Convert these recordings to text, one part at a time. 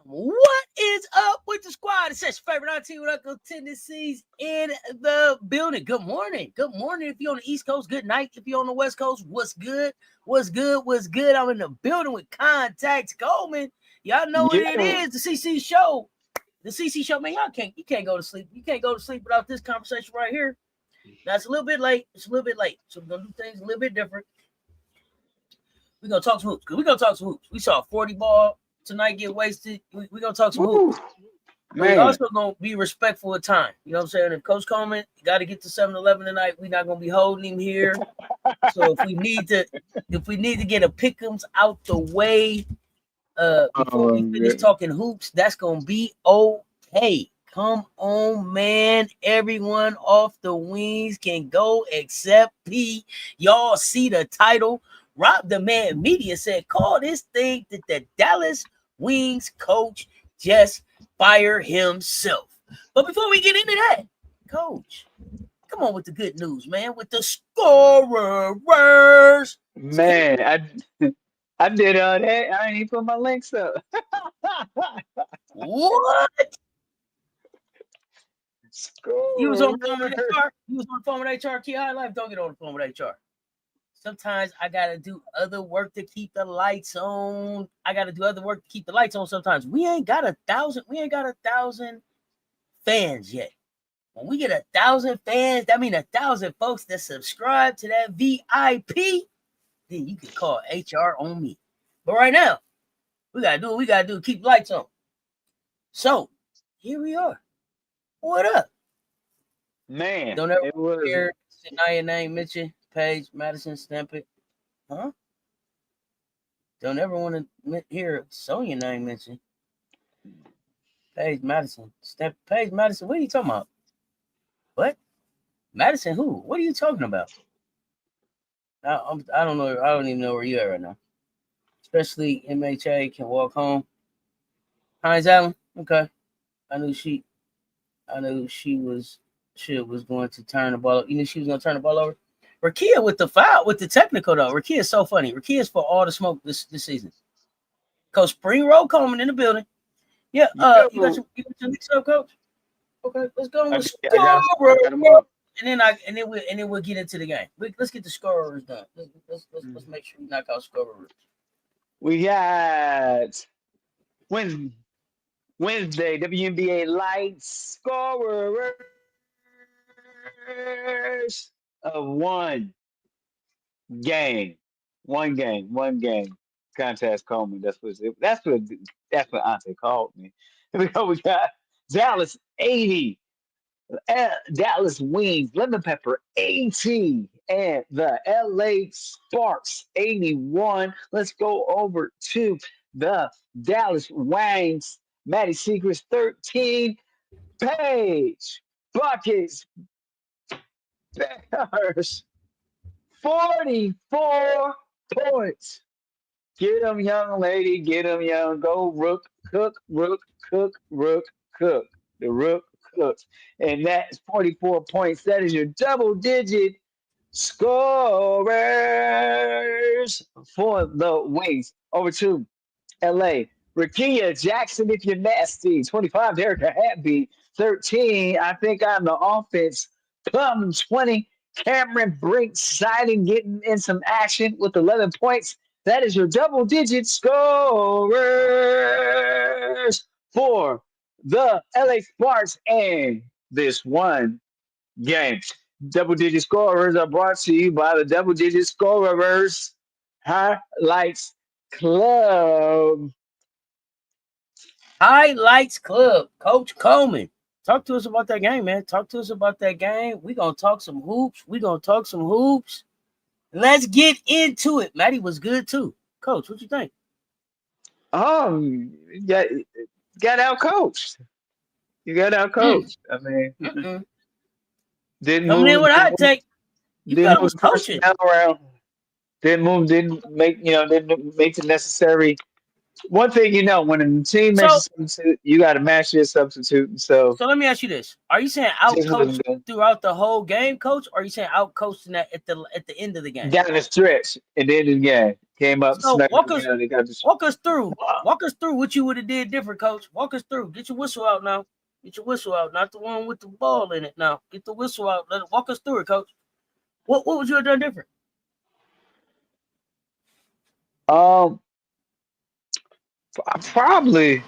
What is up with the squad? It's your favorite auntie with Uncle Tennessee's in the building. Good morning. Good morning if you're on the East Coast. Good night if you're on the West Coast. What's good? What's good? What's good? I'm in the building with Contact Coleman. Y'all know what it is. The CC Show. The CC Show, man. You can't go to sleep. You can't go to sleep without this conversation right here. That's a little bit late. It's a little bit late. So we're gonna do things a little bit different. We're gonna talk some hoops. We're gonna talk some hoops. We saw 40 ball tonight get wasted. We're gonna talk some hoops. We're also gonna be respectful of time. You know what I'm saying? If Coach Coleman got to get to 7-Eleven tonight, we're not gonna be holding him here. So if we need to get a pick'ems out the way before we finish talking hoops, that's gonna be okay. Come on, man. Everyone off the wings can go except P. Y'all see the title. Rob the Man Media said, call this thing that the Dallas Wings coach just fire himself. But before we get into that, Coach, come on with the good news, man, with the scorers. Man, I did all that. I didn't even put my links up. What? Scorers. You was on the phone with HR? You was on the phone with HR? Key High Life? Don't get on the phone with HR. Sometimes I gotta do other work to keep the lights on. I gotta do other work to keep the lights on. Sometimes we ain't got 1,000. We ain't got 1,000 fans yet. When we get 1,000 fans, that means 1,000 folks that subscribe to that VIP. Then you can call HR on me. But right now, we gotta do what we gotta do. Keep the lights on. So here we are. What up, Man? Don't ever hear your name mentioned. Paige, Madison, stamp it. Huh? Don't ever want to hear Sonya name mentioned. Paige, Madison, stamp. Paige, Madison, what are you talking about? What? Madison who? What are you talking about? I don't know. I don't even know where you're at right now. Especially MHA can walk home. Hines Allen, okay. I knew she was going to turn the ball. You knew she was going to turn the ball over. Rakia with the foul, with the technical though. Rakia is so funny. Rakia is for all the smoke this season. Coach Spring Roll Coleman in the building. Yeah, you got your links up, Coach. Okay, let's go with scorer. And then we'll get into the game. Let's get the scorers done. Let's make sure we knock out scorers. We got Wednesday WNBA lights scorers of one game. Contest Coleman. That's what Ante called me. We got Dallas 80. Dallas Wings, Lemon Pepper 80, and the LA Sparks 81. Let's go over to the Dallas Wings. Maddie Secrets 13. Paige Buckets Bears 44 points. Get them, young lady. Get them, young. Go Rook, cook, Rook, cook, Rook, cook. The Rook cooks. And that's 44 points. That is your double-digit scorers for the Wings. Over to L.A. Rakia Jackson, if you're nasty. 25, Erica Hatby. 13, I think I'm the offense. Plum 20, Cameron Brink siding, getting in some action with 11 points. That is your double-digit scorers for the LA Sparks and this one game. Double-digit scorers are brought to you by the double-digit scorers highlights club. Highlights Club, Coach Coleman. Talk to us about that game, man. Talk to us about that game. We're going to talk some hoops. Let's get into it. Maddie was good too. Coach, what you think? Got got out coached. You got out Mm, coached. I mean, mm-mm. didn't Coming in move, with a hot take. You didn't felt it move was the coaching. personnel around. Didn't make the necessary. One thing when a team makes a So substitute, you got to match your substitute. And so so let me ask you this. Are you saying it out just coach wasn't good. throughout the whole game, coach? Or are you saying out coaching that at the end of the game? Down the stretch, and then again came up, So snuck it down. They got this. walk us through. Walk us through what you would have did different, coach. Walk us through. Get your whistle out now. Get your whistle out, not the one with the ball in it now. Get the whistle out. Walk us through it, coach. What would you have done different? Um, I probably,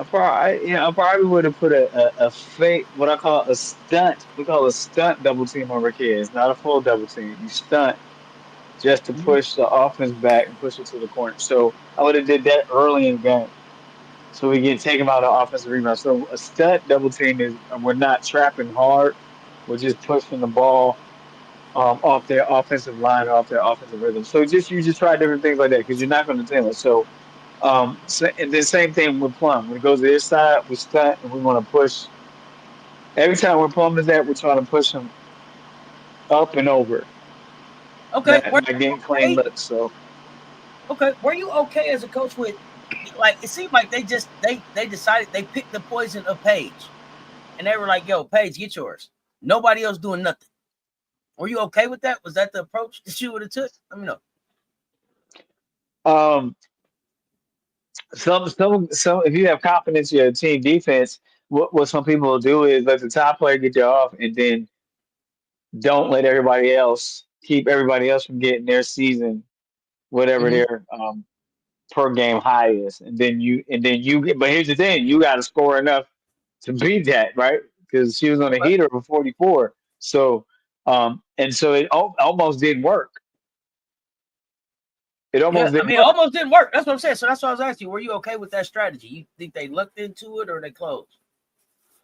I probably would have put a fake, what I call a stunt. We call a stunt double team on Ricky. It's not a full double team. You stunt just to Mm-hmm. push the offense back and push it to the corner. So I would have did that early in the game. So we can take him out of offensive rebound. So a stunt double team is we're not trapping hard. We're just pushing the ball off their offensive line, off their offensive rhythm. So you just try different things like that because you're not going to tell it. So and then same thing with Plum. When it goes to this side, we stunt and we want to push. Every time where Plum is at, we're trying to push him up and over. Okay, Not getting clean okay? looks. So Okay, were you okay as a coach with like it seemed like they decided they picked the poison of Paige and they were like, yo, Paige, get yours. Nobody else doing nothing. Were you okay with that? Was that the approach that you would have took? Let me know. um, some if you have confidence in your team defense, what some people will do is let the top player get you off, and then don't let everybody else keep everybody else from getting their season whatever Mm-hmm. their per game high is, and then you get. But here's the thing: you got to score enough to beat that, right? Because she was on a Okay. heater for 44. So and so it almost didn't work. It Yeah, almost I didn't mean, it work. almost didn't work. That's what I'm saying. So that's why I was asking you, were you okay with that strategy? You think they looked into it or they closed?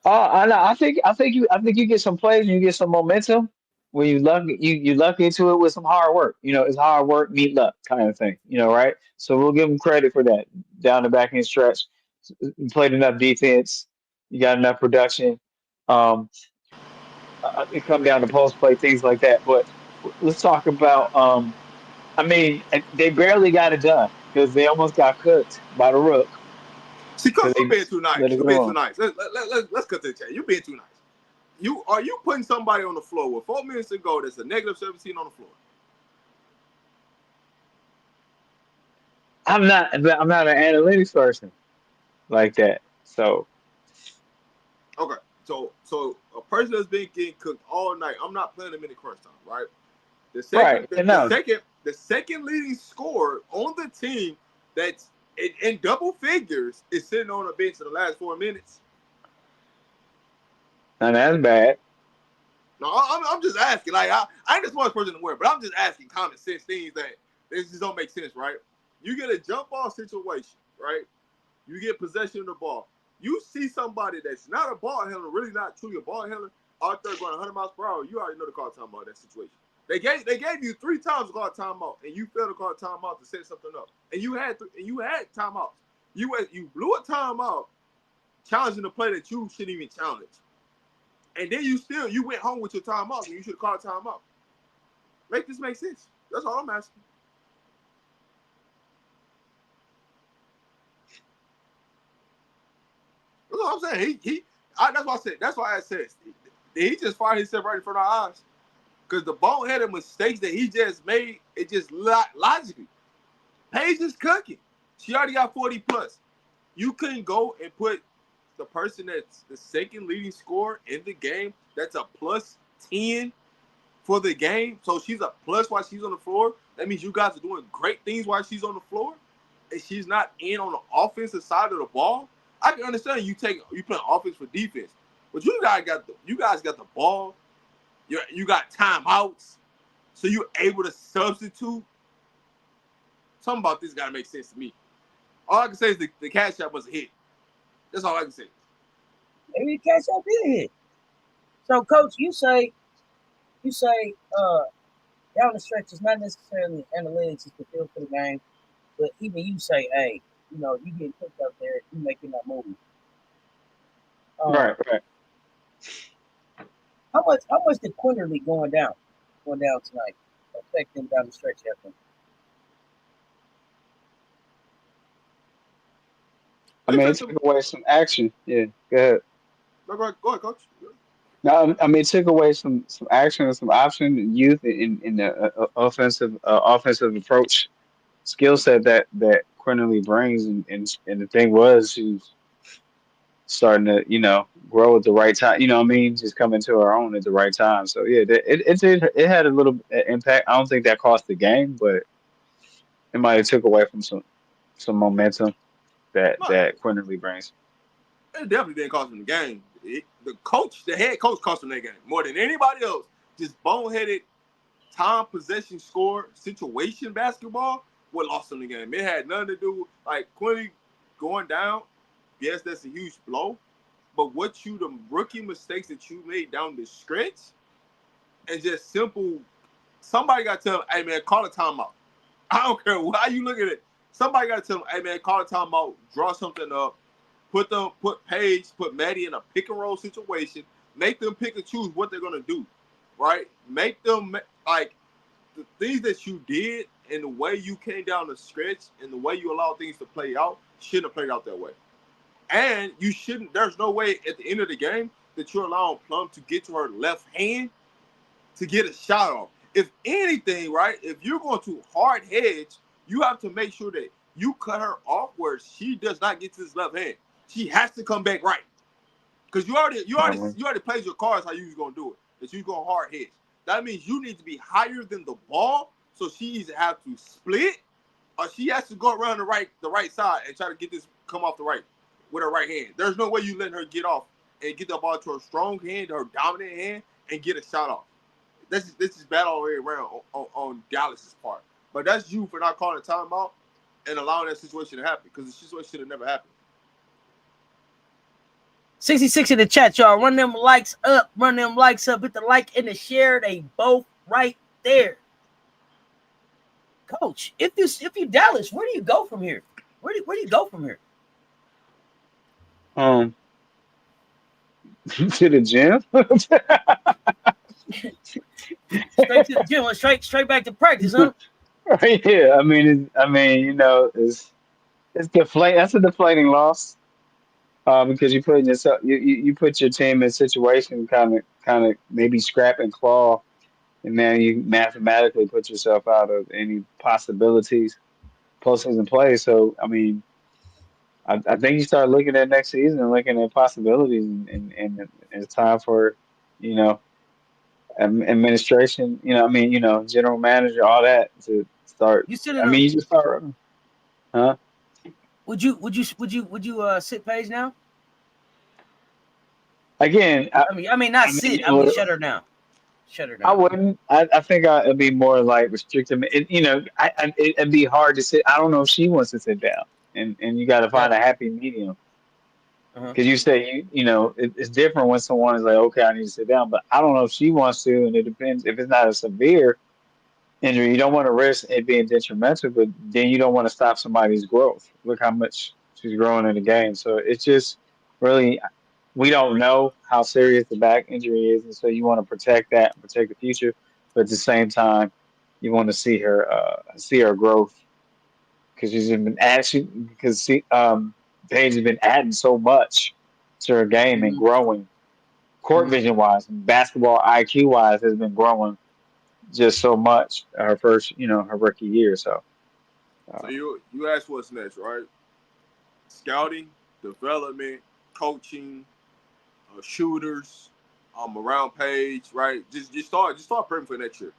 I know. I think you get some plays and you get some momentum when you luck into it with some hard work. It's hard work meet luck kind of thing. Right? So we'll give them credit for that. Down the back end stretch, you played enough defense, you got enough production. Um, it come down to post play things like that. But let's talk about. I mean, they barely got it done because they almost got cooked by the Rook See, Coach, because you they being too let nice. it You go being too wrong. nice. Let's cut to the chat. You being too nice. Are you putting somebody on the floor with 4 minutes to go that's a negative 17 on the floor? I'm not an analytics person like that. So Okay. So a person that's been getting cooked all night, I'm not playing them in the crunch time, right? The second right, the, and the no, second the second leading scorer on the team that's in double figures is sitting on the bench in the last 4 minutes. and that's bad. No, I'm just asking. Like I ain't the smartest person in the world, but I'm just asking common sense things that this just don't make sense, right? You get a jump ball situation, right? You get possession of the ball. You see somebody that's not a ball handler, really not truly a ball handler, out there going 100 miles per hour. You already know the call timeout that situation. They gave you 3 times to call timeout, and you failed to call timeout to set something up. And you had timeouts. You blew a timeout, challenging the play that you shouldn't even challenge. And then you went home with your timeout, and you should have called timeout. Make this make sense? That's all I'm asking. That's all I'm saying. That's why I said. That's why I said. He just fired himself right in front of our eyes. Because the boneheaded mistakes that he just made, it just logically. Paige is cooking. She already got 40 plus. You couldn't go and put the person that's the second leading scorer in the game that's a plus 10 for the game. So she's a plus while she's on the floor. That means you guys are doing great things while she's on the floor, and she's not in on the offensive side of the ball. I can understand you playing offense for defense, but you guys got the ball. You got timeouts, so you're able to substitute. Something about this got to make sense to me. All I can say is the cash out was a hit. That's all I can say. Maybe the cash out did hit. So, Coach, you say, down the stretch is not necessarily analytics, it's the feel for the game. But even you say, hey, you getting cooked up there, you making that movie. Right. How much did Quinterly going down tonight affect them down the stretch, I think? I mean, it took away some action. Yeah, go ahead. Go ahead, Coach. No, I mean, it took away some action and some option and youth in the offensive approach skill set that Quinterly brings, and the thing was she's starting to grow at the right time. You know what I mean? Just coming to her own at the right time. So yeah, it had a little impact. I don't think that cost the game, but it might have took away from some momentum that Quinterly brings. It definitely didn't cost them the game. The head coach cost them that game more than anybody else. Just boneheaded time, possession, score, situation basketball. What lost them the game? It had nothing to do like Quincy going down. Yes, that's a huge blow. But the rookie mistakes that you made down the stretch, and just simple. Somebody got to tell him, hey man, call a timeout. I don't care how you look at it. Somebody got to tell him, hey man, call a timeout, draw something up. Put Maddie in a pick and roll situation. Make them pick and choose what they're gonna do, right? Make them like the things that you did and the way you came down the stretch and the way you allow things to play out shouldn't have played out that way. And you shouldn't. There's no way at the end of the game that you're allowing Plum to get to her left hand to get a shot off. If anything, right? If you're going to hard hedge, you have to make sure that you cut her off where she does not get to his left hand. She has to come back right, because you already played your cards how you was gonna do it. That you gonna hard hedge. That means you need to be higher than the ball, so she either have to split or she has to go around the right side and try to get this come off the right with her right hand. There's no way you letting her get off and get the ball to her strong hand, her dominant hand, and get a shot off. This is bad all the way around on Dallas's part. But that's you for not calling a timeout and allowing that situation to happen, because the situation should have never happened. 66 in the chat, y'all. Run them likes up. Hit the like and the share. They both right there. Coach, if you Dallas, where do you go from here? Where do you go from here? To the gym. Straight to the gym, straight back to practice, huh? Right. Yeah. I mean, it's deflate. That's a deflating loss. Because you put yourself, you put your team in a situation, kind of maybe scrap and claw, and then you mathematically put yourself out of any possibilities postseason play. So I mean, I think you start looking at next season and looking at possibilities, and it's time for, you know, administration. General manager, all that to start. You You just start, huh? Would you sit Paige now? Again, not sit. Shut her down. I wouldn't. I think it'd be more like restrictive. It'd be hard to sit. I don't know if she wants to sit down, and you got to find a happy medium. Because you say it's different when someone is like, okay, I need to sit down, but I don't know if she wants to, and it depends. If it's not a severe injury, you don't want to risk it being detrimental, but then you don't want to stop somebody's growth. Look how much she's growing in the game. So it's just really, we don't know how serious the back injury is, and so you want to protect that, and protect the future, but at the same time, you want to see her growth, because Paige has been adding so much to her game and growing court vision wise and basketball IQ wise has been growing just so much her her rookie year. So you asked what's next, right? Scouting, development, coaching, shooters, around Paige, right? Just start prepping for next year.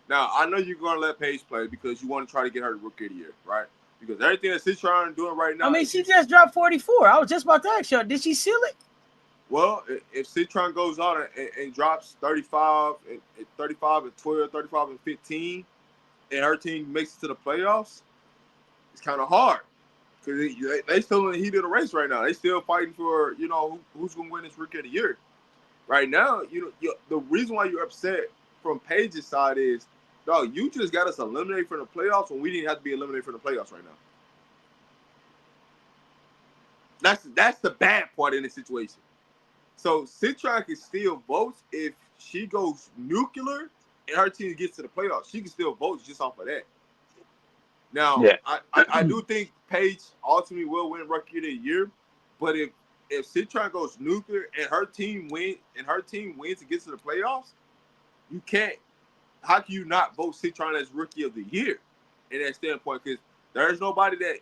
Now, I know you're going to let Paige play because you want to try to get her the Rookie of the Year, right? Because everything that Citron doing right now. I mean, she just dropped 44. I was just about to ask you, did she seal it? Well, if Citron goes on and drops 35 and 35 and 12, 35 and 15, and her team makes it to the playoffs, it's kind of hard because they still in the heat of the race right now. They still fighting for who's going to win this Rookie of the Year. Right now, the reason why you're upset from Paige's side is, dog, you just got us eliminated from the playoffs when we didn't have to be eliminated from the playoffs right now. That's the bad part in this situation. So Citron can still vote if she goes nuclear and her team gets to the playoffs. She can still vote just off of that. Now, Yeah. I do think Paige ultimately will win Rookie of the Year, but if Citron goes nuclear and her team wins and gets to the playoffs, you can't. How can you not vote Citron as Rookie of the Year in that standpoint? Because there's nobody that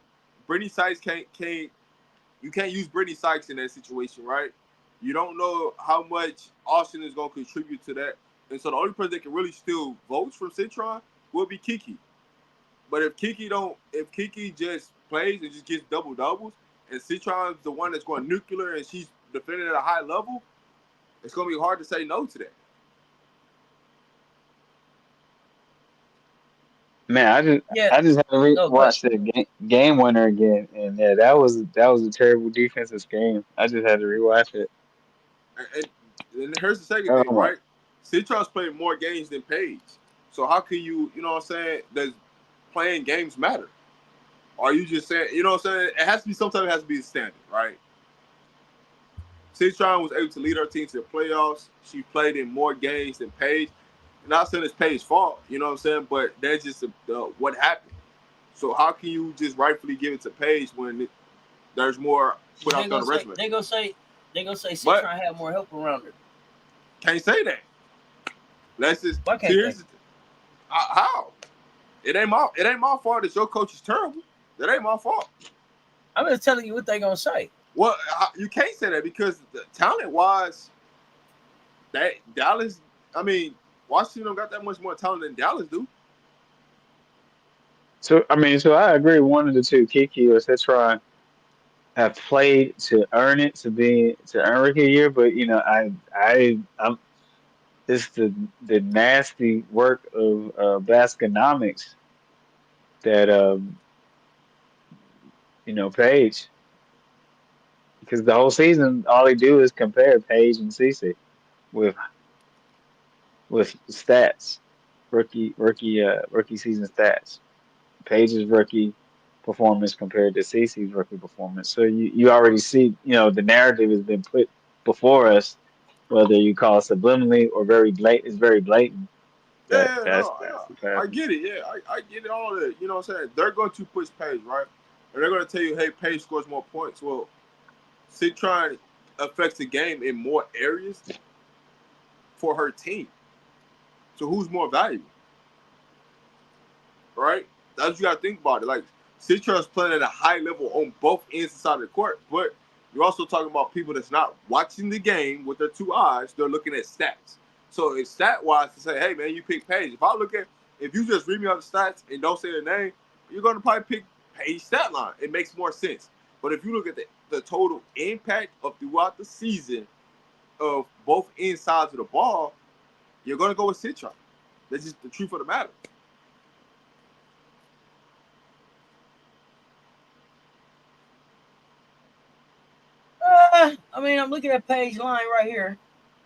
Brittany Sykes can't. You can't use Brittany Sykes in that situation, right? You don't know how much Austin is going to contribute to that. And so the only person that can really still vote from Citron will be Kiki. But if Kiki just plays and just gets double doubles, and Citron's the one that's going nuclear and she's defending at a high level, it's going to be hard to say no to that. Man, I just had to watch the game winner again, and yeah, that was a terrible defensive game. I just had to rewatch it. And here's the second thing, Oh, right? Citron's playing more games than Paige. So how can you know what I'm saying? Does playing games matter? Or are you just saying, you know what I'm saying? It has to be sometimes it has to be the standard, right? Citron was able to lead her team to the playoffs. She played in more games than Paige. Not saying it's Paige's fault, you know what I'm saying? But that's just what happened. So how can you just rightfully give it to Paige when there's more put out on the resume? They gonna say Citron had more help around her. Can't say that. Let's just. Why can't they? How? It ain't my fault that your coach is terrible. That ain't my fault. I'm just telling you what they gonna say. Well, you can't say that because talent wise, that Dallas. I mean, Washington don't got that much more talent than Dallas do. so I agree. One of the two, Kiki or Citron, have played to earn it to earn Rookie of the Year. But I'm it's the nasty work of Baskonomics that Paige, because the whole season all they do is compare Paige and Cece with stats, rookie season stats. Paige's rookie performance compared to Cece's rookie performance. So you already see, the narrative has been put before us, whether you call it subliminally or very blatant. It's very blatant. That's what's I happening. get it. Yeah, I get it all that. You know what I'm saying? They're going to push Paige, right? And they're going to tell you, hey, Paige scores more points. Well, Citron affects the game in more areas for her team. So who's more valuable? Right? That's what you got to think about it. Like, Citron's playing at a high level on both ends of the side of the court, but you're also talking about people that's not watching the game with their two eyes. They're looking at stats. So it's stat-wise to say, hey, man, you pick Paige. If you just read me off the stats and don't say the name, you're going to probably pick Paige stat line. It makes more sense. But if you look at the total impact of throughout the season of both ends sides of the ball, you're going to go with Citron. That's just the truth of the matter. I mean, I'm looking at Paige line right here.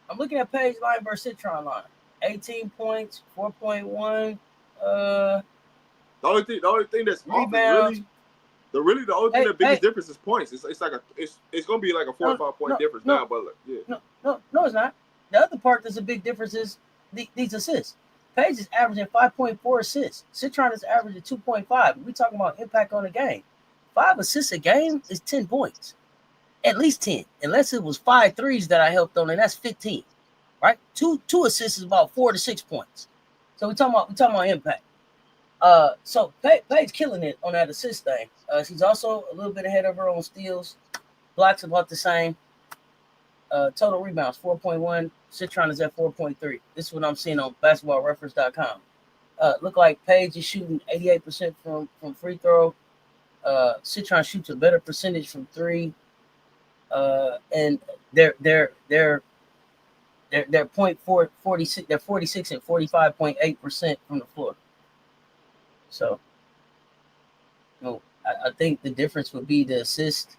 I'm looking at Paige line versus Citron line. 18 points, 4.1. The only thing that's off is really the only thing the biggest difference is points. It's gonna be like a 4 or 5 point difference now, but yeah. No, it's not. The other part that's a big difference is these assists. Paige is averaging 5.4 assists. Citron is averaging 2.5. We talking about impact on the game. 5 assists a game is 10 points. At least 10. Unless it was 5 threes that I helped on, and that's 15. Right? Two assists is about 4 to 6 points. So we talking about impact. So Paige killing it on that assist thing. She's also a little bit ahead of her on steals. Blocks about the same. Total rebounds 4.1. Citron is at 4.3. This is what I'm seeing on basketballreference.com. Look like Paige is shooting 88% from free throw. Citron shoots a better percentage from three. And they're 46. They're 46 and 45.8% from the floor. So, I think the difference would be the assist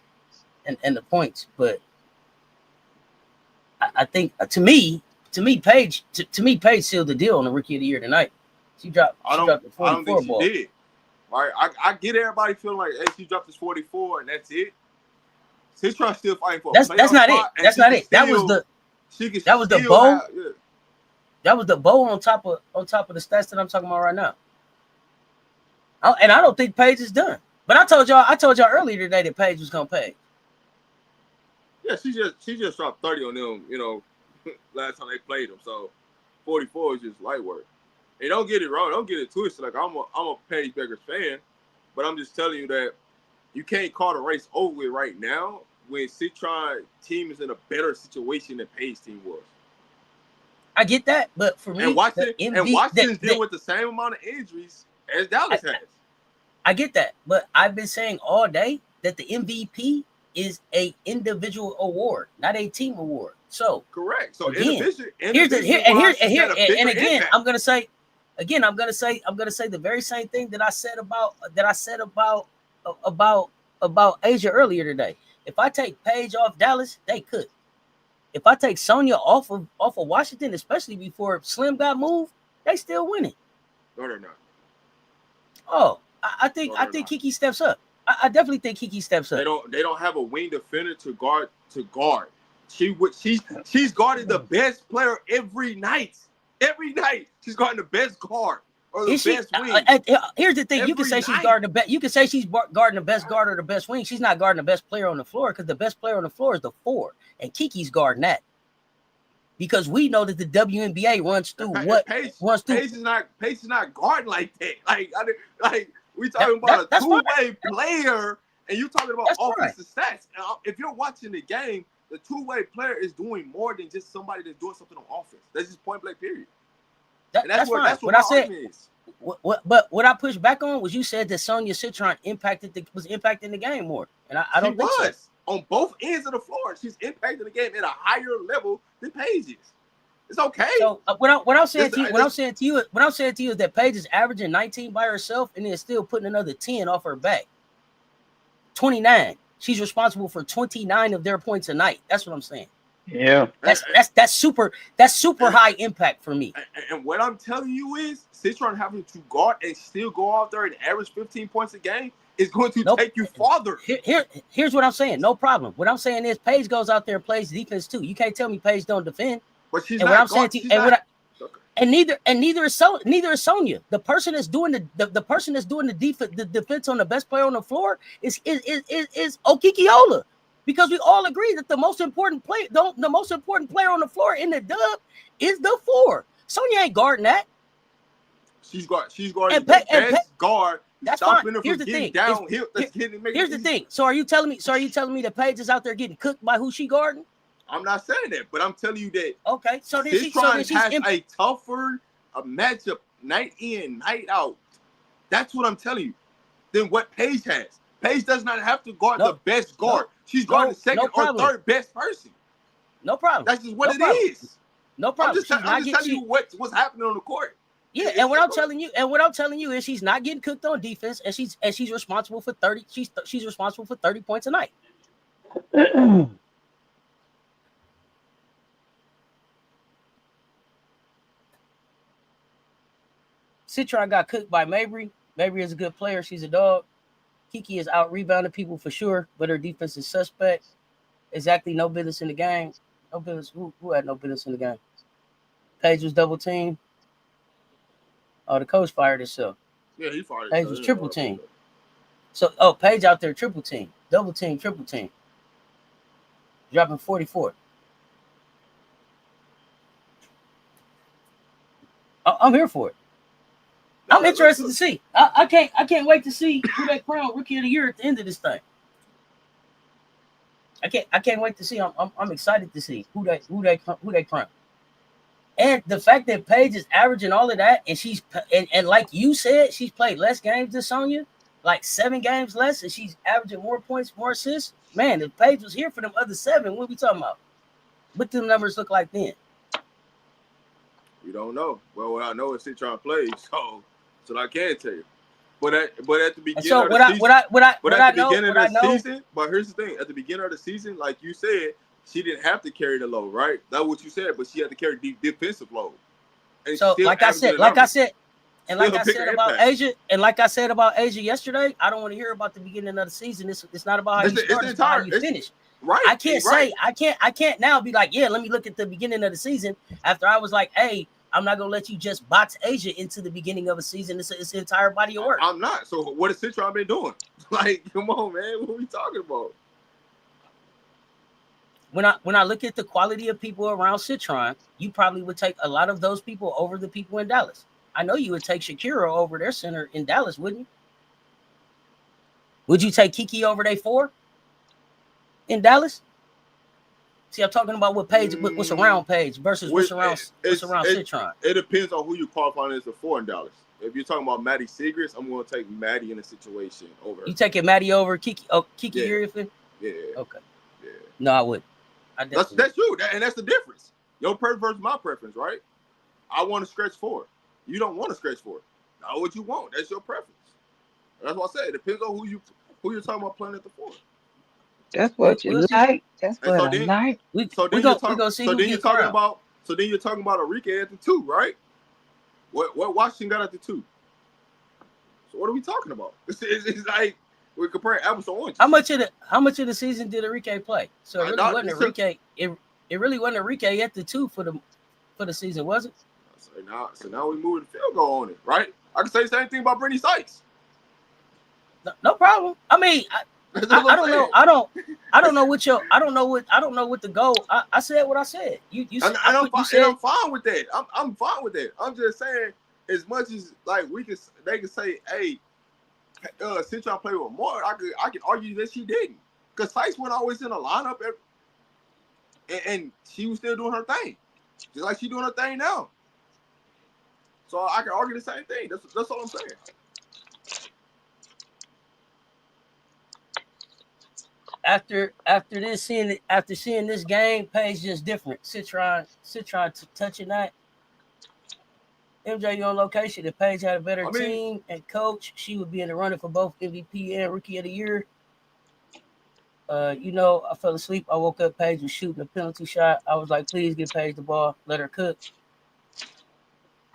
and the points. But I think to me, Paige sealed the deal on the Rookie of the Year tonight. She dropped the 44 I don't think ball. she did. Right? I get everybody feeling like, hey, she dropped this 44 and that's it. Citron still fighting for. That's not it. That's not it. That was the bow. That was the bow on top of the stats that I'm talking about right now. And I don't think Paige is done. But I told y'all earlier today that Paige was gonna pay. Yeah, she just dropped 30 on them, last time they played them. So 44 is just light work. And don't get it wrong, don't get it twisted. Like I'm a Paige Beckers fan, but I'm just telling you that you can't call the race over with right now when Citron team is in a better situation than Paige team was. I get that, but for me, Washington's dealing with the same amount of injuries as Dallas has. I get that, but I've been saying all day that the MVP is a individual award, not a team award. So correct. So again, I'm gonna say the very same thing that I said about Asia earlier today. If I take Paige off Dallas, they could. If I take Sonya off of Washington, especially before Slim got moved, they still winning. No, they're not. Oh, I think Kiki steps up. I definitely think Kiki steps up. They don't have a wing defender to guard. She's guarding the best player every night. Every night she's guarding the best guard or the best wing. Here's the thing: you can say she's guarding the best. You can say she's guarding the best guard or the best wing. She's not guarding the best player on the floor because the best player on the floor is the 4, and Kiki's guarding that. Because we know that the WNBA runs through Paige is not guarding like that. Like we talking about a two-way player, and you talking about offensive stats. Now, if you're watching the game, the two-way player is doing more than just somebody that's doing something on offense. That's just point blank period. That's what my argument is. But what I pushed back on was you said that Sonya Citron was impacting the game more, and I don't think so. On both ends of the floor. She's impacting the game at a higher level than Paige is. It's okay. So what I'm saying to you is that Paige is averaging 19 by herself and then still putting another 10 off her back. 29. She's responsible for 29 of their points a night. That's what I'm saying. Yeah. That's super high impact for me. And what I'm telling you is Citron having to guard and still go out there and average 15 points a game is going to take you farther. Here's what I'm saying. No problem. What I'm saying is Paige goes out there and plays defense too. You can't tell me Paige don't defend. But she's and not. What I'm saying to you, and neither is Sonya. The person that's doing the defense on the best player on the floor is Okikiola, because we all agree that the most important player on the floor in the dub is the 4. Sonya ain't guarding that. She's guarding the best guard. That's fine. Here's the thing. Here's the thing. So are you telling me that Paige is out there getting cooked by who she guarding? I'm not saying that, but I'm telling you that. Okay, so then she's a tougher matchup night in, night out. That's what I'm telling you. Than what Paige has. Paige does not have to guard the best guard. She's guarding the second or third best person. No problem. That's just what it is. No problem. I'm just telling you what's happening on the court. Yeah, and what I'm telling you is she's not getting cooked on defense, and she's responsible for 30. She's responsible for 30 points a night. Citron got cooked by Mabry. Mabry is a good player. She's a dog. Kiki is out rebounding people for sure, but her defense is suspect. Exactly, no business in the game. No business. Who had no business in the game? Paige was double teamed. Oh, the coach fired himself. Yeah, he fired himself. Paige was triple team. So, Paige out there triple team, double team, triple team. Dropping 44. I'm here for it. I'm interested to see. I can't wait to see who they crown Rookie of the Year at the end of this thing. I can't wait to see. I'm excited to see who they crown. And the fact that Paige is averaging all of that, and she's and like you said, she's played less games than Sonya, like 7 games less, and she's averaging more points, more assists. Man, if Paige was here for them other 7, what are we talking about? What do the numbers look like then? We don't know. Well, what I know is Citron plays, so I can tell you. But at the beginning of the season, but here's the thing: at the beginning of the season, like you said, she didn't have to carry the load, right? That's what you said, but she had to carry the defensive load. And so, like I said about Asia, and like I said about Asia yesterday, I don't want to hear about the beginning of the season. It's not about how you start, it's about how you finish. Right. I can't now be like, yeah, let me look at the beginning of the season after I was like, hey, I'm not gonna let you just box Asia into the beginning of a season. It's an entire body of work. I'm not. So what has Citron been doing? Like, come on, man. What are we talking about? When I look at the quality of people around Citron, you probably would take a lot of those people over the people in Dallas. I know you would take Shakira over their center in Dallas, wouldn't you? Would you take Kiki over their 4 in Dallas? See, I'm talking about what Paige, what's around Paige versus what's around Citron. It depends on who you qualify as a 4 in Dallas. If you're talking about Maddie Segrist, I'm going to take Maddie in a situation over her. You taking Maddie over Kiki? Oh, Kiki Uriafen? Yeah. Okay. Yeah. No, I wouldn't. That's true, and that's the difference. Your preference versus my preference, right? I want to stretch 4. You don't want to stretch 4. Not what you want. That's your preference. That's what I said. It depends on who you're talking about playing at the 4. That's what you like. That's what I like. So then you're talking about Enrique at the 2, right? What Washington got at the 2? So what are we talking about? It's like we're comparing apples to oranges. How much of the season did Enrique play? So it really wasn't Enrique. It really wasn't Enrique at the 2 for the season, was it? So now we move the field goal on it, right? I can say the same thing about Brittany Sykes. No problem. I mean, I don't know. I don't know what the goal. I said what I said. I'm fine with that. I'm fine with that. I'm just saying, as much as like they can say, hey, Citron played with more. I can argue that she didn't, because Sykes wasn't always in the lineup, and she was still doing her thing, just like she's doing her thing now. So I can argue the same thing. That's all I'm saying. After seeing this game, Paige just different. Citron touching that. MJ, you on location. If Paige had a better team and coach, she would be in the running for both MVP and Rookie of the Year. I fell asleep. I woke up, Paige was shooting a penalty shot. I was like, please give Paige the ball. Let her cook.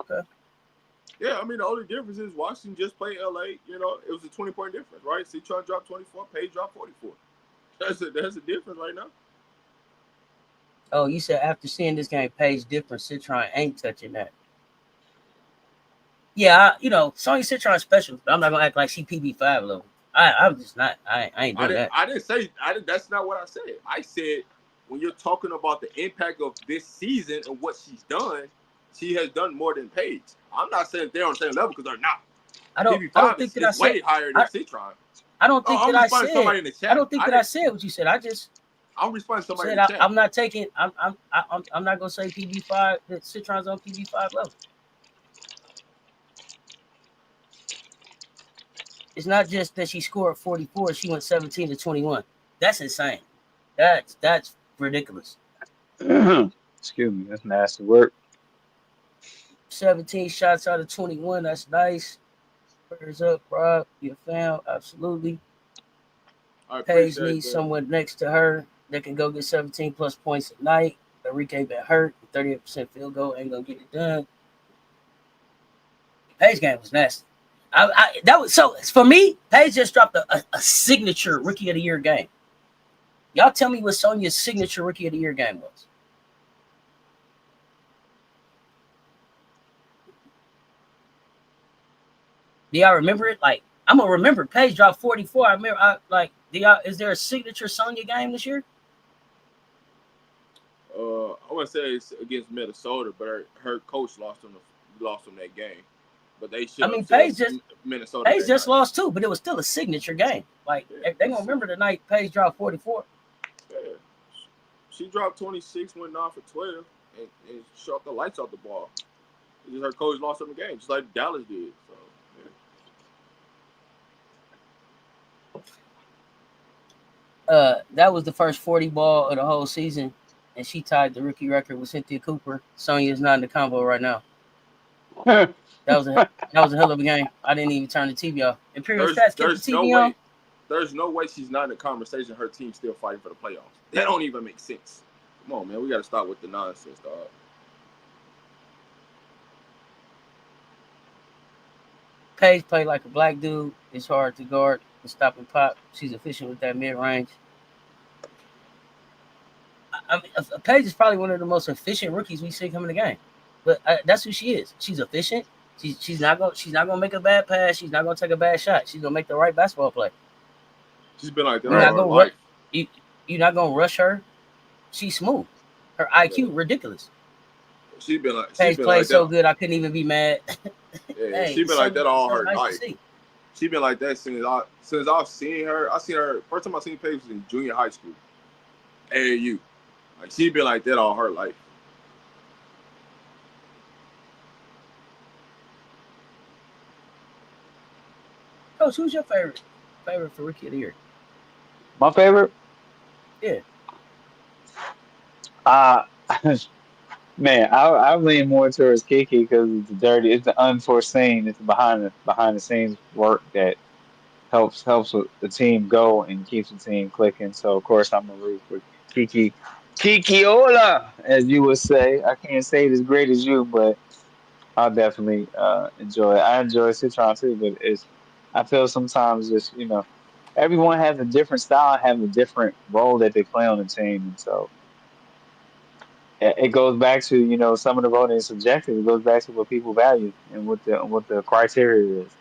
Okay. Yeah, I mean, the only difference is Washington just played LA. It was a 20-point difference, right? Citron dropped 24, Paige dropped 44. That's a difference right now. Oh, you said after seeing this game, Paige different. Citron ain't touching that. Yeah, Sonya Citron special, but I'm not gonna act like she PB5 level. I'm just not. I ain't doing that. I didn't say. That's not what I said. I said when you're talking about the impact of this season and what she's done, she has done more than Paige. I'm not saying they're on the same level because they're not. I don't think that I said way higher than Citron. I don't think that I said. I don't think that I said what you said. I'm responding to somebody in the chat. I'm not taking. I'm not gonna say PB5. That Citron's on PB5 level. It's not just that she scored 44. She went 17 to 21. That's insane. That's ridiculous. Excuse me. That's nasty work. 17 shots out of 21. That's nice. Prayers up, Rob. You're a fan. Absolutely. Paige needs someone next to her that can go get 17 plus points a night. Enrique been hurt. 38% field goal ain't gonna get it done. Paige game was nasty. That was so for me. Paige just dropped a signature Rookie of the Year game. Y'all tell me what Sonya's signature Rookie of the Year game was. Do y'all remember it? Like, I'm gonna remember. Paige dropped 44. I remember. Is there a signature Sonya game this year? I want to say it's against Minnesota, but her coach lost them that game. But they should. I mean, Paige just night. lost too, but it was still a signature game. Like, they gonna remember the night Paige dropped 44. Yeah, she dropped 26, went off for 12, and shut the lights off the ball. It's just her coach lost them the game, just like Dallas did. So, That was the first 40 ball of the whole season, and she tied the rookie record with Cynthia Cooper. Sonia's not in the combo right now. That was a hell of a game. I didn't even turn the TV off. Imperial Stats kept the TV on. There's no way she's not in the conversation. Her team's still fighting for the playoffs. That don't even make sense. Come on, man. We got to stop with the nonsense, dog. Paige played like a black dude. It's hard to guard and stop and pop. She's efficient with that mid-range. I mean, Paige is probably one of the most efficient rookies we see coming in the game. But that's who she is. She's efficient. She's not gonna make a bad pass. She's not gonna take a bad shot. She's gonna make the right basketball play. She's been like that all her life. You're not gonna rush her. She's smooth. Her IQ ridiculous. She's been like Paige plays so good. I couldn't even be mad. Yeah, hey, she's been like that all her life. She's been like that since I've seen her. I seen her first time I seen Paige was in junior high school. AAU. Like she's been like that all her life. Coach, who's your favorite for Rookie of the Year? My favorite? Yeah. Man, I lean more towards Kiki because it's the unforeseen, it's the behind the scenes work that helps with the team go and keeps the team clicking. So of course I'm gonna root for Kikiola, as you would say. I can't say it as great as you, but I'll definitely enjoy it. I enjoy Citron too, but I feel sometimes just everyone has a different style, have a different role that they play on the team, and so it goes back to some of the voting is subjective. It goes back to what people value and what the criteria is.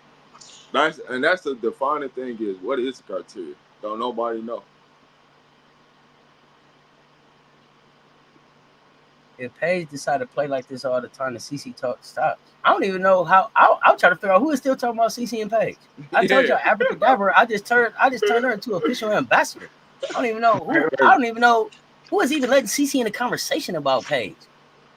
That's the defining thing is what is the criteria? Don't nobody know. If Paige decided to play like this all the time, the CC talk stops. I don't even know how. I'll try to figure out who is still talking about CC and Paige. I told y'all abracadabra. I just turned her into an official ambassador. I don't even know who. I don't even know who is even letting CC in the conversation about Paige.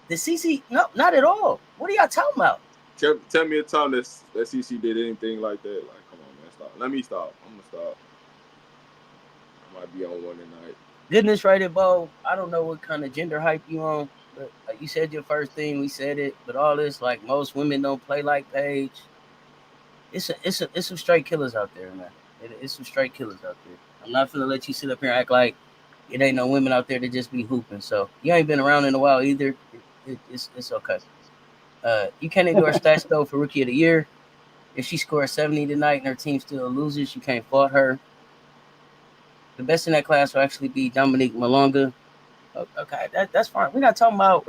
The CC, no, not at all. What are y'all talking about? Tell me a time that CC did anything like that. Like, come on, man, stop. Let me stop. I'm gonna stop. I might be on one tonight. Goodness rated, Bo. I don't know what kind of gender hype you on. But like you said your first thing, we said it, but all this, like most women don't play like Paige. It's some straight killers out there, man. It's some straight killers out there. I'm not gonna let you sit up here and act like it ain't no women out there that just be hooping. So you ain't been around in a while either. It's okay. You can't ignore stats though for Rookie of the Year. If she scores 70 tonight and her team still loses, you can't fault her. The best in that class will actually be Dominique Malonga. Okay, that's fine. We're not talking about.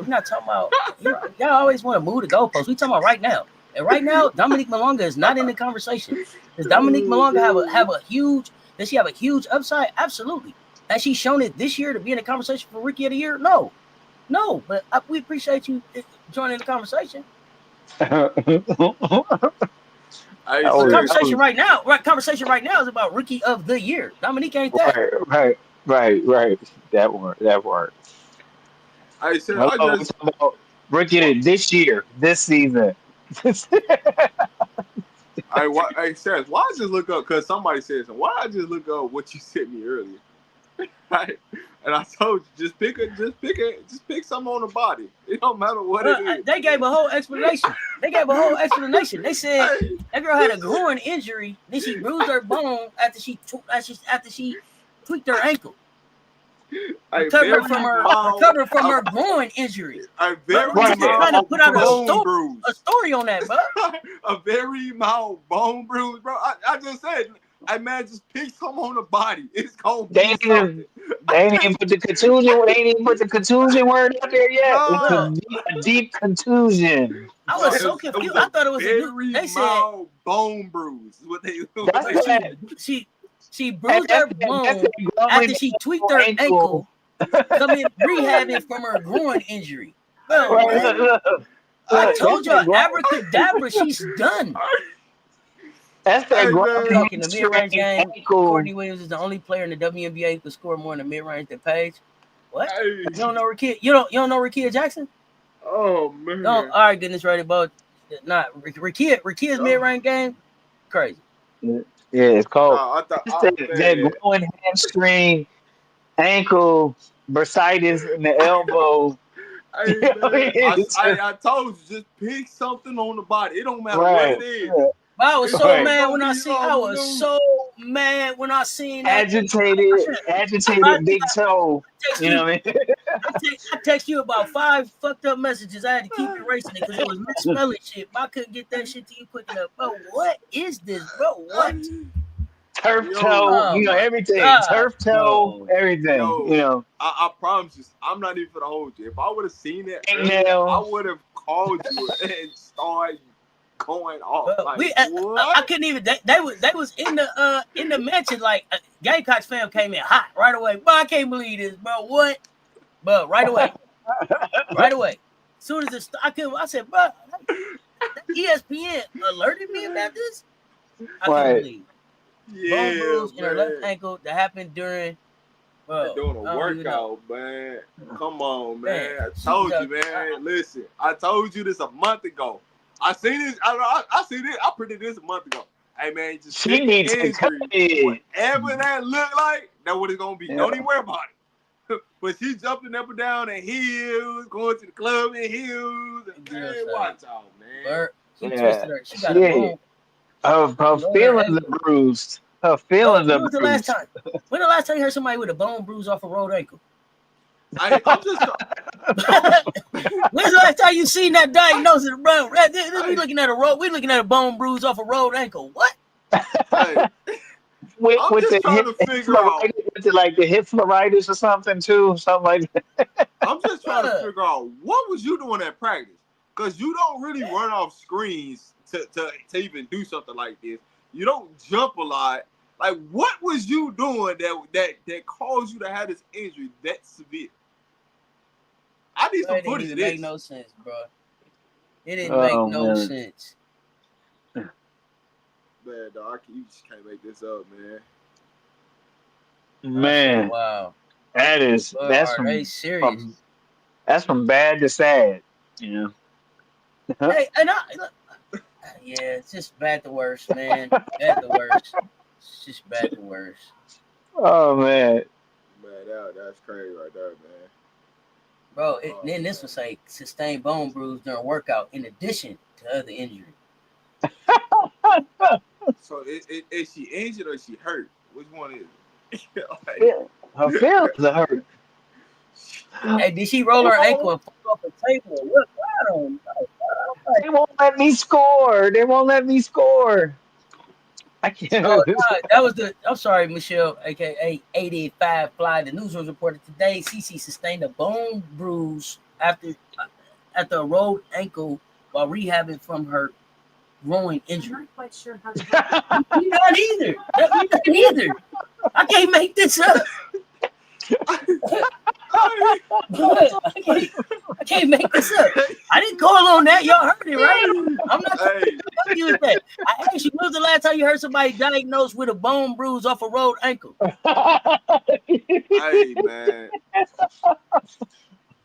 Y'all always want to move the goalposts. We talking about right now. And right now, Dominique Malonga is not in the conversation. Does Dominique Malonga have a huge? Does she have a huge upside? Absolutely. Has she shown it this year to be in the conversation for Rookie of the Year? No. But we appreciate you joining the conversation. Conversation right now is about Rookie of the Year. Dominique ain't that. Right. That word. I said, about Rookie this year, this season. I said, why I just look up? Because somebody said something. Why I just look up what you sent me earlier? Right? And I told you, just pick something on the body. It don't matter what it is. They gave a whole explanation. They said that girl had a groin injury. Then she bruised her bone after she tweaked her ankle. Recovered from her groin injury. A very trying to put out a story on that, bro. A very mild bone bruise, bro. I just said, man, just pick something on the body. It's gonna be something. They ain't even put the contusion word out there yet. No. It's a deep contusion. I was so confused. I thought it was they said bone bruise. Is what they said. She bruised her bone after she tweaked her ankle, coming rehabbing from her groin injury. Well, I told y'all, abracadabra, she's done. That's that groin in the mid-range game. Courtney Williams is the only player in the WNBA who could score more in the mid-range than Paige. What? You don't know Rakia? You don't know Rakia Jackson? Oh man. Don't all right, goodness right about not Rakia's mid-range game. Crazy. Yeah, it's called Nah, I thought, that man. growing hamstring, ankle, bursitis in the elbow. Hey man, It's I told you, just pick something on the body. It don't matter what right, it is. But I was It's so right. just mad gonna when I be see. I was new. so mad when I seen that. Agitated, I big toe. text You you. know what I mean? I text you about 5 fucked up messages. I had to keep erasing it because it was misspelling shit. But I couldn't get that shit to you quick enough. Bro, what is this, bro? What? Turf Yo, toe, Oh my everything. god, Turf toe, bro. everything. yo, I promise you, I'm not even gonna hold you. If I would have seen it earlier, I Nails. would have called you and started going off. But Like I what? couldn't even. They was in the mansion like Gamecocks fam came in hot right away. Bro, I can't believe this, bro. What? But right away. As soon as I said, bro, ESPN alerted me about this. I couldn't Right. believe. Bone Yeah, bruise in her left man. ankle that happened during. Bro, Doing a I don't even know. workout, man. Come on, man. Man, I told you, man. Listen, I told you this a month ago. I seen this. I seen it. I predicted this a month ago. Hey, man, just She pick needs an to cut injury. it. Whatever that look like, that's what it's gonna be. Yeah. Don't even worry about it. But she jumping up and down in heels, going to the club in heels. Man, watch out, man. Bert, she Yeah. twisted her. She got a bone. Her feelings are bruised. Her feelings When are was the last bruised. time? When the last time you heard somebody with a bone bruise off a rolled ankle? I'm just. When's the last time you seen that diagnosis, bro? We looking at a bone bruise off a rolled ankle. What? Hey, I'm just trying to figure out. With the hip floritis or something too, something like that. I'm just trying to figure out what was you doing at practice, because you don't really run off screens to even do something like this. You don't jump a lot. Like, what was you doing that caused you to have this injury that severe? I need some footage of this. It didn't make no sense, bro. It didn't make no sense. Man, dog, you just can't make this up, man. Man, wow, that's they serious? That's from bad to sad, you know. Hey, yeah, it's just bad to worse, man. Bad to worse. It's just bad to worse. Oh man, that's crazy right there, man. Bro, then this was like sustained bone bruise during workout in addition to other injury. So is she injured or is she hurt? Which one is it? her feelings are hurt. Hey, did she roll her ankle and fall off the table? Look, I don't know. They won't let me score. I can't. Oh, that was I'm sorry, Michelle, aka 885 Fly. The news was reported today. CC sustained a bone bruise after a rolled ankle while rehabbing from her growing injury. I'm not quite sure how to do not either. Not either. I can't make this up. I can't make this up. I didn't call on that. Y'all heard it, right? I'm not telling you with that. I asked you, when was the last time you heard somebody diagnosed with a bone bruise off a rolled ankle? Hey, man.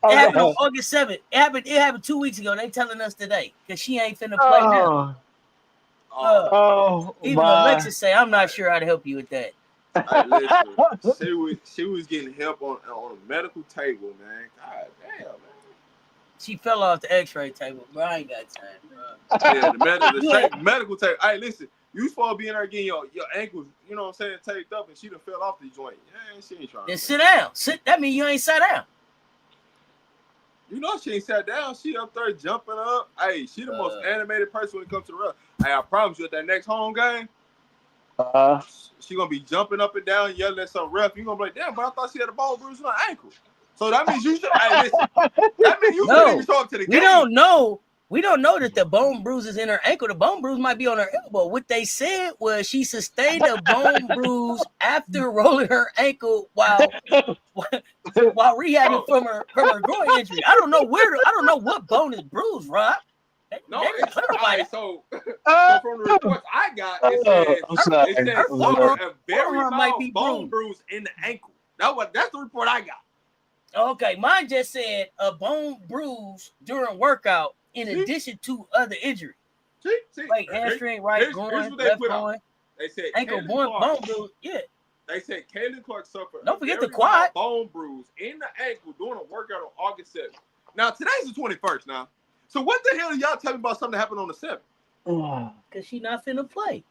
It happened on August 7th. It happened 2 weeks ago. They telling us today because she ain't finna play now. Even Alexis say, I'm not sure how to help you with that. Hey, listen, she was getting help on a medical table, man. God damn, man. She fell off the X-ray table, bro. I ain't got time, bro. Yeah, the medical table. Hey, listen, you supposed to be in there getting your ankles, you know what I'm saying, taped up, and she done fell off the joint. Yeah, she ain't trying. Then sit down. That means you ain't sat down. You know she ain't sat down. She up there jumping up. Hey, she the most animated person when it comes to the ref. Hey, I promise you, at that next home game, she gonna be jumping up and down, yelling at some ref. You gonna be like, damn, but I thought she had a ball bruise on her ankle. So that means you should. Hey, listen. That means you shouldn't even show up to the game. We don't know that the bone bruise is in her ankle. The bone bruise might be on her elbow. What they said was she sustained a bone bruise after rolling her ankle while rehabbing from her growing injury. I don't know what bone is bruised, Rob. No, it's clarify. So from the reports I got, it says a very small bone bruise in the ankle. That's the report I got. Okay, mine just said a bone bruise during workout in See? addition to other injuries. See. Like hamstring, right Here's groin, what they left put out. groin, They said ankle, Caitlin Clark. bone bruise. Yeah. They said Caitlin Clark suffered Don't a forget the very quad. mild bone bruise in the ankle during a workout on August 7th. Now, today's the 21st now. So what the hell are y'all telling me about something that happened on the 7th? Because she not finna play.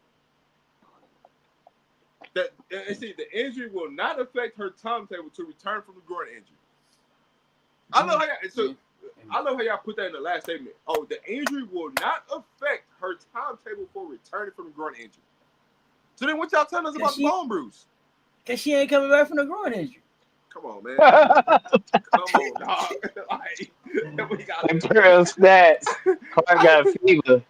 See, the injury will not affect her timetable to return from the groin injury. I love how y'all put that in the last statement. Oh, the injury will not affect her timetable for returning from the groin injury. So then what y'all telling us about the bone bruise? Because she ain't coming back from the groin injury. Come on, man. Come on, dog. Like, we got Girl stats. Clark got fever.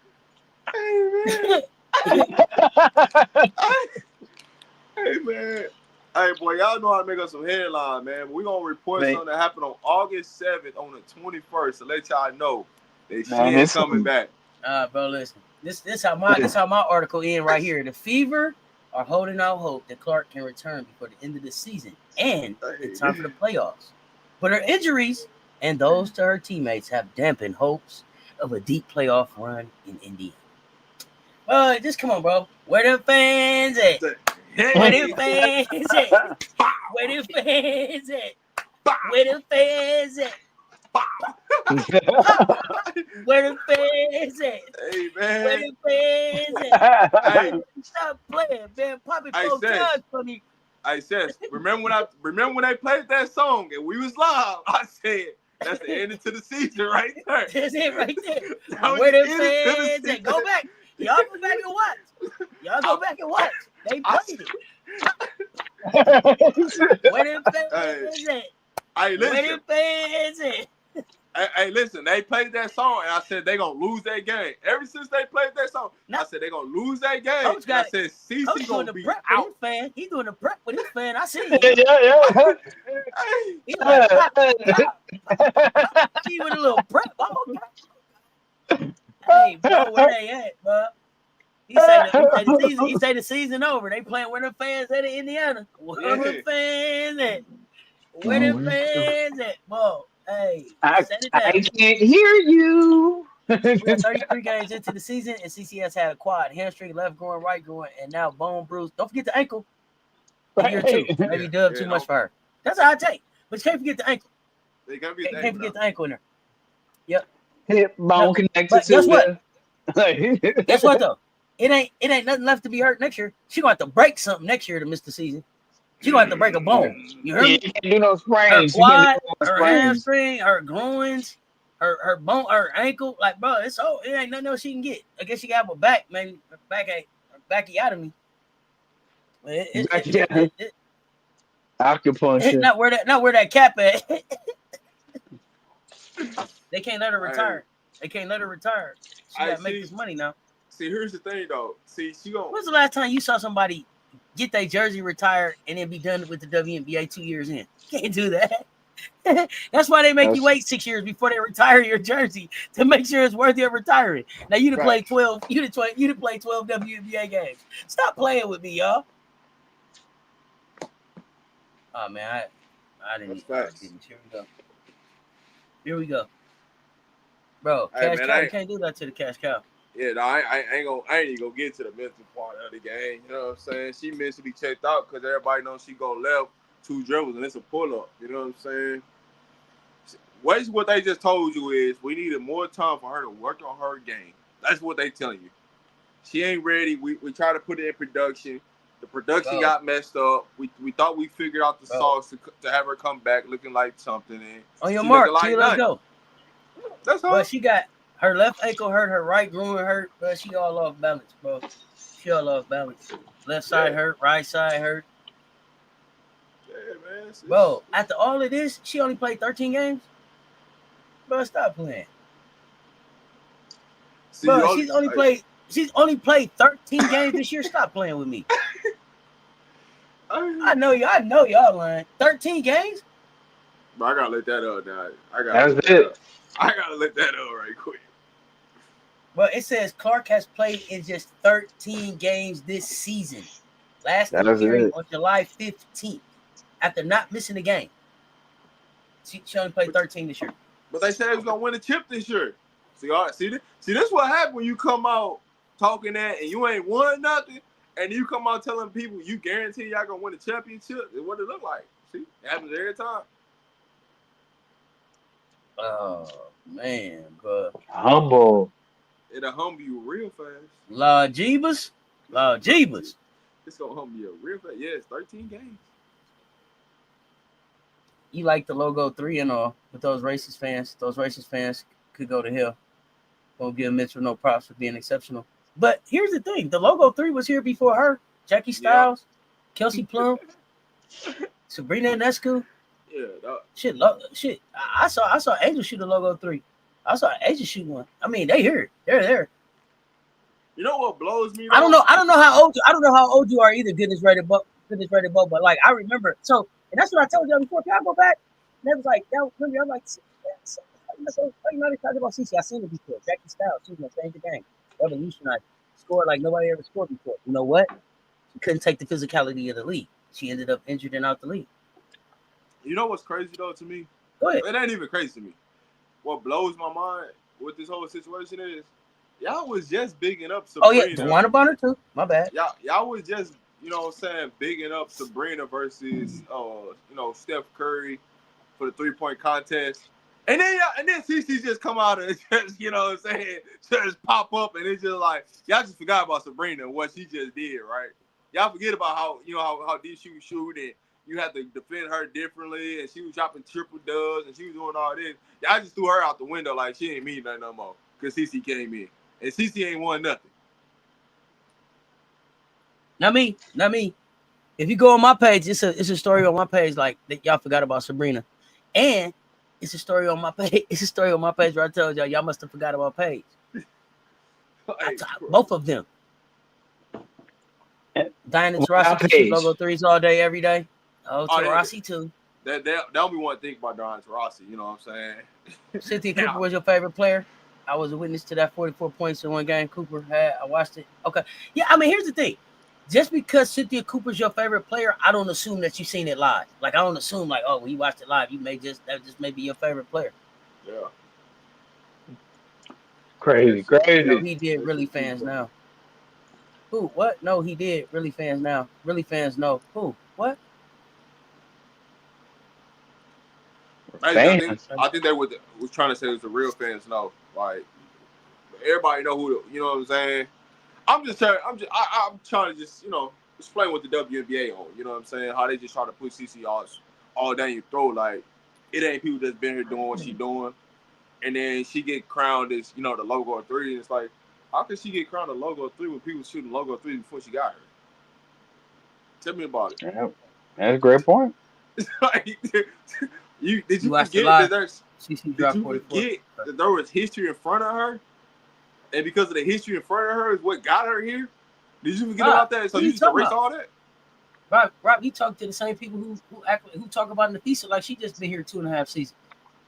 Hey, man. Hey, boy, y'all know how to make us some headlines, man. We're going to report something that happened on August 7th on the 21st to let y'all know that she ain't coming back. Bro, listen. This how my article end right here. The Fever are holding out hope that Clark can return before the end of the season and in time for the playoffs. But her injuries and those to her teammates have dampened hopes of a deep playoff run in Indiana. Just come on, bro. Where the fans at? Where the fans at? Where the fans at? Where the fans at? Where the fans at? Hey, man. Where the fans at? Hey, stop playing, man. Pop it 4 times for me. I said, remember when they played that song and we was live? I said, that's the end to the season right there. That's it right there. Where the fans at? Go back. Y'all go back and watch. Y'all go back and watch. They played it. Where the fans at? Hey, listen. Where the fans at? Hey, listen, they played that song, and I said they're going to lose that game. Ever since they played that song, I said they're going to lose that game. And I said, CC going to be out. He's doing the prep with his fan. I see Yeah. He's like, he with a little prep. Hey, bro, where they at, bro? He say the season over. They playing where the fans at in Indiana. Where the fans at? Where the fans at, bro? Hey, I can't hear you. We are 33 games into the season, and CCS had a quad, hamstring, left groin, right groin, and now bone bruise. Don't forget the ankle. Year 2. Maybe dub too much for her. That's how I take. But you can't forget the ankle. You can't forget the ankle in there. Yep. Hip bone connected. But guess what? Guess what though? It ain't nothing left to be hurt next year. She gonna have to break something next year to miss the season. She gonna have to break a bone. You heard me? You can't do no sprains. Her quad, her hamstring, her groins, her bone, her ankle. Like, bro, it ain't nothing else she can get. I guess she got a back, maybe backiotomy. Acupuncture. Not where that cap at. They can't let her retire. They can't let her retire. She gotta make this money now. See, here's the thing though. See, she gonna. When's the last time you saw somebody get their jersey retired and then be done with the WNBA 2 years in? You can't do that. That's why they make you wait 6 years before they retire your jersey to make sure it's worthy of retiring. Now you'd have played 12. You'd have played 12 WNBA games. Stop playing with me, y'all. Oh man, I didn't. Here we go. Bro, cash cow, you can't do that to the cash cow. Yeah, no, I ain't even gonna get to the mental part of the game. You know what I'm saying? She meant to be checked out because everybody knows she go left 2 dribbles and it's a pull up. You know what I'm saying? What they just told you is we needed more time for her to work on her game. That's what they telling you. She ain't ready. We tried to put it in production. The production got messed up. We thought we figured out the sauce to have her come back looking like something. And on your mark, like let's go. That's all. But she got her left ankle hurt, her right groin hurt, but she all off balance, bro. She all off balance. Left side hurt, right side hurt. Yeah, man. Bro, after all of this, she only played 13 games. Bro, stop playing. See, bro, she's only played 13 games this year. Stop playing with me. I know y'all lying. 13 games? Bro, I gotta let that up now. I gotta let that up right quick. But it says Clark has played in just 13 games this season. Last appearing on July 15th after not missing a game. She only played 13 this year. But they said they was gonna win a chip this year. See, all right, see this what happened when you come out talking that and you ain't won nothing, and you come out telling people you guarantee y'all gonna win a championship. It's what it look like. See, it happens every time. Oh man, bro. Humble. It'll humble you real fast. La Jeebus. It's gonna humble you real fast. Yeah, it's 13 games. You like the logo 3 and all, but those racist fans could go to hell. Won't give Mitchell no props for being exceptional. But here's the thing: the logo 3 was here before her. Jackie Styles, Kelsey Plum, Sabrina Ionescu. Yeah, Shit. I saw Angel shoot a logo 3. I saw Angel shoot one. I mean, they here. They're there. You know what blows me? I don't know how old you are either. Goodness rated boat. But like I remember. So, and that's what I told y'all before. Can I go back? And it was like, I'm like, you know, they talking about CC. I seen it before. Jackie Styles, she was changed the game, revolutionized, scored like nobody ever scored before. You know what? She couldn't take the physicality of the league. She ended up injured and out the league. You know what's crazy though to me? Go ahead. It ain't even crazy to me. What blows my mind with this whole situation is y'all was just bigging up Sabrina. Oh yeah, DeWanna Bonner too. My bad. Y'all was just, you know what I'm saying, bigging up Sabrina versus Steph Curry for the 3-point contest. And then CC just come out and just, you know what I'm saying, just pop up, and it's just like y'all just forgot about Sabrina and what she just did, right? Y'all forget about how deep she was shooting. You had to defend her differently, and she was dropping triple dubs, and she was doing all this. Y'all just threw her out the window like she ain't mean nothing no more because CC came in, and CC ain't won nothing. Not me. If you go on my page, it's a story on my page like that y'all forgot about Sabrina, and it's a story on my page. It's a story on my page where I told y'all must have forgot about Paige. Both of them. Diana Taurasi can shoot logo 3s all day, every day. Oh, Taurasi too. That'll be one thing about Diana Taurasi. You know what I'm saying? Cynthia Cooper was your favorite player. I was a witness to that 44 points in one game Cooper had. I watched it. Okay. Yeah, I mean, here's the thing. Just because Cynthia Cooper's your favorite player, I don't assume that you've seen it live. Like, I don't assume, like, oh, when you watched it live, that just may be your favorite player. Yeah. Crazy. No, he did really fans now. Who? What? No, he did really fans now. Really fans know. Who? What? I think they was trying to say it was the real fans know. Like, everybody know who. You know what I'm saying? I'm trying to just, you know, explain what the WNBA on. You know what I'm saying? How they just try to put CC all down your throat. Like, it ain't people that's been here doing what she doing. And then she get crowned as, you know, the logo 3. And it's like, how could she get crowned a logo 3 when people shooting logo 3 before she got her? Tell me about it. Yeah, that's a great point. Like, did you forget that there was history in front of her? And because of the history in front of her is what got her here? Did you forget about that? So you just erase all that? Rob, you talk to the same people who talk about Nafisa like she just been here 2.5 seasons.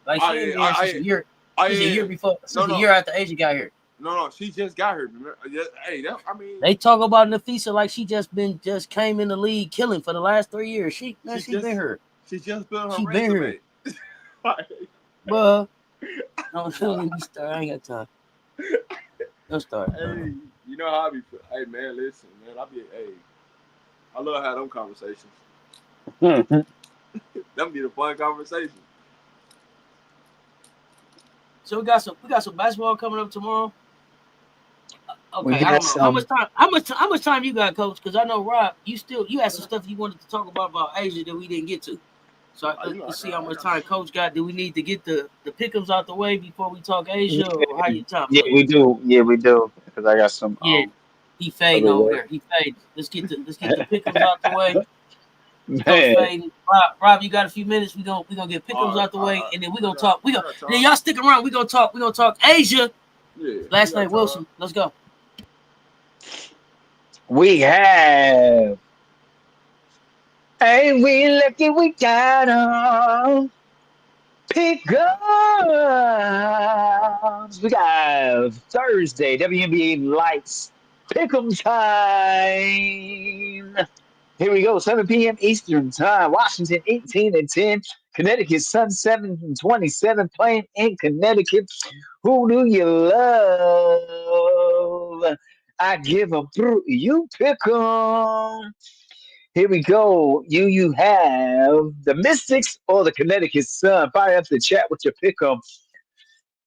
Like she ain't been here since a year. A year before, a year after Asia got here. No, she just got here. Hey, they talk about Nafisa like she just came in the league killing for the last 3 years. She been here. She just been her resume. Well, don't start. I ain't got time. Don't start. Hey, you know how I be. Hey man, listen, man. I love having them conversations. Them be the fun conversation. So we got some basketball coming up tomorrow. Okay, I don't know how much time you got, Coach? Because I know Rob, you had some stuff you wanted to talk about Asia that we didn't get to. So let's see how much time Coach got. Do we need to get the pickups out the way before we talk Asia, or how you talk? Yeah, we do. Yeah, we do. Because I got some. Yeah, he fading over there. He fading. Let's get the pickups out the way. Man. Rob, you got a few minutes. We gonna get pickups out the way, and then we gonna talk. Then y'all stick around. We gonna talk Asia. Yeah, last night Wilson. Let's go. We have. Ain't we lucky we got them? Pickups. We got Thursday WNBA Lights Pick'em time. Here we go, 7 p.m. Eastern time. Washington 18-10, Connecticut Sun 727 playing in Connecticut. Who do you love? I give them through. You pick them. Here we go. You have the Mystics or the Connecticut Sun. Fire up the chat with your pick 'em.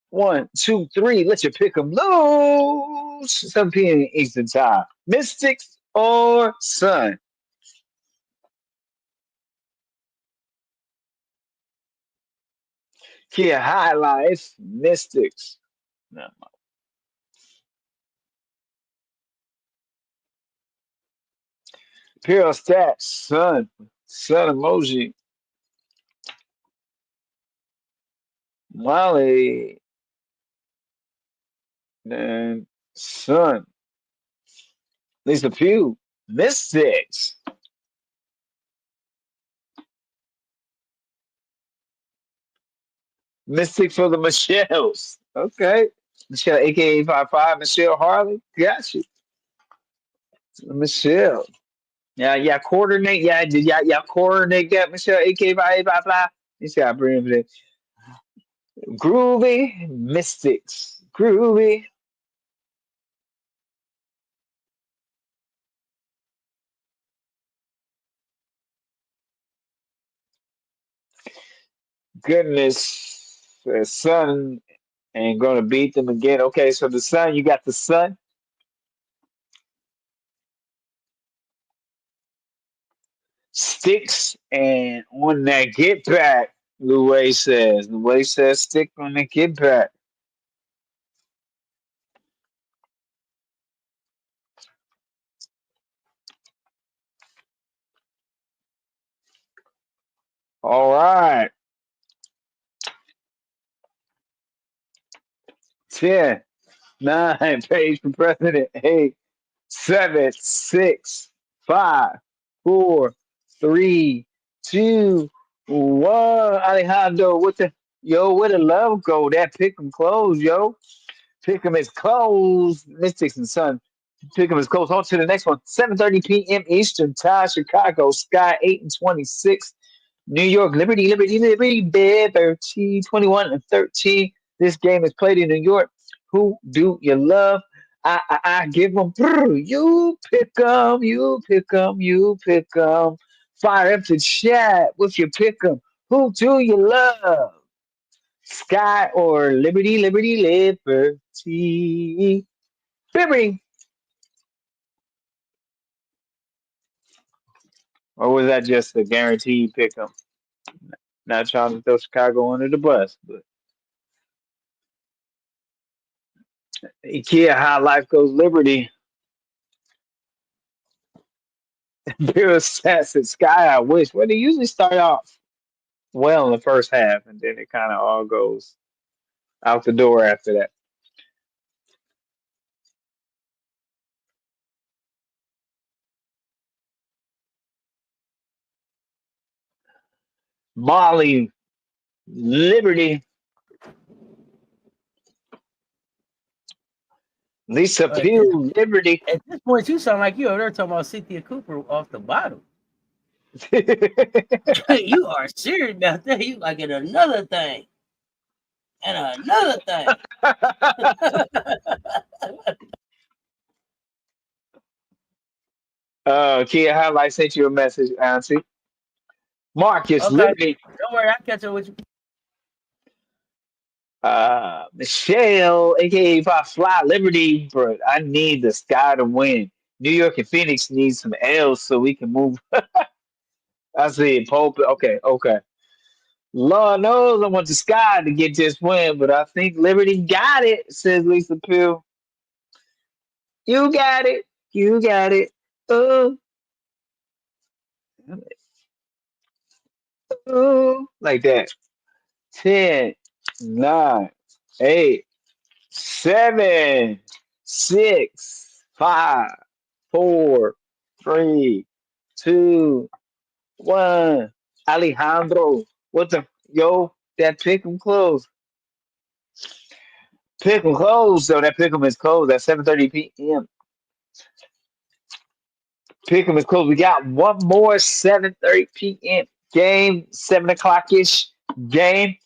1, 2, 3. Let your pick 'em loose. 7 p.m. Eastern Time. Mystics or Sun? Kia High Life, Mystics. No. Imperial Stats, Sun. Sun emoji. Molly. And Sun. Lisa Pugh, Mystics. Mystic for the Michelles. Okay. Michelle, aka 55, Michelle Harley. Got you. Michelle. Yeah, coordinate. Yeah, coordinate that, Michelle, aka 55. You see, I bring it. Groovy Mystics. Groovy. Goodness. The Sun ain't going to beat them again. Okay, so the Sun, you got the Sun. Sticks and on that get back, Louis says. Louis says stick on the get back. All right. 10, 9, page for president. 8, 7, 6, 5, 4, 3, 2, 1. Alejandro, where the love go? That pick 'em close, yo. Pick 'em is closed. Mystics and Sun. Pick 'em is close. On to the next one. 7:30 p.m. Eastern Time. Chicago Sky 8-26. New York Liberty, Liberty, Liberty, Liberty 21-13. This game is played in New York. Who do you love? I give them. You pick 'em. You pick 'em. You pick 'em. Fire up the chat with your pick 'em. Who do you love? Sky or Liberty, Liberty, Liberty. Liberty. Or was that just a guaranteed pick 'em? Not trying to throw Chicago under the bus, but IKEA High Life Goes Liberty. Bill Stats at Sky, I wish. Well, they usually start off well in the first half, and then it kind of all goes out the door after that. Molly, Liberty, Lisa At this, Pugh, Liberty. at this point, you sound like you over there talking about Cynthia Cooper off the bottom. You are serious about that. You like it another thing. And another thing. Kia Highlight sent you a message, Auntie. Marcus, Okay. Liberty. Don't worry, I'll catch up with you. Michelle, aka If I Fly Liberty, but I need the Sky to win. New York and Phoenix need some L's so we can move. I see Pope. Okay. Lord knows I want the Sky to get this win, but I think Liberty got it, says Lisa Pugh. You got it. You got it. Oh, oh, like that. 10, 9, 8, 7, 6, 5, 4, 3, 2, 1. Alejandro, what the that pick 'em close. Pick 'em close, though. That pick 'em is closed at 7:30 p.m. Pick 'em is closed. We got one more 7:30 p.m. game, 7 o'clock ish game.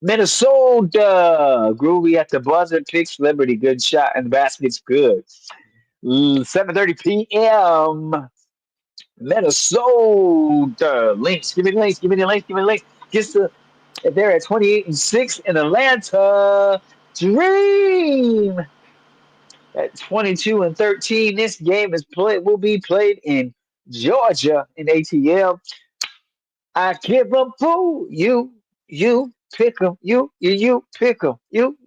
Minnesota, Groovy at the buzzer, picks Liberty, good shot, and the basket's good. 7:30 p.m. Minnesota, Lynx, give me the Lynx, give me the Lynx, give me the Lynx. Gets the they're at 28-6 in Atlanta. Dream at 22-13. This game will be played in Georgia in ATL. I give a fool. You pick 'em. You pick 'em. You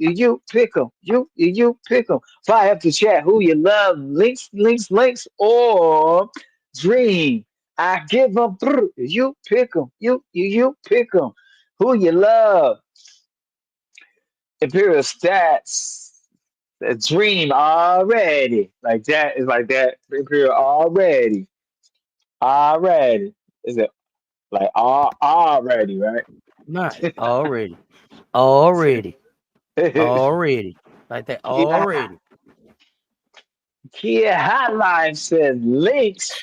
pick 'em. You pick 'em. Fire up the chat. Who you love? Links, links, links, or Dream. I give 'em. You pick 'em. You pick 'em. Who you love? Imperial stats. The Dream already. Like that is like that. Imperial already. Already. Is it like already, right? Not already. Already. Already. Like that. Yeah. Already. Kia Hotline says links.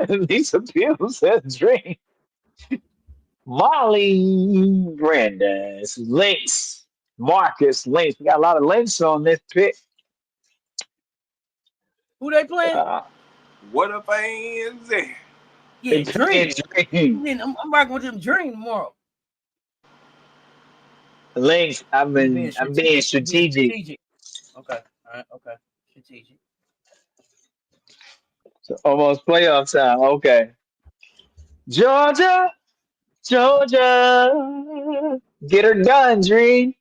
Lisa Pugh says dream. Molly Brandes links. Marcus links. We got a lot of links on this pick. Who they playing? What a fans say. Yeah, Dream. Dream. I'm rocking with them Dream tomorrow. Links. I'm being strategic. Strategic. Okay. All right. Okay. Strategic. So almost playoff time. Okay. Georgia. Georgia. Get her done, Dream.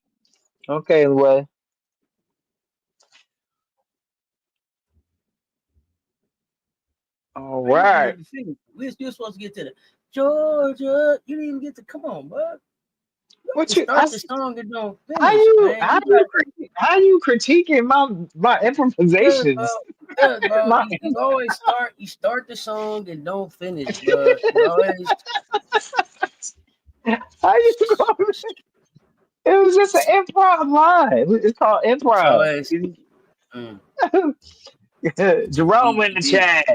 Okay, well. All Man, you didn't right. even finish. We're still supposed to get to the Georgia. You didn't even get to come on, bud. What You you? start the song and don't How finish, you? man. You got How you critiquing my because, bro. improvisations? Because, bro, my, you always start the song and don't finish, bro. You always how you going? It was just an improv line. It's called it's improv. always mm, Jerome in the chat.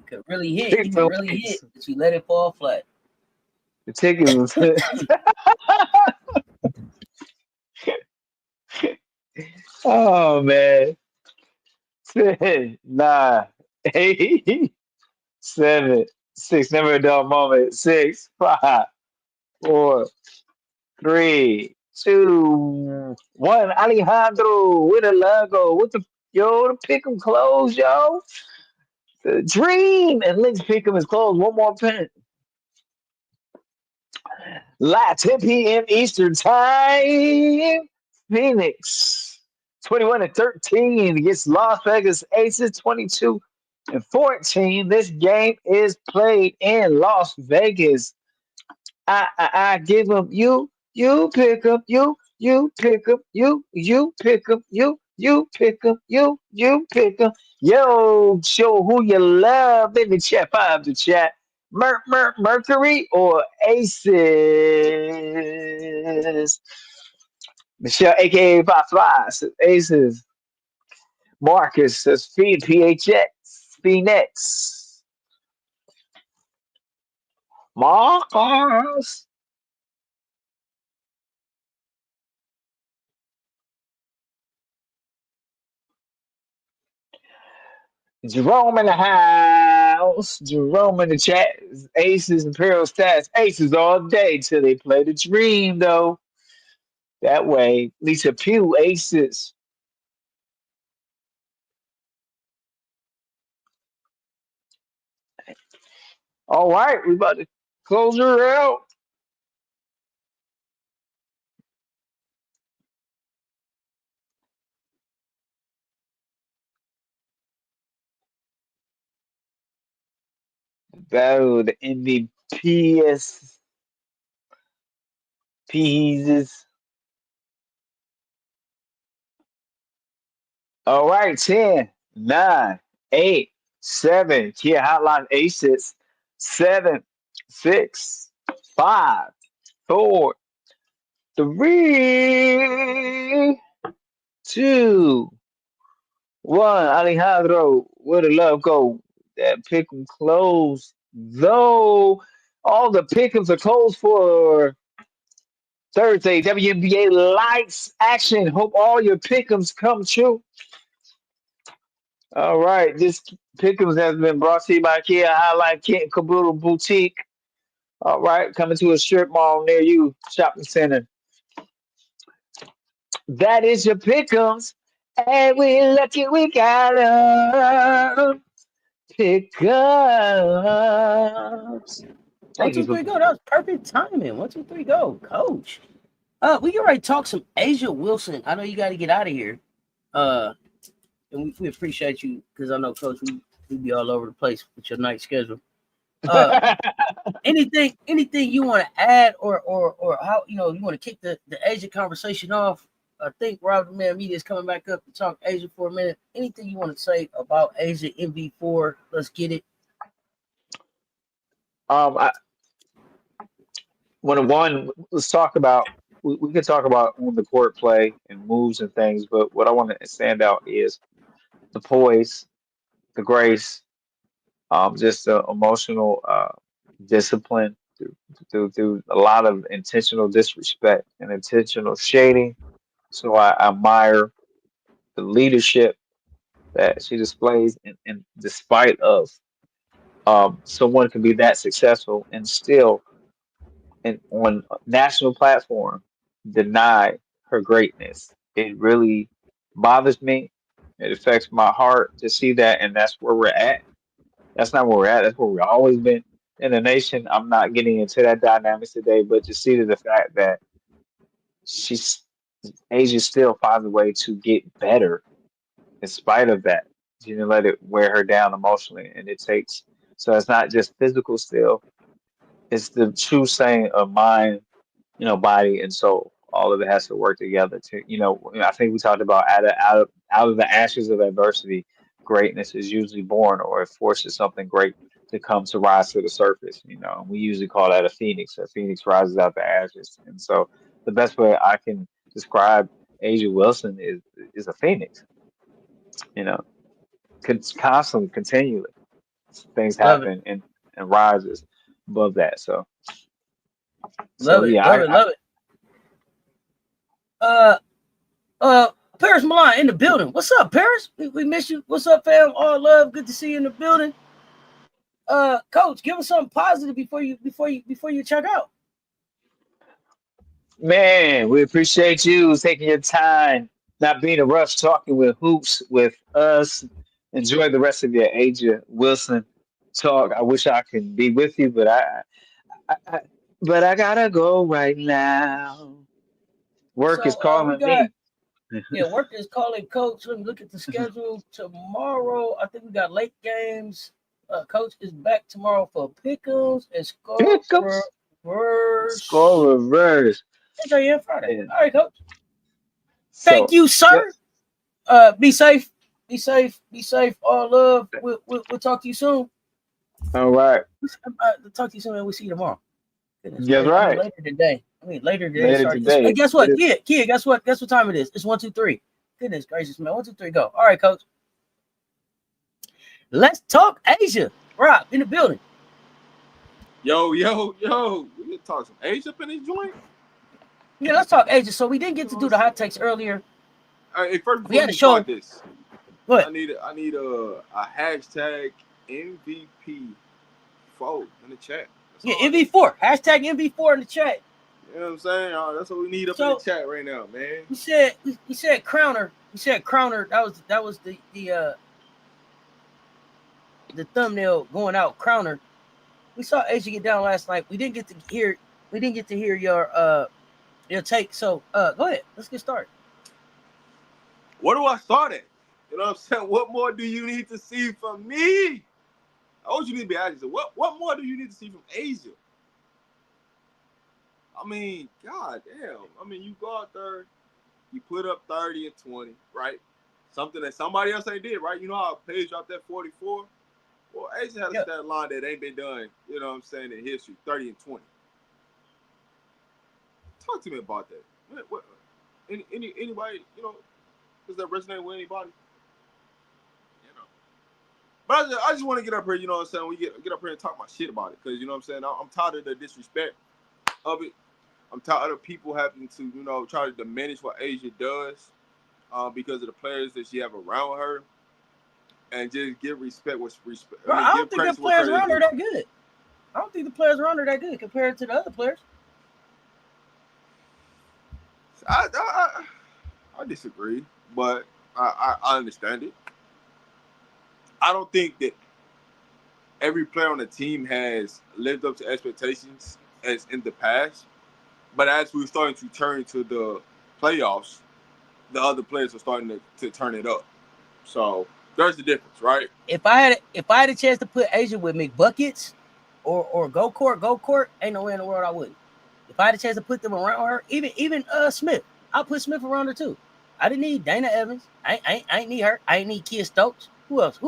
could really hit. Pick You could the really hit, links. but you let it fall flat. The tickets. Oh man. 10, 9, 8, 7, 6. Never a dull moment. 6, 5, 4, 3, 2, 1. Alejandro with a logo. With the the pick 'em close, yo. The dream and Link's pick 'em is closed. One more pin. Live 10 p.m. Eastern time. Phoenix 21-13 against Las Vegas Aces 22-14. This game is played in Las Vegas. I give them you pick up you pick up you pick up you pick up you pick up. Yo, show who you love in the chat. Five the chat. Mercury or Aces? Michelle, aka Five says Aces. Marcus says Phoenix. Marcus. Jerome in the house. Jerome in the chat. Aces, Imperial stats. Aces all day till they play the dream, though. That way, Lisa Pugh, aces. All right, we about to close her out. Battle of the MVPs. Pieces. All right, 10, 9, 8, 7. Kia Hotline Aces. 7, 6, 5, 4, 3, 2, 1. Alejandro, where the love go? That pick 'em close, though. all the pick'ems are closed for Thursday. WNBA lights action. Hope all your pick'ems come true. All right, this pick'ems has been brought to you by Kia Highlight Kit and Caboodle Boutique. All right, coming to a strip mall near you, shopping center. That is your pick'ems, and we lucky we got 'em. Pickups. One, Thank you two, for three, go. That was perfect timing. 1, 2, 3, go, Coach. We can already talk some Asia Wilson. I know you got to get out of here. And we appreciate you because I know, Coach, we be all over the place with your night schedule. Anything you want to add or how you want to kick the Asia conversation off? I think Robert Man Media is coming back up to talk Asia for a minute. Anything you want to say about Asia MV4? Let's get it. I, let's talk about. We can talk about on the court play and moves and things, but what I want to stand out is the poise, the grace, just the emotional discipline through a lot of intentional disrespect and intentional shading. So I admire the leadership that she displays, and despite of someone can be that successful and still on a national platform deny her greatness. It really bothers me. It affects my heart to see that, and that's where we're at. That's not where we're at. That's where we've always been in the nation. I'm not getting into that dynamics today, but to see the fact that she's Asia still finds a way to get better in spite of that. She didn't let it wear her down emotionally, and it takes. So it's not just physical still. It's the true saying of mind, body and soul. All of it has to work together. I think we talked about out of the ashes of adversity, greatness is usually born, or it forces something great to come to rise to the surface. And we usually call that a phoenix. A phoenix rises out the ashes, and so the best way I can describe Asia Wilson is a phoenix. You know, constantly, continually, things Love it, happen and rises above that. So love it, yeah, love it, love it. Uh, Paris Milan in the building. What's up, Paris? We miss you. What's up, fam? All love. Good to see you in the building. Coach, give us something positive before you check out. man, we appreciate you taking your time, not being a rush, talking with hoops with us. Enjoy the rest of your Asia Wilson talk. I wish I could be with you, I but I gotta go right now. Work is So we calling got me. work is calling Coach. Let me look at the schedule tomorrow. I think we got late games. Coach is back tomorrow for pickles and Here score comes reverse. score reverse. Okay, yeah, Friday. And All right, Coach. Thank so you, let sir. Be safe. Be safe. Be safe. All love. We'll talk to you soon. all right. Talk to you soon, and we'll see you tomorrow. Goodness That's gracious. I mean, right. later today. Later today. Later Sorry. Hey, today. guess It what? is Kia, guess what? Guess what time it is? It's 1, 2, 3. Goodness gracious, man. 1, 2, 3, go. All right, Coach. Let's talk Asia. Rob in the building. Yo. We can talk some age up in this joint. Yeah, let's talk Asia. So we didn't You get know to what do I'm the hot saying? takes earlier. All right, first We before had a we start show. this, What? I need a hashtag MVP vote in the chat. That's Yeah, all I need. MV4. Hashtag MV4 in the chat. You know what I'm saying? That's what we need up in the So chat right now, man. we said Crowner. We said Crowner. That was the thumbnail going out. Crowner. We saw Asia get down last night. We didn't get to hear your take. So go ahead. Let's get started. Where do I start at? You know what I'm saying? What more do you need to see from me? I want you need to be asking. What more do you need to see from Asia? I mean, god damn. I mean, you go out there, you put up 30 and 20, right? Something that somebody else ain't did, right? You know how Paige dropped that 44? Well, Asia had a Yeah. stat line that ain't been done, you know what I'm saying, in history, 30 and 20. Talk to me about that. Anybody, does that resonate with anybody? You know. But I just want to get up here, you know what I'm saying? We get up here and talk my shit about it, because you know what I'm saying. I'm tired of the disrespect of it. I'm tired of people having to, you know, try to diminish what Asia does, because of the players that she have around her, and just give respect what's respect. Bro, I mean, I don't give think credit the where players credit is around her due. that good. I don't think the players around her that good compared to the other players. I disagree, but I understand it. I don't think that every player on the team has lived up to expectations as in the past. But as we're starting to turn to the playoffs, the other players are starting to turn it up. So there's the difference, right? If I had a chance to put Asia with McBuckets or go court, ain't no way in the world I wouldn't. If I had a chance to put them around her, even Smith, I'll put Smith around her too. I didn't need Dana Evans. I ain't need her. I ain't need Kia Stokes. Who else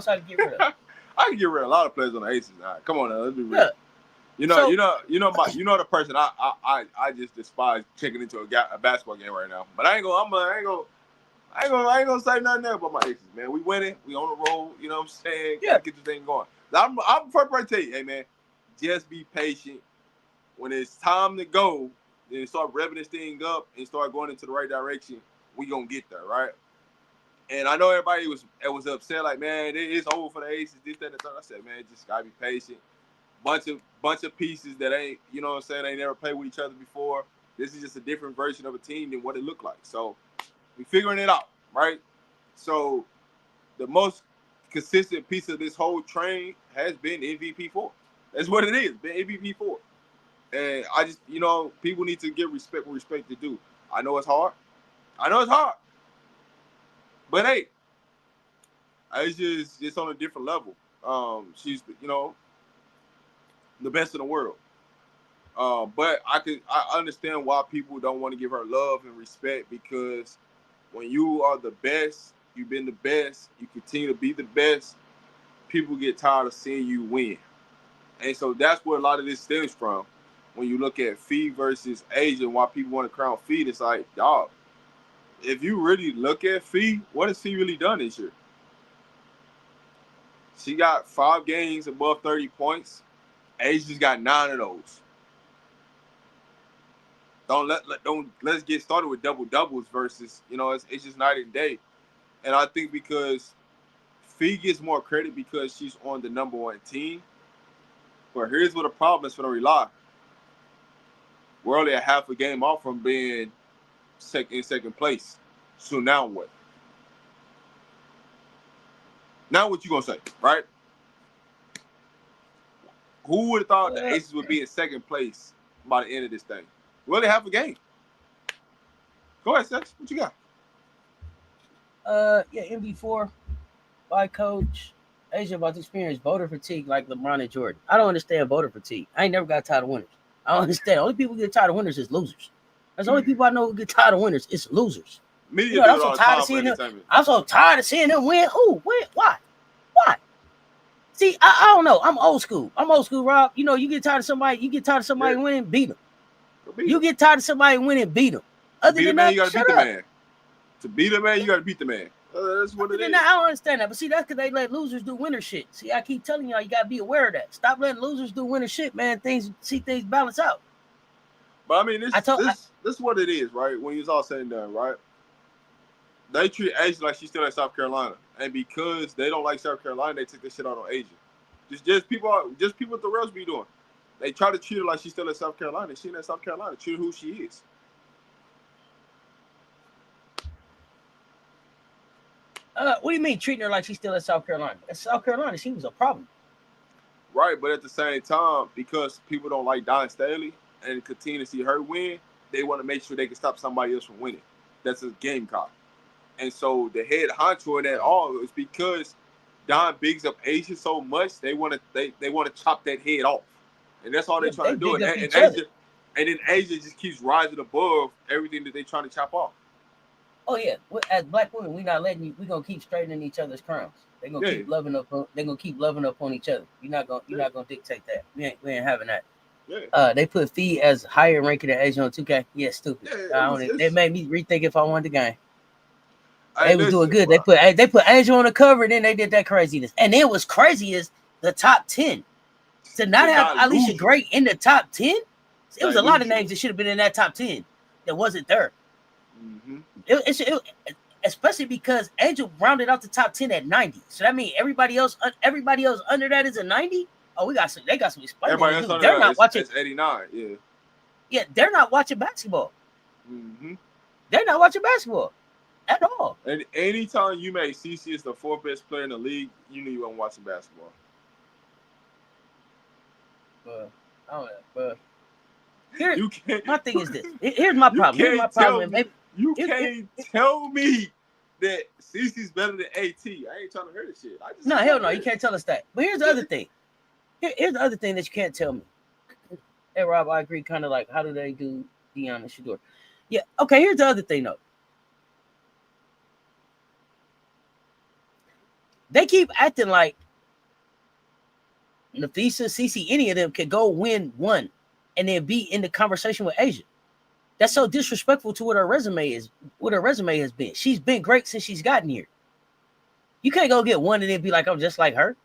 I could get rid of? I can get rid of a lot of players on the Aces. All right, come on now, let's be real. Yeah. You know the person I just despise checking into a basketball game right now. But I ain't gonna say nothing there about my Aces, man. We winning, we on the roll. You know what I'm saying? Yeah. Gotta get this thing going. I'm first to tell you, hey man, just be patient. When it's time to go, then start revving this thing up and start going into the right direction. We gonna get there, right? And I know everybody was upset, like, man, it's over for the Aces, this, that, and the third. I said, man, just gotta be patient. Bunch of pieces that ain't, you know what I'm saying, they never played with each other before. This is just a different version of a team than what it looked like. So we figuring it out, right? So the most consistent piece of this whole train has been MVP4. That's what it is, been MVP4. And I just, you know, people need to give respect where respect to do. I know it's hard. But hey, it's just on a different level. She's, you know, the best in the world. But I understand why people don't want to give her love and respect, because when you are the best, you've been the best, you continue to be the best, people get tired of seeing you win. And so that's where a lot of this stems from. When you look at Fee versus Asia, why people want to crown Fee, it's like, dog, if you really look at Fee, what has Fee really done this year? She got 5 games above 30 points. Asia's got 9 of those. Let's get started with double doubles versus, you know, it's just night and day. And I think because Fee gets more credit because she's on the number 1 team. But here's where the problem is for the rely. We're only a half a game off from being in second place. So now what? Now what you gonna say, right? Who would have thought the Aces would be in second place by the end of this thing? We only half a game. Go ahead, Sex. What you got? Yeah, MV4 by coach. Asia about to experience voter fatigue like LeBron and Jordan. I don't understand voter fatigue. I ain't never got tired of winners. I don't understand. The only people who get tired of winners is losers. That's the only people I know who get tired of winners. It's losers. Media You know, do I'm it so all the tired time of for seeing them. entertainment. I'm so tired of seeing them win. Who? Win? Why? Why? See, I don't know. I'm old school, Rob. You know, you get tired of somebody winning, beat them. You get tired of somebody winning, beat them. Other beat a than man, that, you gotta shut beat the up. man. To beat a man, you gotta beat the man. That's what Other it than is. that, I don't understand that. But see, that's because they let losers do winner shit. See, I keep telling y'all, you gotta be aware of that. Stop letting losers do winner shit, man. Things balance out. But I mean, this is what it is, right? When it's all said and done, right? They treat Asia like she's still in South Carolina, and because they don't like South Carolina, they took this shit out on Asia. Just people what the rest be doing. They try to treat her like she's still in South Carolina. She in South Carolina. Treat her who she is. What do you mean treating her like she's still in South Carolina? In South Carolina, she was a problem. Right, but at the same time, because people don't like Don Staley and continue to see her win, they want to make sure they can stop somebody else from winning. That's a Gamecock. And so the head honcho in that all is because Don bigs up Asia so much, they want to chop that head off. And that's all they're trying to do. And then Asia just keeps rising above everything that they're trying to chop off. Oh yeah, as black women, we're not letting you. We're gonna keep straightening each other's crowns. They're gonna keep loving up. They're gonna keep loving up on each other. You're not gonna dictate that. We ain't having that. Yeah. They put Fee as higher ranking than Asia on 2K. Yeah, stupid. Yeah, They made me rethink if I wanted the game. They was doing good. Bro. They put Angel on the cover, and then they did that craziness. And then what's crazy is the top 10. To not have Alicia Gray in the top 10, it was a lot of names that should have been in that top 10 that wasn't there. Mm-hmm. Especially because Angel rounded out the top 10 at 90. So that means everybody else under that is a 90. Oh, they got some explaining. Everybody else under that watching. It's 89. Yeah. Yeah, they're not watching basketball. Mm-hmm. They're not watching basketball at all. And anytime you make CC as the 4th best player in the league, you knew you weren't watching basketball. My thing is this. Here's my problem. You can't tell me that CC's better than AT. I ain't trying to hear this shit. No, hell no. You can't tell us that. But here's the other thing. Here's the other thing that you can't tell me. Hey, Rob, I agree. Kind of like, how do they do Deion and Shador? Yeah. Okay, here's the other thing, though. They keep acting like Nafisa, CC, any of them could go win one and then be in the conversation with Asia. That's so disrespectful to what her resume is, what her resume has been. She's been great since she's gotten here. You can't go get one and then be like, I'm just like her.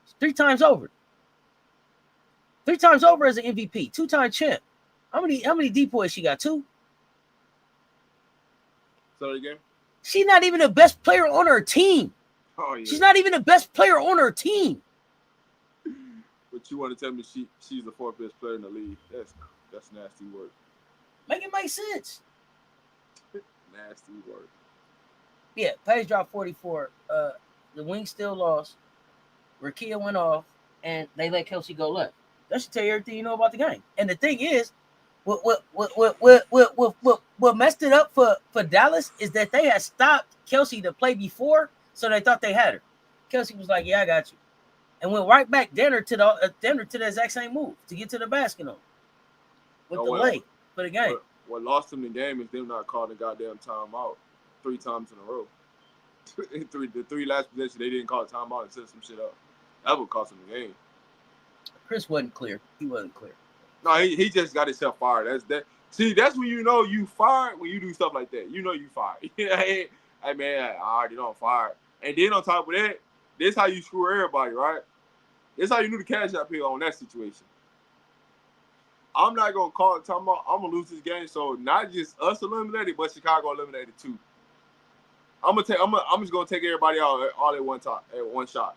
It's 3 times over. 3 times over as an MVP, 2-time champ. How many depoys she got? 2? Sorry again. She's not even the best player on her team. Oh, yeah. She's not even the best player on her team. But you want to tell me she's the 4th best player in the league? That's nasty work. Make it make sense. Nasty work. Yeah, Paige dropped 44. The Wings still lost. Rakia went off, and they let Kelsey go left. That should tell you everything you know about the game. And the thing is, what messed it up for Dallas is that they had stopped Kelsey to play before, so they thought they had her. Kelsey was like, "Yeah, I got you," and went right back Denver to the exact same move to get to the basket on with the leg for the game. What lost them the game is them not calling the goddamn timeout 3 times in a row. The 3 last possessions, they didn't call a timeout and set some shit up. That would cost them the game. Chris wasn't clear. He wasn't clear. No, he just got himself fired. That's when you know you fired when you do stuff like that. You know you fired. Hey man, I already know I'm fired. And then on top of that, this how you screw everybody, right? This how you knew the cash out pill on that situation. I'm not gonna call it timeout. I'm gonna lose this game. So not just us eliminated, but Chicago eliminated too. I'm just gonna take everybody out all at one time, at one shot.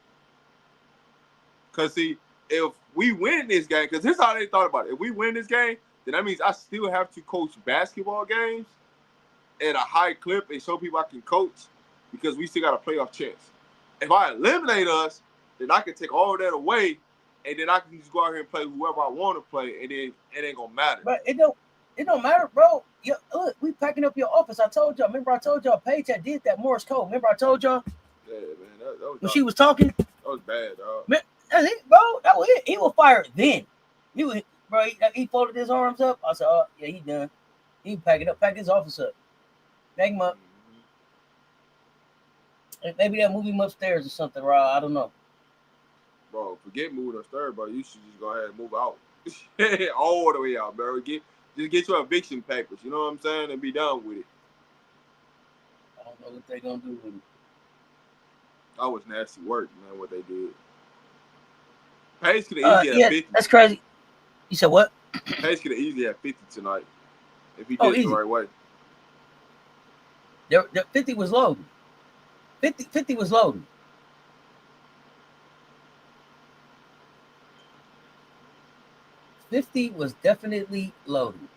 Cause see, if we win this game, because this is how they thought about it. If we win this game, then that means I still have to coach basketball games at a high clip and show people I can coach because we still got a playoff chance. If I eliminate us, then I can take all of that away and then I can just go out here and play whoever I want to play and then it ain't gonna matter. But it don't matter, bro. Look, we packing up your office. I told y'all. Remember I told y'all Paige had did that Morse code. Remember I told y'all? Yeah, man. That was when she was talking? That was bad, dog. Man, that's it, bro. That was it. He was fired then. He folded his arms up. I said, oh, yeah, he done. He pack his office up. Pack him up. Mm-hmm. Maybe that move him upstairs or something, Rob. I don't know. Bro, forget moving upstairs, bro. You should just go ahead and move out. All the way out, bro. Just get your eviction papers, you know what I'm saying, and be done with it. I don't know what they're going to do with it. That was nasty work, man, what they did. Paige could have easily had 50. That's crazy. You said what? Paige could have easily had 50 tonight if he did it the right way. The 50 was loading. 50 was loading. $50 was definitely loading.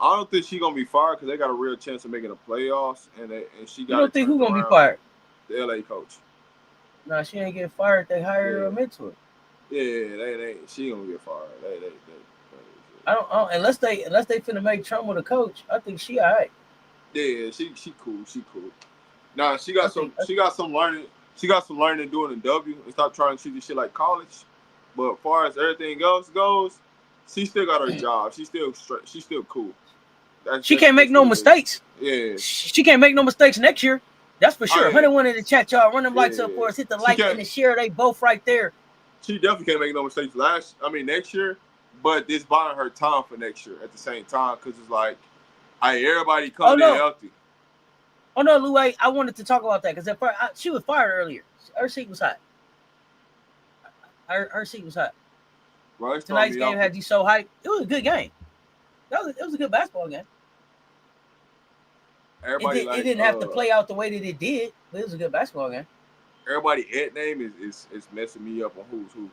I don't think she's gonna be fired because they got a real chance of making the playoffs, and she got. You don't think who's gonna be fired? The LA coach. No, she ain't getting fired. They hired her a mentor. Yeah, she gonna get fired. I don't unless they finna make Trump the coach. I think she all right. Yeah, she cool. She cool. Nah, she got some learning. She got some learning doing in W and stop trying to treat this shit like college. But as far as everything else goes, she still got her job. She's still cool. She can't make no mistakes. Yeah. She can't make no mistakes next year. That's for sure. 101 in the chat, y'all. Run them lights up for us. Hit the like and the share. They both right there. She definitely can't make no mistakes next year. But this buying her time for next year at the same time because it's like Hey, everybody Oh come there no, healthy. oh no, Lou, I wanted to talk about that because she was fired earlier. Her seat was hot. Her seat was hot. Bro, it's throwing Tonight's me game off. had you so hyped. It was a good game. It was a good basketball game. Everybody It like didn't have to play out the way that it did, but it was a good basketball game. everybody at name is messing me up on who's who.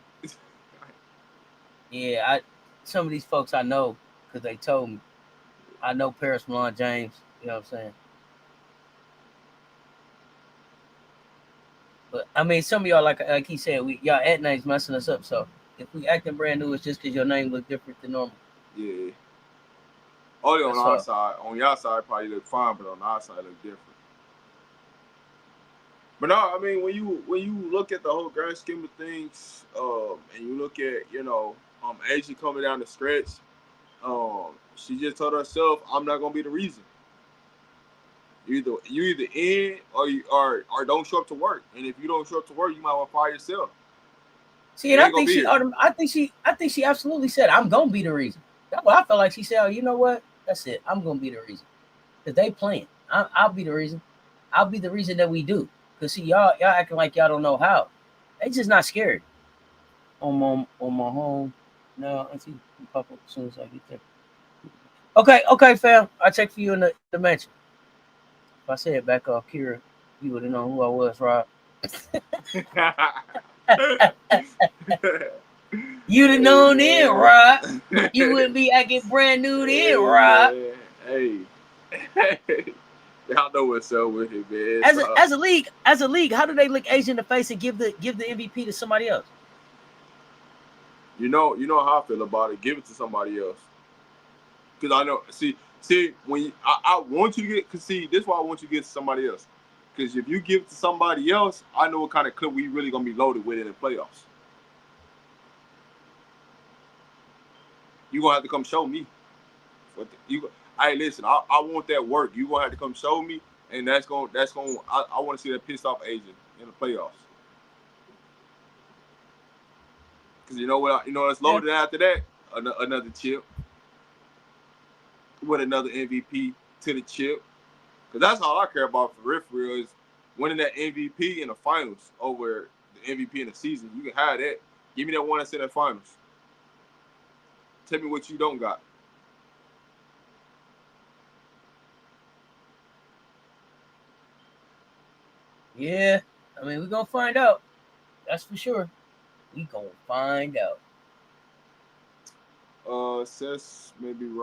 Yeah, some of these folks I know because they told me. I know Paris Malone James. You know what I'm saying? But I mean, some of y'all like he said, y'all at names messing us up. So if we acting brand new, it's just because your name look different than normal. Yeah. Only on That's our all. side. On your side, probably look fine, but on our side, look different. But no, I mean, when you look at the whole grand scheme of things, and you look at Asia coming down the stretch, she just told herself, "I'm not gonna be the reason. You either in or don't show up to work. And if you don't show up to work, you might want to fire yourself. See, and I think she absolutely said, "I'm gonna be the reason." That's what I felt like she said. Oh, you know what? That's it. I'm gonna be the reason because they playing. I'll be the reason. I'll be the reason that we do. Cause see, y'all acting like y'all don't know how. They just not scared. On my home. No, I see you pop up as soon as I get there. Okay, fam. I'll check for you in the mansion. If I say it back off, Kira, you would have known who I was, Rob. You'd have known then, Rob. You wouldn't be acting brand new then, Rob. Hey. Y'all know what's up with it, man. As a league, how do they look Asia in the face and give the MVP to somebody else? You know how I feel about it. Give it to somebody else. Because I know, see, when I want you to get, because see, this is why I want you to get to somebody else. Because if you give it to somebody else, I know what kind of clip we really gonna be loaded with in the playoffs. You gonna have to come show me. Hey, listen, I want that work. You gonna have to come show me, and that's going. I want to see that pissed off agent in the playoffs. Because you know what? You know what's loaded after that? Another chip with another MVP to the chip. Because that's all I care about for real is winning that MVP in the finals over the MVP in the season. You can have that. Give me that one that's in the finals. Tell me what you don't got. Yeah, I mean, we're gonna find out. That's for sure. We gonna find out. Says maybe you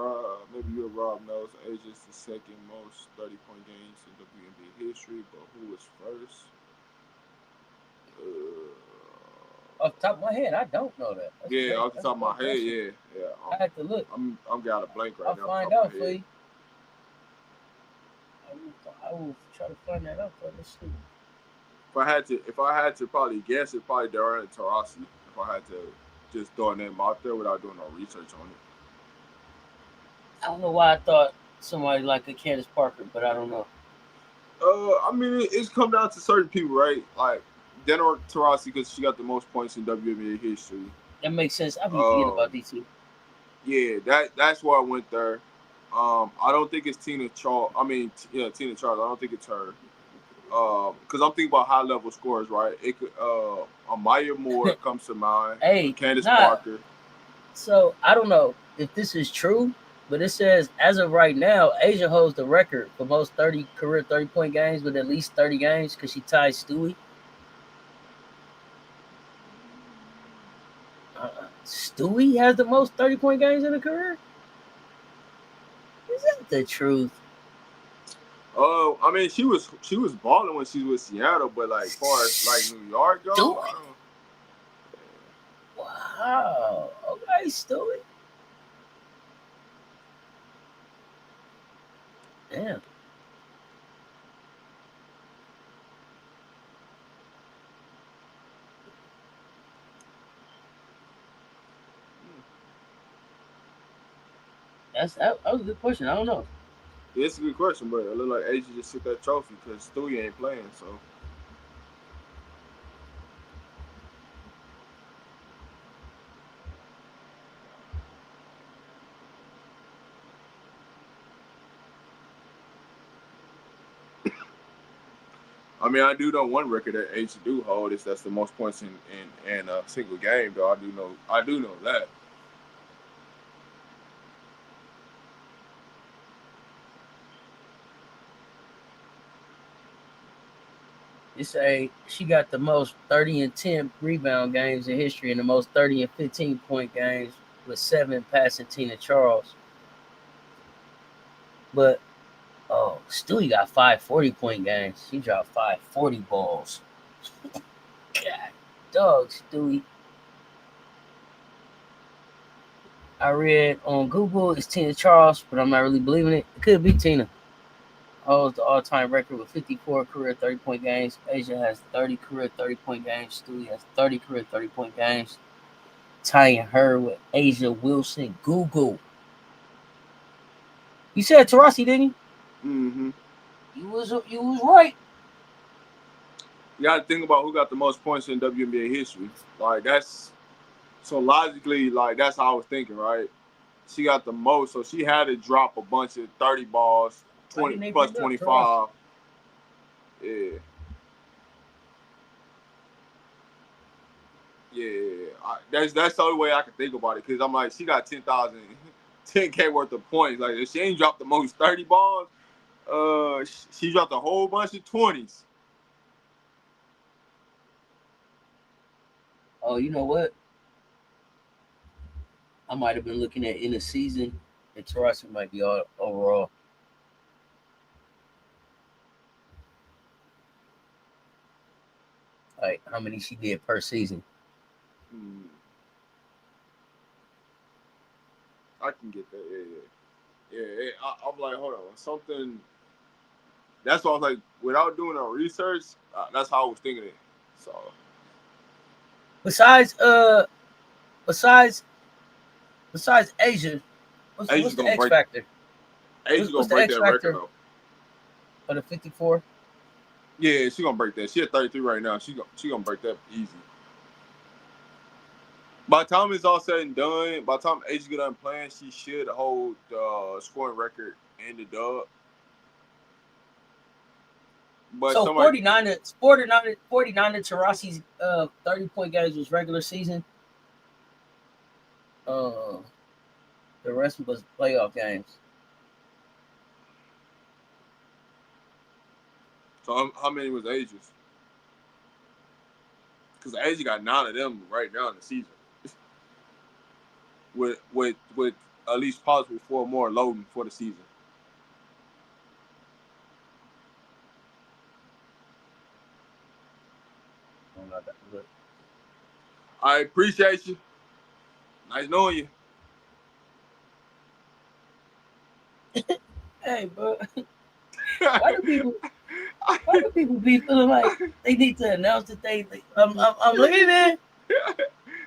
Rob knows Asia's the second most 30-point games in WNBA history, but who was first? Off the top of my head, I don't know that. Yeah, off the top of my head, yeah. I have to look. I'm got a blank right I'll now. find out for you. I will try to find that out for us too. If I had to probably guess, it probably Diana Taurasi. If I had to just throw a name out there without doing no research on it. I don't know why I thought somebody like a Candace Parker, but I don't know. I mean, it's come down to certain people, right? Like Diana Taurasi because she got the most points in WNBA history. That makes sense. I've been forgetting about these two. Yeah, that's why I went there. I don't think it's Tina Charles. I mean, Tina Charles. I don't think it's her. Because I'm thinking about high level scores, right? It could Amaya Moore comes to mind. Hey, Candace Parker. So I don't know if this is true, but it says as of right now, Asia holds the record for most career 30-point games with at least 30 games because she ties Stewie. Stewie has the most 30-point games in a career. Is that the truth? I mean, she was balling when she was with Seattle, but like far as like New York go, wow. Okay, Stewie. Damn. That was a good question. I don't know. Yeah, it's a good question, but it look like Asia just took that trophy because Stewie ain't playing, so. I mean, I do know one record that Age do hold is that's the most points in a single game. Though I do know that. You say she got the most 30 and 10 rebound games in history and the most 30 and 15 point games with 7 passing Tina Charles. But Stewie got 5 40-point games. She dropped 540 balls. God, dog, Stewie. I read on Google it's Tina Charles, but I'm not really believing it. It could be Tina. Holds the all-time record with 54 career 30-point games. Asia has 30 career 30-point games. Stewie has 30 career 30-point games. Tying her with Asia Wilson. Google. You said Taurasi, didn't you? Mm-hmm. You was right. You got to think about who got the most points in WNBA history. Like that's so logically, like that's how I was thinking, right? She got the most, so she had to drop a bunch of 30 balls, 20 plus 25. Yeah. Yeah, that's the only way I can think about it because I'm like, she got 10K worth of points. Like, if she ain't dropped the most 30 balls, she dropped a whole bunch of 20s. Oh, you know what? I might have been looking at in the season, and Taurasi might be all overall. Like how many she did per season. I can get that. Yeah. I'm like, hold on, something. That's why I was like, without doing our research, that's how I was thinking it. So, besides Asia, what's the X factor? Asia's gonna What's the break X that record factor though. for the 54? Yeah, she gonna break that. She at 33 right now. She gonna break that easy. By the time it's all said and done, by the time Asia get done playing, she should hold the scoring record in the dub. But So somebody 49 to Taurasi's 30-point games was regular season. The rest was playoff games. So how many was Asia's? Because Asia got 9 of them right now in the season. with at least possibly 4 more loading for the season. I appreciate you. Nice knowing you. Hey, bro. Why do people be feeling like they need to announce that I'm leaving?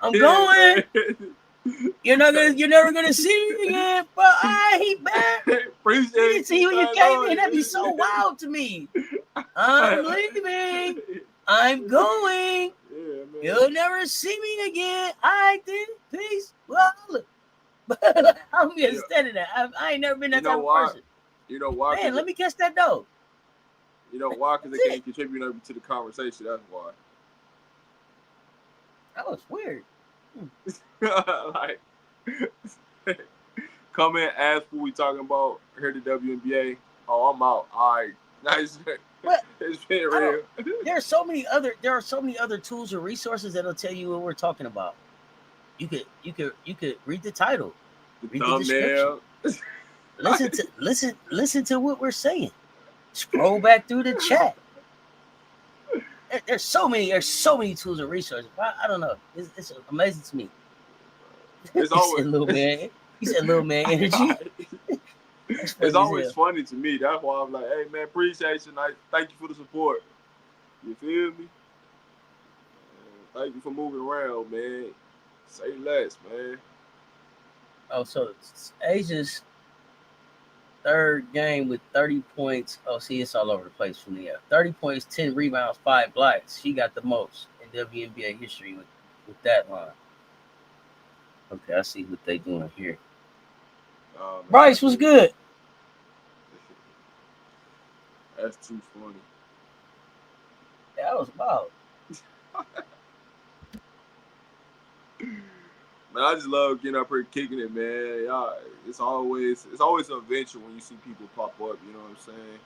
I'm going. You're never gonna see me again. But he back. Appreciate You didn't see when you came in. That'd be you. so wild to me. I'm leaving. I'm going. Yeah, man. You'll never see me again. I did. Peace. Well, I'm understanding that. I ain't never been that type of person. You know why? Man, let me catch that though. You know why? Because they can't contribute to the conversation. That's why. That was weird. Like, come in, ask what we talking about. Hear the WNBA. Oh, I'm out. All right, nice. But it's been real. There are so many other tools or resources that'll tell you what we're talking about. You could read the title, read the description, listen to what we're saying. Scroll back through the chat. There's so many tools and resources. I don't know. It's amazing to me. It's always little man. He said little man energy. It's always funny to me. That's why I'm like, hey man, appreciate you. Thank you for the support. You feel me? Thank you for moving around, man. Say less, man. Oh, so Asia's third game with 30 points. Oh, see, it's all over the place from the 30 points, 10 rebounds, 5 blocks. She got the most in WNBA history with that line. Okay, I see what they doing here. Bryce was good. That's too funny. That was wild. Man, I just love getting up here kicking it, man. Y'all, it's always an adventure when you see people pop up. You know what I'm saying?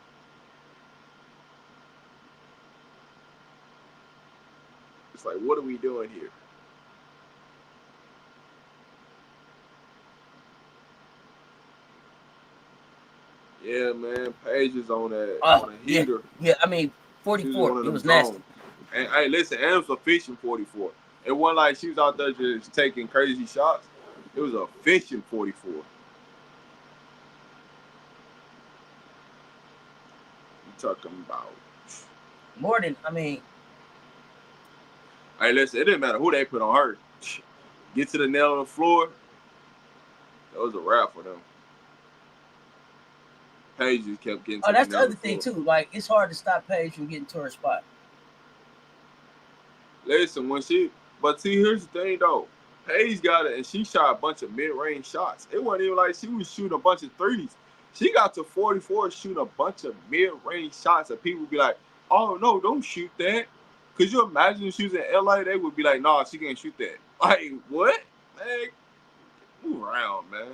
It's like, what are we doing here? Yeah, man. Paige is on Oh, a yeah. heater. Yeah, I mean, She was 44. one of It them was nasty. zones. And hey, listen, Adams was fishing 44. It wasn't like she was out there just taking crazy shots. It was a fishing 44. You talking about? More than, I mean, Hey, listen, it didn't matter who they put on her. Get to the nail on the floor. That was a wrap for them. Paige just kept getting oh, to the that's the nail on other the thing, floor. too. Like, it's hard to stop Paige from getting to her spot. Listen, but see, here's the thing though. Paige got it, and she shot a bunch of mid-range shots. It wasn't even like she was shooting a bunch of threes. She got to 44 shooting a bunch of mid-range shots, and people would be like, "Oh no, don't shoot that." Could you imagine if she was in LA? They would be like, "Nah, she can't shoot that." Like what? Man, move around, man.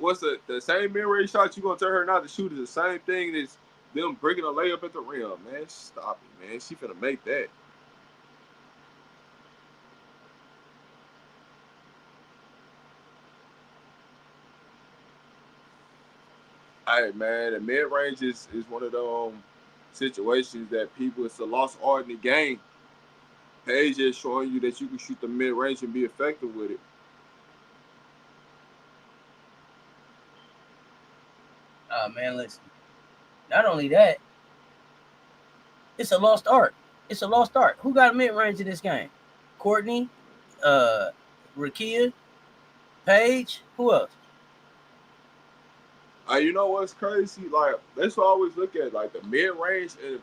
What's the same mid-range shot you gonna tell her not to shoot is the same thing as them breaking a layup at the rim, man. Stop it, man. She finna make that. Hey man, the mid range is one of those situations that people, it's a lost art in the game. Paige is showing you that you can shoot the mid range and be effective with it. Man, listen. Not only that, it's a lost art. It's a lost art. Who got a mid range in this game? Courtney, uh, Rakia, Paige. Who else? You know what's crazy? Like that's what I always look at, like the mid range and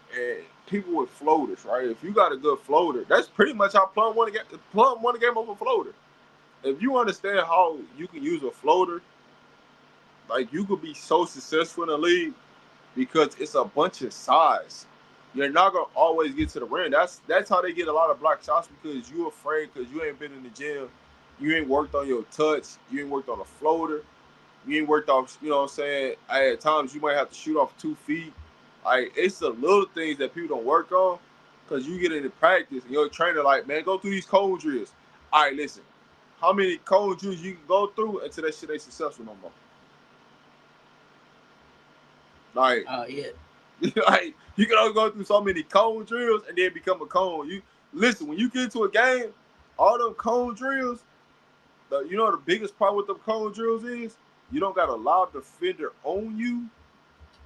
people with floaters, right? If you got a good floater, that's pretty much how Plum won the game over floater. If you understand how you can use a floater, like you could be so successful in the league because it's a bunch of size. You're not gonna always get to the rim. That's how they get a lot of block shots because you're afraid because you ain't been in the gym, you ain't worked on your touch, you ain't worked on a floater, you ain't worked off. You know what I'm saying? At times you might have to shoot off 2 feet. Like it's the little things that people don't work on because you get into practice and your trainer like, man, go through these cone drills. All right, listen, how many cone drills you can go through until that shit ain't successful no more? Like Oh yeah. like you can only go through so many cone drills and then become a cone. You listen when you get into a game, all them cone drills. You know the biggest problem with them cone drills is you don't got a loud defender on you,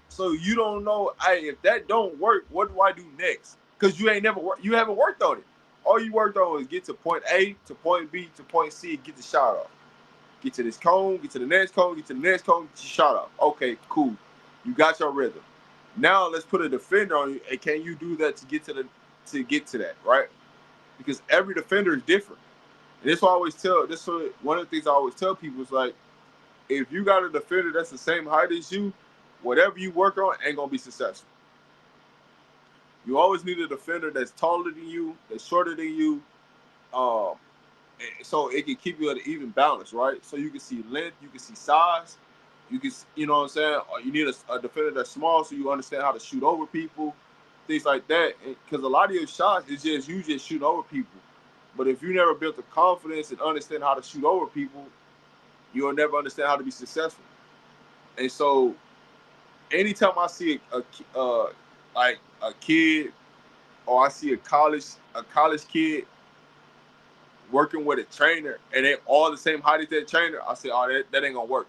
so you don't know. Hey, if that don't work, what do I do next? Because you ain't never you haven't worked on it. All you worked on is get to point A to point B to point C, get the shot off. Get to this cone, get to the next cone, get to the next cone, get your shot off. Okay, cool. You got your rhythm. Now let's put a defender on you. And can you do that to get to that, right? Because every defender is different. And this one of the things I always tell people is like, if you got a defender that's the same height as you, whatever you work on ain't gonna be successful. You always need a defender that's taller than you, that's shorter than you, um, so it can keep you at an even balance, right? So you can see length, you can see size, you can, you know what I'm saying? Or you need a defender that's small so you understand how to shoot over people, things like that. Because a lot of your shots is just you just shoot over people. But if you never built the confidence and understand how to shoot over people, you'll never understand how to be successful. And so, anytime I see like a kid or I see a college kid working with a trainer and they all the same height as that trainer, I say, oh, that ain't gonna work.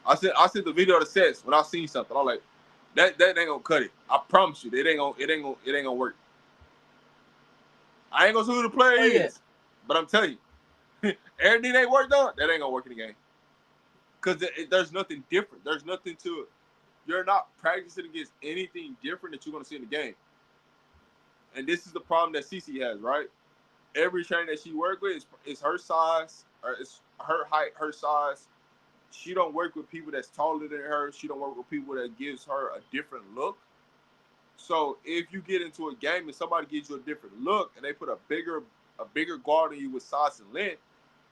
I sent the video of the sets when I seen something. I'm like, that ain't gonna cut it. I promise you, it ain't gonna work. I ain't gonna say who the player Oh yeah. is, but I'm telling you, everything they worked on, that ain't gonna work in the game. Because there's nothing different. There's nothing to it. You're not practicing against anything different that you're gonna see in the game. And this is the problem that Cece has, right? Every trainer that she worked with is her size, or it's her height, her size, she don't work with people that's taller than her. She don't work with people that gives her a different look. So if you get into a game and somebody gives you a different look and they put a bigger guard on you with size and length,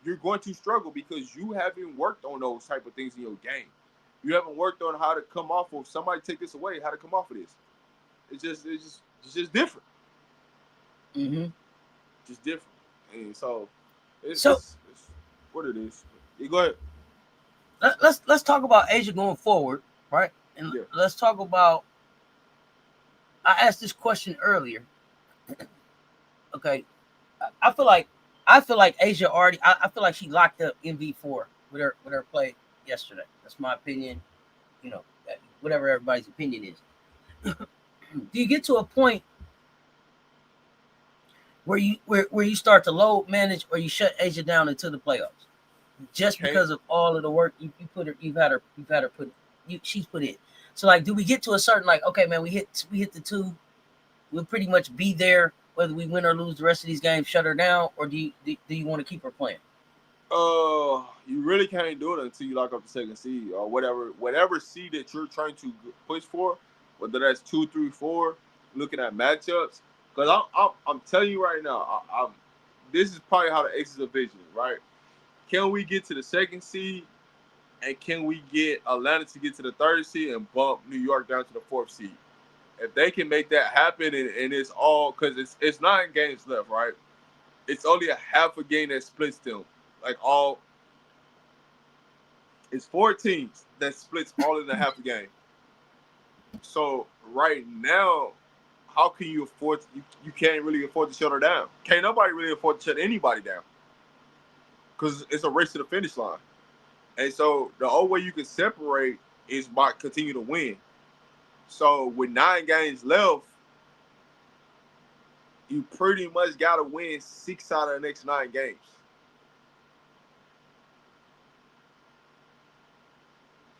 you're going to struggle because you haven't worked on those type of things in your game. You haven't worked on how to come off of somebody take this away, how to come off of this. It's just different. Mm-hmm. Just different. And so So it's what it is. You go ahead. let's talk about Asia going forward, right? And Yeah. let's talk about. I asked this question earlier. Okay, I feel like Asia already. I feel like she locked up MV4 with her play yesterday. That's my opinion. You know, whatever everybody's opinion is. Do you get to a point where you start to load manage or you shut Asia down into the playoffs just Can't because of all of the work you put her you've had her put she's put in. So like, do we get to a certain like, okay, man, we hit the two, we'll pretty much be there whether we win or lose the rest of these games, shut her down, or do you want to keep her playing? you really can't do it until you lock up the second seed or whatever seed that you're trying to push for, whether that's 2, 3, 4. Looking at matchups, because I'm telling you right now, this is probably how the Aces are visioning, right? Can we get to the second seed, and can we get Atlanta to get to the third seed and bump New York down to the fourth seed? If they can make that happen, and it's all because it's 9 games left, right? It's only a half a game that splits them. Like all It's 4 teams that splits all in a half a game. So right now, how can you afford? You can't really afford to shut her down. Can't nobody really afford to shut anybody down because it's a race to the finish line. And so the only way you can separate is by continue to win. So with 9 games left, you pretty much got to win 6 out of the next 9 games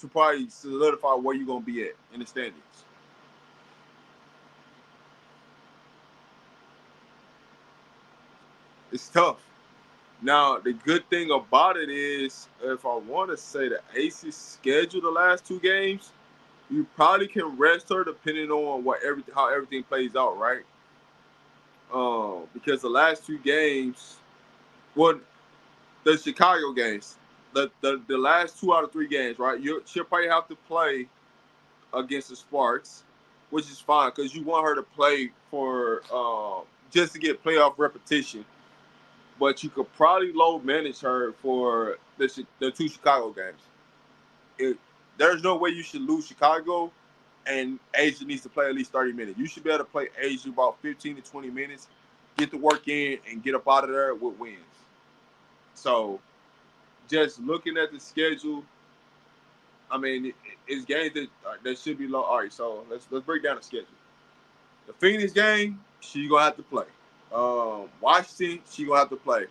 to probably solidify where you're gonna be at in the standings. It's tough. Now, the good thing about it is, if I want to say the Aces schedule the last 2 games, you probably can rest her depending on how everything plays out, right? Because the last 2 games, well, the Chicago games, the last 2 out of 3 games, right? She'll probably have to play against the Sparks, which is fine because you want her to play for just to get playoff repetition. But you could probably low manage her for the 2 Chicago games. There's no way you should lose Chicago, and Asia needs to play at least 30 minutes. You should be able to play Asia about 15 to 20 minutes, get the work in, and get up out of there with wins. So, just looking at the schedule, I mean, it's games that should be low. All right, so let's break down the schedule. The Phoenix game, she gonna have to play. Washington, she gonna have to play.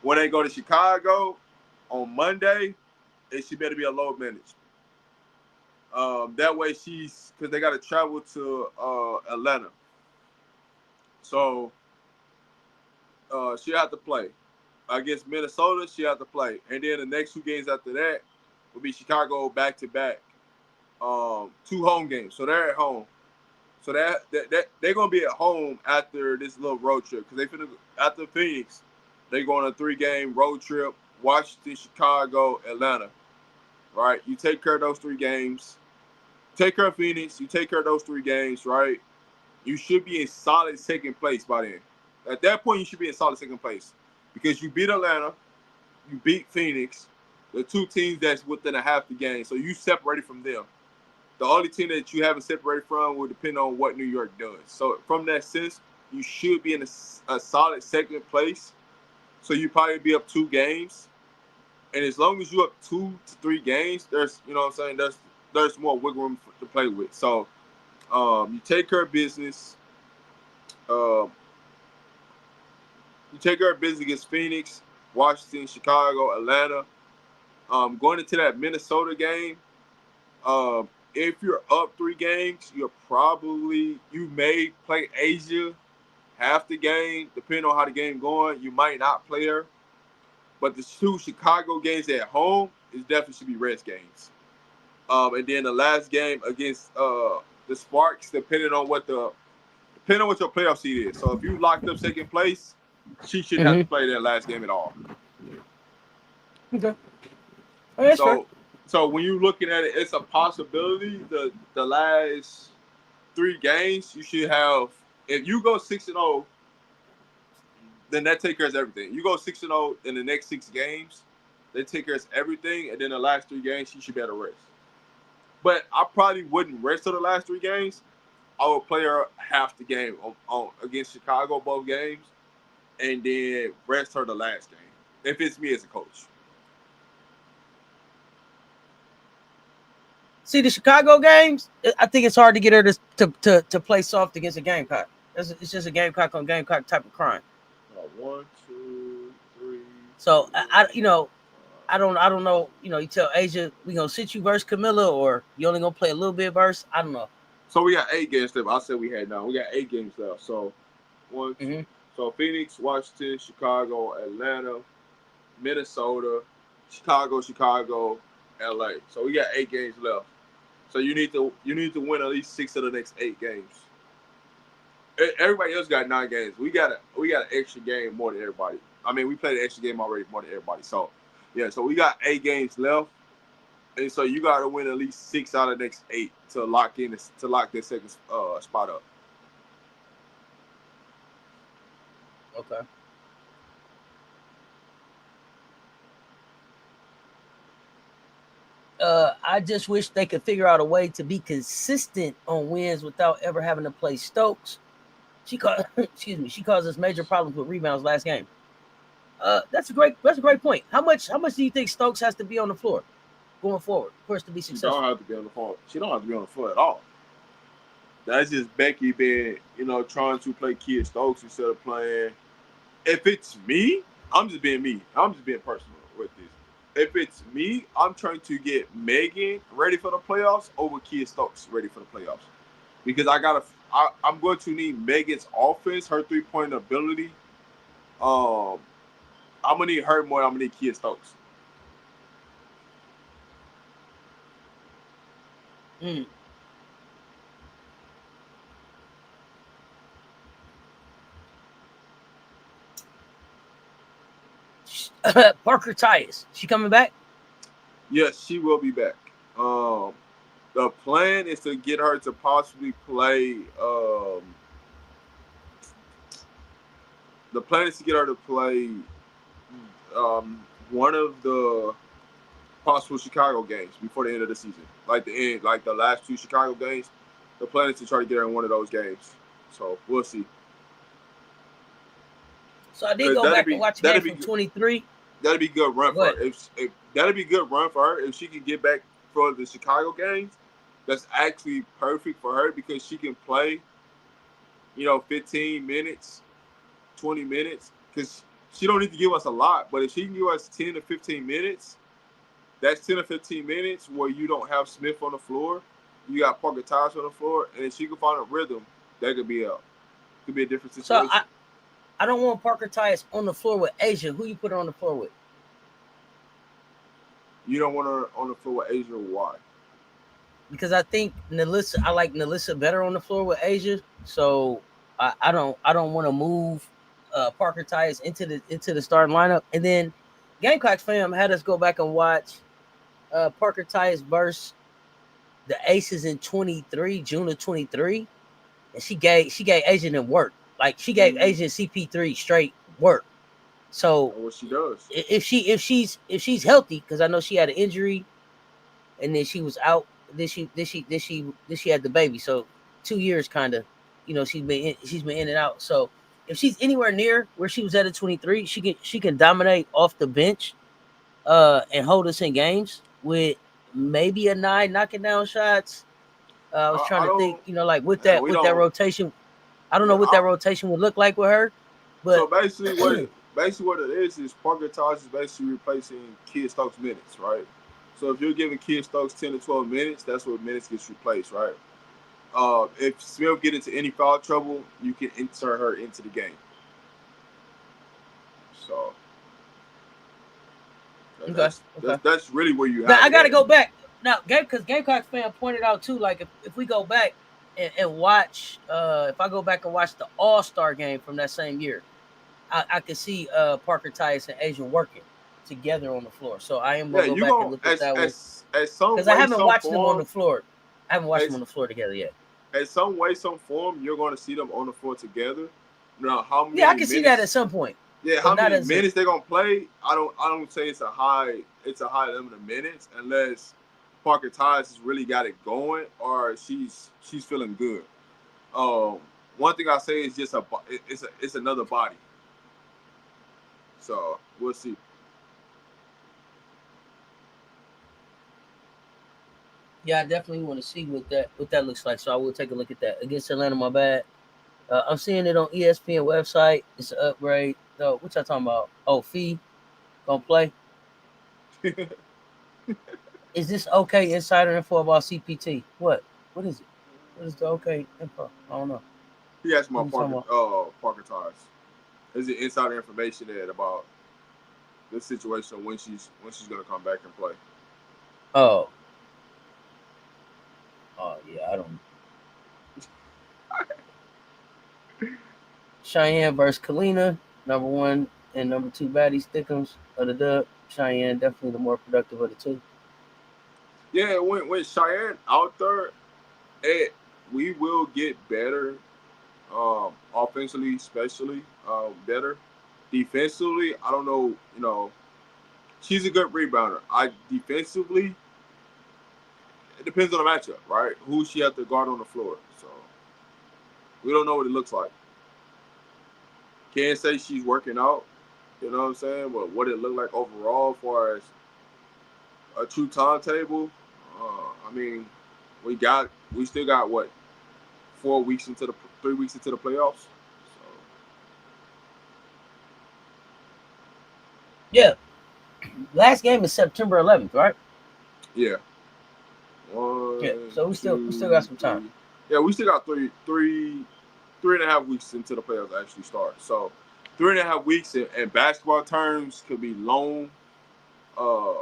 When they go to Chicago on Monday, she better be a low minutes. That way because they got to travel to Atlanta. So she have to play. Against Minnesota, she have to play. And then the next 2 games after that will be Chicago back to back. 2 home games. So they're at home. So that they're gonna be at home after this little road trip because after Phoenix, they go on a 3-game road trip: Washington, Chicago, Atlanta. Right? You take care of those 3 games. Take care of Phoenix. You take care of those 3 games. Right? You should be in solid second place by then. At that point, you should be in solid second place because you beat Atlanta, you beat Phoenix, the 2 teams that's within a half the game. So you separated from them. The only team that you haven't separated from will depend on what New York does. So from that sense, you should be in a solid second place. So you probably be up 2 games. And as long as you're up 2 to 3 games, there's you know what I'm saying, there's more wiggle room to play with. So you take care of business. Um, you take care of business against Phoenix, Washington, Chicago, Atlanta. Going into that Minnesota game, if you're up 3 games, you may play Asia half the game, depending on how the game going. You might not play her. But the 2 Chicago games at home, it definitely should be rest games. And then the last game against the Sparks, depending on what your playoff seed is. So if you locked up second place, she shouldn't have to play that last game at all. Okay. Oh, that's fair. So when you're looking at it, it's a possibility. The last 3 games you should have. If you go 6-0, then that takes care of everything. You go 6-0 in the next 6 games, they take care of everything, and then the last 3 games you should be able to rest. But I probably wouldn't rest her the last 3 games. I would play her half the game on against Chicago, both games, and then rest her the last game. If it's me as a coach. See, the Chicago games, I think it's hard to get her to play soft against a Gamecock. It's just a Gamecock on Gamecock type of crime. 1, 2, 3. So I don't know. You tell Asia we gonna sit you versus Camilla, or you only gonna play a little bit verse. I don't know. So we got 8 games left. I said we had 9. We got 8 games left. So 1, 2. So Phoenix, Washington, Chicago, Atlanta, Minnesota, Chicago, LA. So we got 8 games left. So you need to win at least 6 of the next 8 games. Everybody else got 9 games. We got an extra game more than everybody. I mean, we played an extra game already more than everybody. So yeah, so we got 8 games left, and so you got to win at least 6 out of the next 8 to lock this second spot up. Okay. I just wish they could figure out a way to be consistent on wins without ever having to play Stokes. She caused us major problems with rebounds last game. That's a great point. How much do you think Stokes has to be on the floor going forward for us to be successful? She don't have to be on the floor. She don't have to be on the floor at all. That's just Becky being, trying to play Kia Stokes instead of playing. If it's me, I'm just being me. I'm just being personal with this. If it's me, I'm trying to get Megan ready for the playoffs over Kia Stokes ready for the playoffs. Because I'm going to need Megan's offense, her 3-point ability. I'm gonna need her more than I'm gonna need Kia Stokes. Parker Tyus, she coming back? Yes, she will be back. The plan is to get her to possibly play. The plan is to get her to play one of the possible Chicago games before the end of the season, like the last 2 Chicago games. The plan is to try to get her in one of those games. So we'll see. So I did go back and watch the game from 23. That'd be a good run for her. If that'd be a good run for her if she can get back for the Chicago games. That's actually perfect for her because she can play, 15 minutes, 20 minutes. Because she don't need to give us a lot, but if she can give us 10 to 15 minutes, that's 10 or 15 minutes where you don't have Smith on the floor, you got Parker Tyus on the floor, and if she can find a rhythm, that could be a different situation. So I don't want Parker Tyus on the floor with Asia. Who you put her on the floor with? You don't want her on the floor with Asia. Why? Because I think I like Nalissa better on the floor with Asia. So I don't want to move Parker Tyus into the starting lineup. And then Gamecocks fam had us go back and watch Parker Tyus versus the Aces in June of 23, and she gave Asia them work. Like she gave Asia CP3 straight work. So what she does if she's healthy, because I know she had an injury, and then she was out. Then she had the baby. So 2 years kind of, she's been in and out. So if she's anywhere near where she was at 23, she can dominate off the bench, and hold us in games with maybe a 9 knocking down shots. I was trying to think, like with that rotation. I don't know what that rotation would look like with her. But so basically what it is Parker Tyus is basically replacing Kia Stokes minutes, right? So if you're giving Kia Stokes 10 to 12 minutes, that's what minutes gets replaced, right? If Smith get into any foul trouble, you can insert her into the game. So Okay. That's really where you Now have I it got to at. go back now, because Gamecocks fan pointed out too. Like if we go back and watch, if I go back and watch the All-Star game from that same year, I could see Parker Tice and Asian working together on the floor. So I am Yeah, gonna go you back and gonna look at that one as some because I way, haven't some watched them on the form, floor. I haven't watched them on as the floor together yet. some way, some form, you're gonna see them on the floor together. Now, how Yeah, I many can see that at minutes? some point, Yeah, but how not many as a. minutes they're gonna play? I don't say it's a high limit of minutes unless Parker Ties has really got it going or she's feeling good. Um, One thing I say is just it's another body. So we'll see. Yeah, I definitely want to see what that looks like. So I will take a look at that against Atlanta. My bad. I'm seeing it on ESPN website. It's an upgrade. So what y'all talking about? Oh, fee gonna play. Is this okay insider info about CPT? What? What is it? What is the okay info? I don't know. He asked What my are you talking about? Parker Ties. Is it insider information there about this situation when she's gonna come back and play? Oh, oh yeah, I don't. Cheyenne versus Kalina, number one and number two baddies Thickums of the dub. Cheyenne definitely the more productive of the two. Yeah, when Cheyenne out there, it we will get better, offensively, especially better. Defensively, I don't know. She's a good rebounder. I defensively, it depends on the matchup, right? Who she has to guard on the floor. So we don't know what it looks like. Can't say she's working out. You know what I'm saying? But what it looked like overall, as far as a true timetable, I mean, we still got what 4 weeks into the 3 weeks into the playoffs. So Yeah, last game is September 11th, right? yeah, Yeah, one, so we still got two, some time. three. Yeah, we still got 3.5 weeks into the playoffs to actually start. So 3.5 weeks in basketball terms could be long, uh,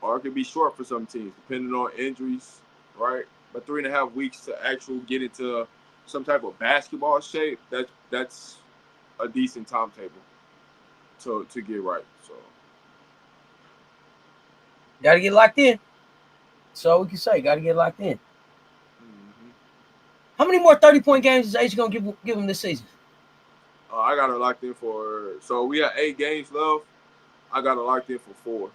or it could be short for some teams, depending on injuries, right? But 3.5 weeks to actually get into some type of basketball shape, that's a decent timetable to get right. So Got to get locked in. So we can say, got to get locked in. mm-hmm. How many more 30-point games is H gonna give him this season? I got her locked in for. So we have 8 games left. I got her locked in for 4.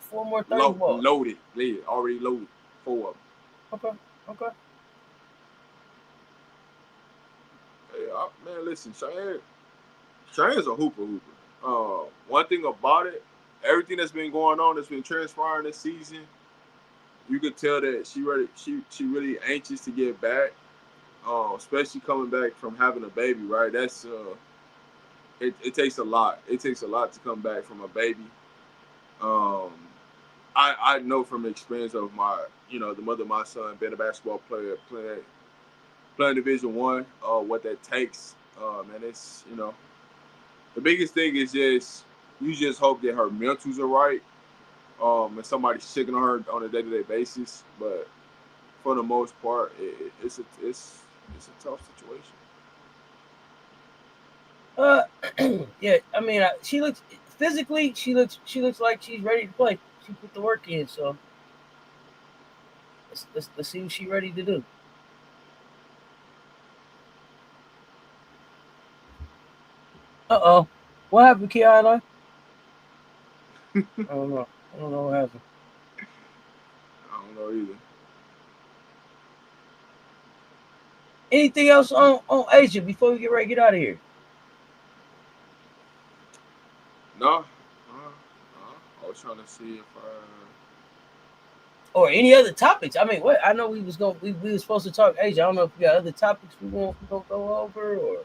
4 more 30 balls. Loaded, already loaded. 4 of them. Okay, okay. Hey, man, listen, Cheyenne's a hooper. One thing about it, everything that's been going on, that's been transpiring this season, you could tell that she really anxious to get back. Especially coming back from having a baby, right? That's it takes a lot. It takes a lot to come back from a baby. Um, I know from experience of the mother of my son being a basketball player, playing Division 1, what that takes. And it's the biggest thing is just you just hope that her mentals are right. And somebody's checking on her on a day-to-day basis. But for the most part, it's a tough situation. Uh, yeah. I mean, she looks physically. She looks like she's ready to play. She put the work in. So let's see what she's ready to do. Uh-oh. What happened, Kiana? I don't know. I don't know what happened. I don't know either. Anything else on Asia before we get ready to get out of here? No, I was trying to see if Or any other topics? I mean, what I know we were supposed to talk Asia. I don't know if we got other topics we gonna go over or.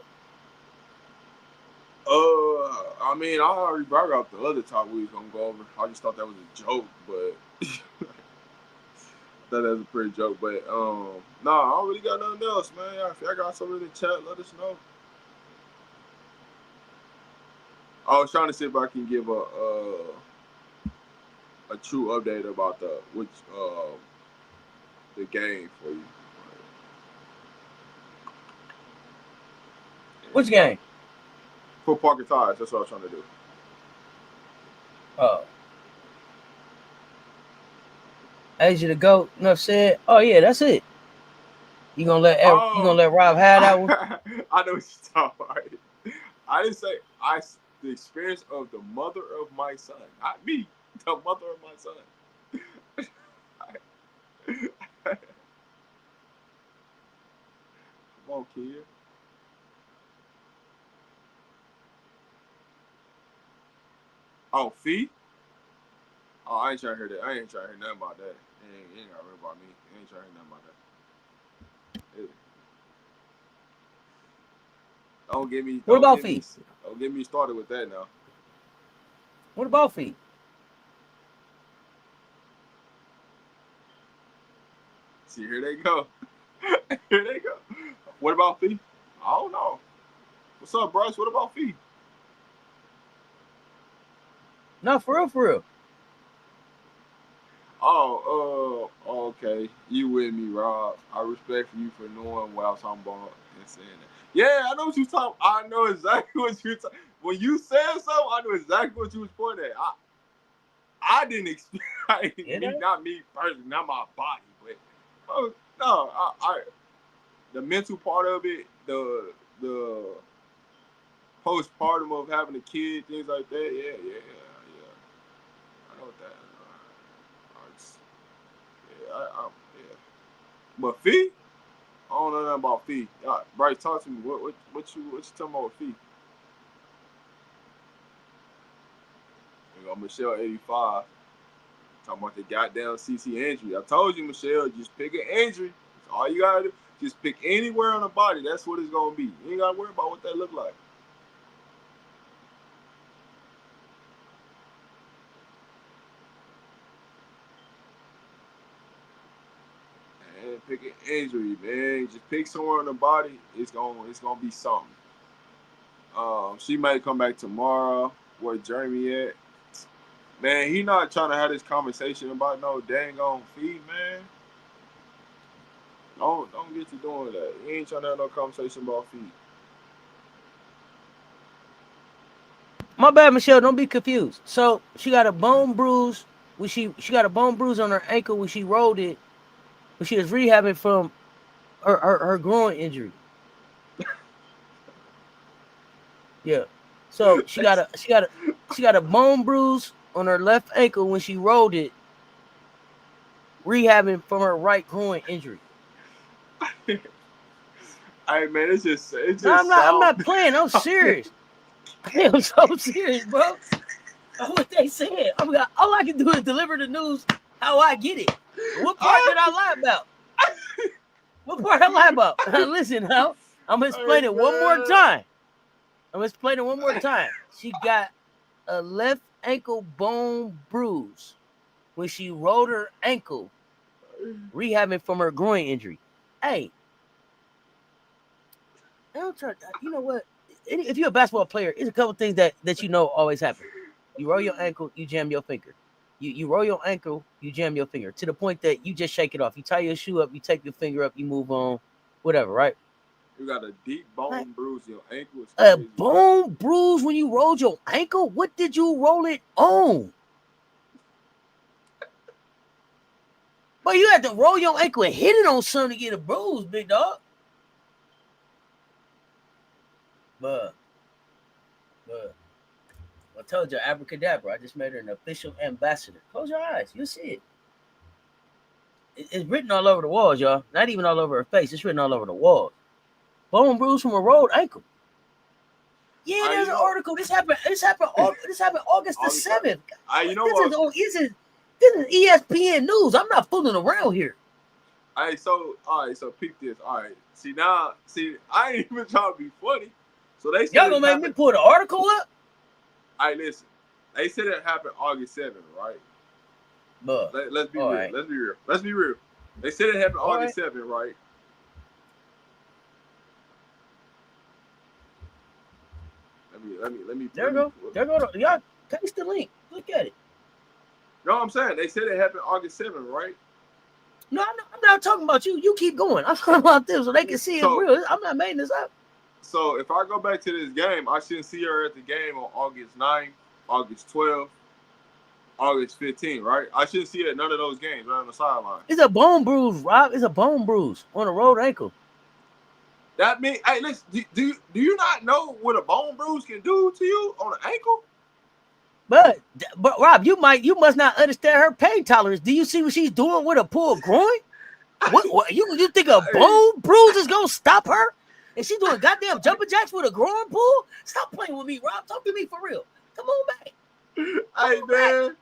I mean, I already brought out the other topic we was gonna go over. I just thought that was a joke, but I thought that was a pretty joke. But no, I don't really got nothing else, man. If y'all got something in the chat, let us know. I was trying to see if I can give a true update about the game for you. Which game? For Parker Ties. That's what I was trying to do. Oh. Asia the GOAT, enough said. Oh yeah, that's it. You gonna let Rob have that one? I know what you're talking about. I didn't say the experience of the mother of my son, not me, the mother of my son. Come on, kid. Oh, fee? Oh, I ain't trying to hear that. I ain't trying to hear nothing about that. You ain't gotta worry about me. You ain't trying to hear nothing about that. Don't get me. What about fee? Don't get me started with that now. What about fee? See, here they go. Here they go. What about fee? I don't know. What's up, Bryce? What about fee? No, for real, for real. Oh, okay. You with me, Rob. I respect you for knowing what I was talking about and saying that. Yeah, I know what you talking. I know exactly what you talking. When you said something, I know exactly what you was pointing at. I didn't expect not me personally, not my body, but no, the mental part of it, the postpartum of having a kid, things like that. Yeah. I know what that. Yeah. But fee, I don't know nothing about fee. Bryce, talk to me. What you talking about with fee? You know, Michelle 85. Talking about the goddamn CC injury. I told you, Michelle, just pick an injury. That's all you gotta do. Just pick anywhere on the body. That's what it's gonna be. You ain't gotta worry about what that look like. Man, pick an injury, man. Just pick somewhere on the body. It's gonna be something. She might come back tomorrow. Where Jeremy at? Man, he not trying to have this conversation about no dang on feed, man. Don't get to doing that. He ain't trying to have no conversation about feet. My bad, Michelle. Don't be confused. So she got a bone bruise. She got a bone bruise on her ankle when she rolled it. When she was rehabbing from her groin injury. Yeah. So she got a bone bruise on her left ankle when she rolled it, rehabbing from her right groin injury. Hey man, it's just No, I'm sound. not playing. I'm serious. I'm so serious, bro. What they said. All I can do is deliver the news how I get it. What part did I lie about? What part I lie about? Listen, how I'm gonna explain it one more time. She got a left ankle bone bruise when she rolled her ankle, rehabbing from her groin injury. Hey, you know what? If you're a basketball player, it's a couple things that you know always happen. You roll your ankle, you jam your finger. You roll your ankle, you jam your finger to the point that you just shake it off. You tie your shoe up, you take your finger up, you move on, whatever, right? You got a deep bone bruise in your ankle. A bone bruise when you rolled your ankle? What did you roll it on? But you had to roll your ankle and hit it on something to get a bruise, big dog. But I told you, abracadabra. I just made her an official ambassador. Close your eyes. You'll see it. It's written all over the walls, y'all. Not even all over her face. It's written all over the walls. Bone bruise from a rolled ankle. Yeah, there's an article. This happened August the 7th. You know what? This is ESPN news. I'm not fooling around here. All right, so peep this. All right. See, I ain't even trying to be funny. So they said y'all gonna make me pull the article up? All right, listen. They said it happened August 7th, right? But let's be real. Right. Let's be real. They said it happened August 7th, right? Let me. There you go. There you go. Y'all paste the link. Look at it. No, I'm saying they said it happened August 7th, right? No, I'm not talking about you. You keep going. I'm talking about this so they can see it's real. I'm not making this up. So if I go back to this game, I shouldn't see her at the game on August 9th, August 12th, August 15th, right? I shouldn't see her at none of those games right on the sideline. It's a bone bruise, Rob. It's a bone bruise on a rolled ankle. That means, hey, listen, do you not know what a bone bruise can do to you on an ankle? But Rob, you must not understand her pain tolerance. Do you see what she's doing with a pulled groin? What you think a bone bruise is gonna stop her? And she's doing goddamn jumping jacks with a groin pull? Stop playing with me, Rob. Talk to me for real. Come on back. Hey man.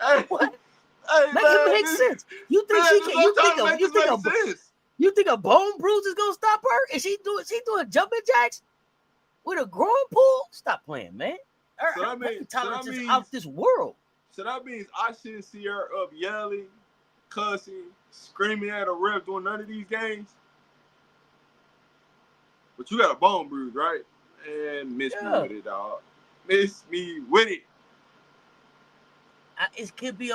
Hey, what? Hey, Make it make sense. You think she can? You think a bone bruise is gonna stop her? And she doing jumping jacks with a groin pull? Stop playing, man. Her pain tolerance is out this world. So that means I shouldn't see her up yelling, cussing, screaming at a ref doing none of these games. But you got a bone bruise, right? And miss me with it, dog. Miss me with it. It could be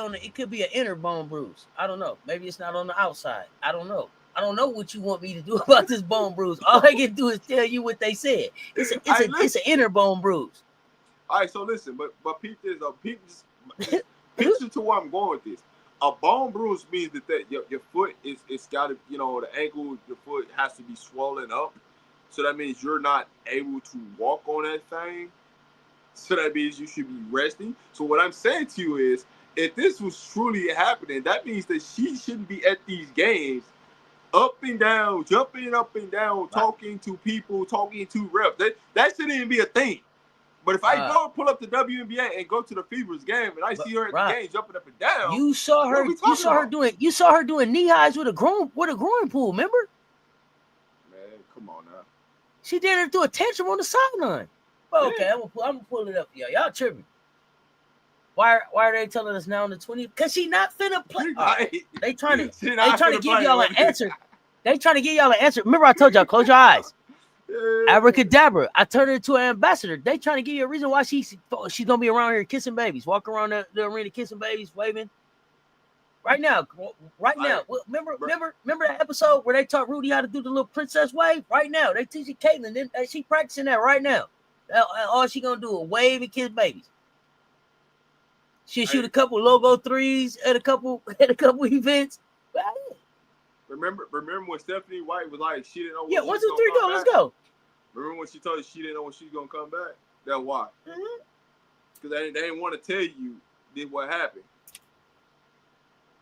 an inner bone bruise. I don't know. Maybe it's not on the outside. I don't know. I don't know what you want me to do about this bone bruise. All I can do is tell you what they said. It's an inner bone bruise. All right, so listen, but peep this up. Picture to where I'm going with this. A bone bruise means that your foot it's got to, the ankle, your foot has to be swollen up. So that means you're not able to walk on that thing. So that means you should be resting. So what I'm saying to you is, if this was truly happening, that means that she shouldn't be at these games up and down, jumping up and down, talking to people, talking to refs. That shouldn't even be a thing. But if I go pull up the WNBA and go to the Fever's game and I see her at the game jumping up and down, you saw her doing knee highs with a groin pull, remember? Man, come on now. She did it through a tantrum on the sideline. Well, okay, I'm gonna pull it up for y'all. Y'all tripping. Why are they telling us now on the 20th? Because she not finna play. They trying to give y'all an answer. They trying to give y'all an answer. Remember I told y'all, close your eyes. Abracadabra. I turned her into an ambassador. They trying to give you a reason why she's gonna be around here kissing babies, walking around the arena kissing babies, waving. Right now. Remember that episode where they taught Rudy how to do the little princess wave? Right now, they teaching Caitlin. Then she practicing that right now. All she gonna do is wave and kiss babies. She'll shoot a couple logo threes at a couple events. Remember when Stephanie White was like, she didn't know. Yeah, 1, 2, 3, go. Let's go. Remember when she told you she didn't know when she's gonna come back? That's why. Because they didn't want to tell you what happened.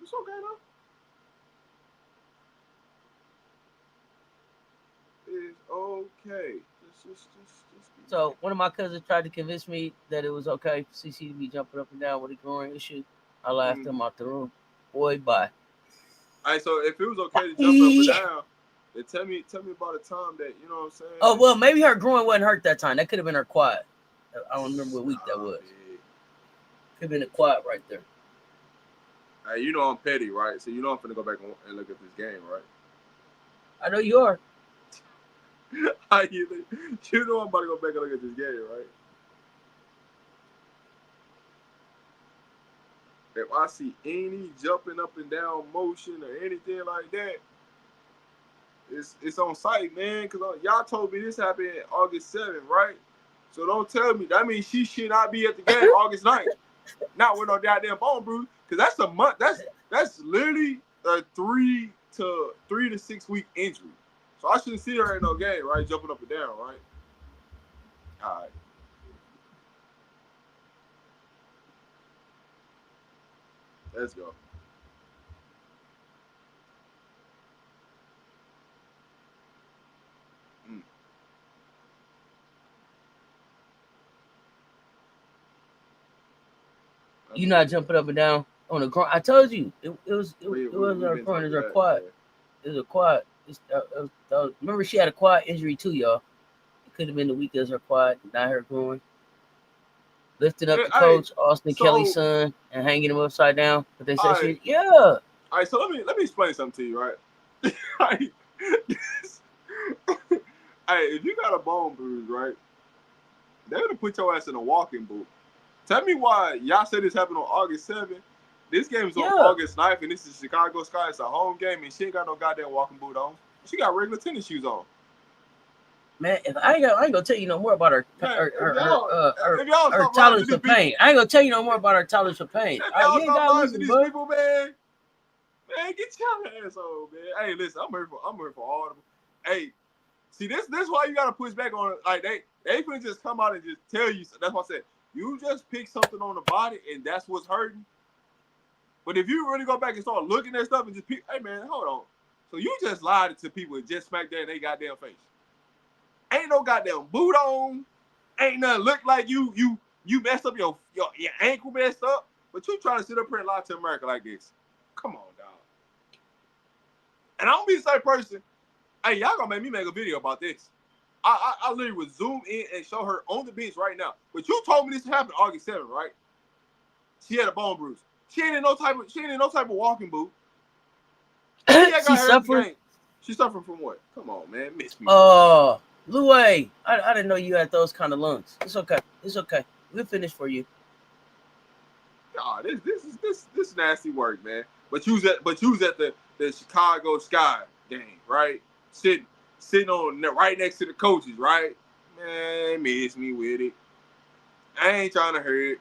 It's okay though. It's okay. Just so one of my cousins tried to convince me that it was okay for CC to be jumping up and down with a groin issue. I laughed him out the room. Boy, bye. All right, so if it was okay to jump up and down, then tell me about a time that, you know what I'm saying? Oh, well, maybe her groin wasn't hurt that time. That could have been her quad. I don't remember what week that was. Could have been a quad right there. Hey, you know I'm petty, right? So you know I'm finna go back and look at this game, right? I know you are. You know I'm about to go back and look at this game, right? If I see any jumping up and down motion or anything like that, it's on site, man. Because y'all told me this happened August 7th, right? So don't tell me. That means she should not be at the game August 9th. Not with no goddamn bone bruise. Because that's a month. That's literally a 3 to 6 week injury. So I shouldn't see her in no game, right? Jumping up and down, right? All right. Let's go. You not jumping up and down on the groin. I told you it was her groin. It was her quad. It was a quad. Remember she had a quad injury too, y'all. It could have been the week as her quad, not her groin. Lifting up the coach, Austin Kelly's son, and hanging him upside down. But they said All right, so let me explain something to you, right? Hey, if you got a bone bruise, right? They would have put your ass in a walking boot. Tell me why y'all said this happened on August 7th. This game is on August 9th, and this is Chicago Sky. It's a home game, and she ain't got no goddamn walking boot on. She got regular tennis shoes on. Man, if I ain't gonna tell you no more about her tolerance for pain. I ain't gonna tell you no more about her tolerance for pain. You ain't gotta listen to these people, man. Man, get your ass on, man. Hey, listen, I'm here for all of them. Hey, see, this why you gotta push back on it. Like they couldn't just come out and just tell you. That's what I said. You just pick something on the body, and that's what's hurting. But if you really go back and start looking at stuff and just pick, hey man, hold on. So you just lied to people and just smacked that in their goddamn face. Ain't no goddamn boot on. Ain't nothing look like you messed up your ankle messed up. But you trying to sit up here and lie to America like this. Come on, dog. And I don't be the same person. Hey, y'all gonna make me make a video about this. I literally would zoom in and show her on the bench right now. But you told me this happened August 7th, right? She had a bone bruise. She ain't in no type of walking boot. She suffered. She suffering from what? Come on, man. Miss me. Lou, I didn't know you had those kind of lungs. It's okay. It's okay. We'll finish for you. Nah, this nasty work, man. But you was at the Chicago Sky game, right? Sitting on right next to the coaches, right? Man, miss me with it. I ain't trying to hurt.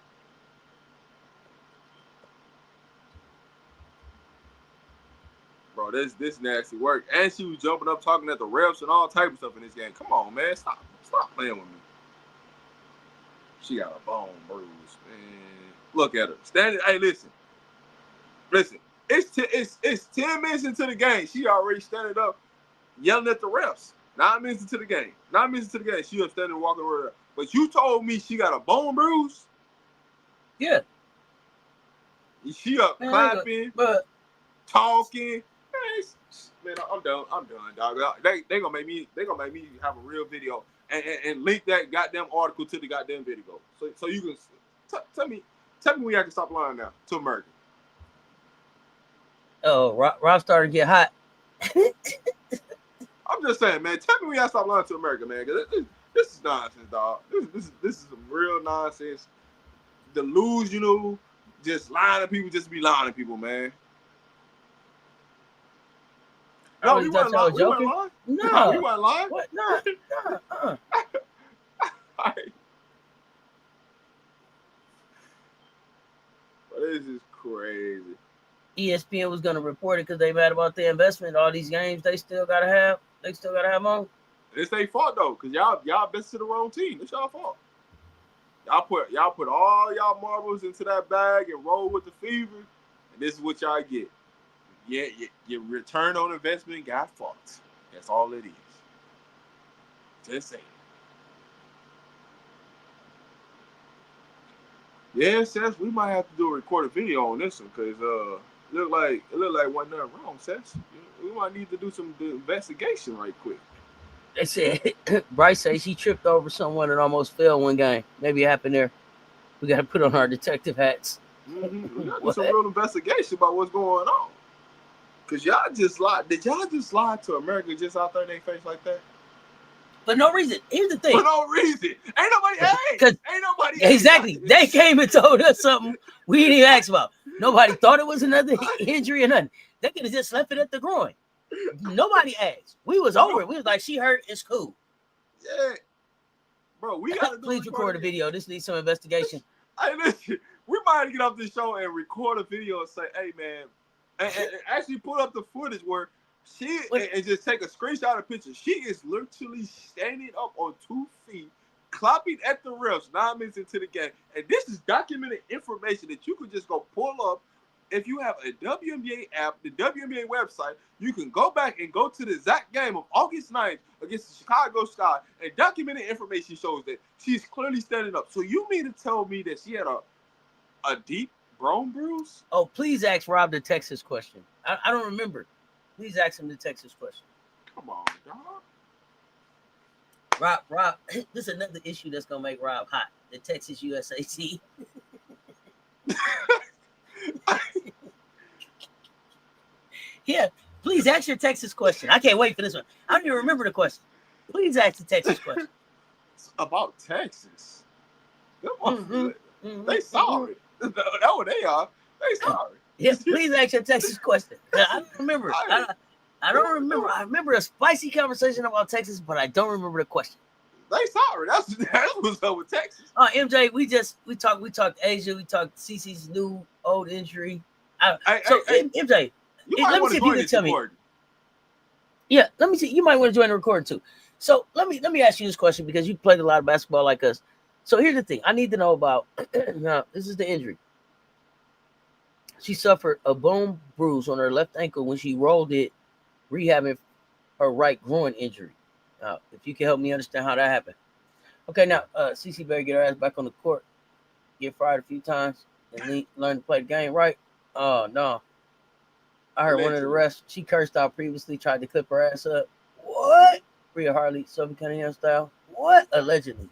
Bro, this nasty work. And she was jumping up, talking at the refs and all type of stuff in this game. Come on, man. Stop playing with me. She got a bone bruise, man. Look at her. Standing. Hey, listen. It's 10 minutes into the game. She already standing up, yelling at the refs. 9 minutes into the game. She was standing walking around. But you told me she got a bone bruise? Yeah. She up clapping, talking. Man, I'm done, dog. They gonna make me have a real video and link that goddamn article to the goddamn video. So you can tell me when I can stop lying now to America. Oh, Rob started to get hot. I'm just saying, man. Tell me when y'all stop lying to America, man. Cause this is nonsense, dog. This is some real nonsense. Delusional, just lying to people, just be lying to people, man. No, we weren't lying. No, we weren't lying. What? No. This is crazy. ESPN was gonna report it because they mad about the investment. All these games they still gotta have on. It's their fault though, cause y'all bested the wrong team. It's y'all fault. Y'all put all y'all marbles into that bag and roll with the fever, and this is what y'all get. Yeah, your return on investment got fucked. That's all it is. Just saying. Yeah, Seth, we might have to do a recorded video on this one because it look like wasn't nothing wrong, Seth. We might need to do some investigation right quick. They said Bryce says he tripped over someone and almost fell one game. Maybe it happened there. We got to put on our detective hats. Mm-hmm. We got to do some real investigation about what's going on. Cause y'all just lied. Did y'all just lie to America just out there in their face like that? For no reason. Here's the thing. For no reason. Ain't nobody asked. Exactly. They came and told us something we didn't even ask about. Nobody thought it was another injury or nothing. They could have just left it at the groin. Nobody asked. We was over it. We was like, she hurt. It's cool. Yeah. Bro, we got to please record a video. This needs some investigation. Hey, listen. We might get off this show and record a video and say, hey, man, and actually put up the footage where and just take a screenshot of the picture. She is literally standing up on 2 feet, clapping at the refs 9 minutes into the game. And this is documented information that you could just go pull up. If you have a WNBA app, the WNBA website, you can go back and go to the exact game of August 9th against the Chicago Sky, and documented information shows that she's clearly standing up. So you mean to tell me that she had a deep bone bruise? Oh, please ask Rob the Texas question. I don't remember. Please ask him the Texas question. Come on, dog. Rob, this is another issue that's gonna make Rob hot. The Texas USAC. Yeah, please ask your Texas question. I can't wait for this one. I don't even remember the question. Please ask the Texas question. about Texas. Mm-hmm. They sorry. That's what they are. They sorry. Yeah, please ask your Texas question. I don't remember. I don't remember. I remember a spicy conversation about Texas, but I don't remember the question. They sorry. That's what's up with Texas. MJ, we talked Asia, we talked CC's new old injury. MJ, you might want to join this recording. Yeah, let me see. You might want to join the recording too. So let me ask you this question because you played a lot of basketball like us. So here's the thing: I need to know about. Now, this is the injury. She suffered a bone bruise on her left ankle when she rolled it, rehabbing her right groin injury. Now, if you can help me understand how that happened. Okay, now CC better get her ass back on the court, get fired a few times, and learn to play the game right. Oh no. I heard one of the refs, she cursed out previously, tried to clip her ass up. What? Rhea Harley, Sophie Cunningham style. What? Allegedly.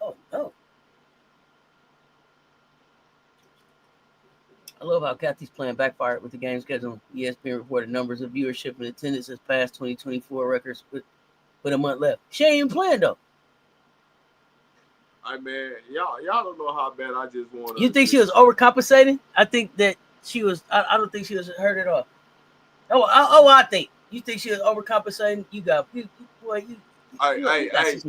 Oh no. I love how Kathy's plan backfired with the game schedule. ESPN reported numbers of viewership and attendance has passed 2024 records with a month left. She ain't even playing though. I mean, y'all don't know how bad I just want to. You think she was overcompensating? I think that she was. I don't think she was hurt at all. I think you think she was overcompensating. You got some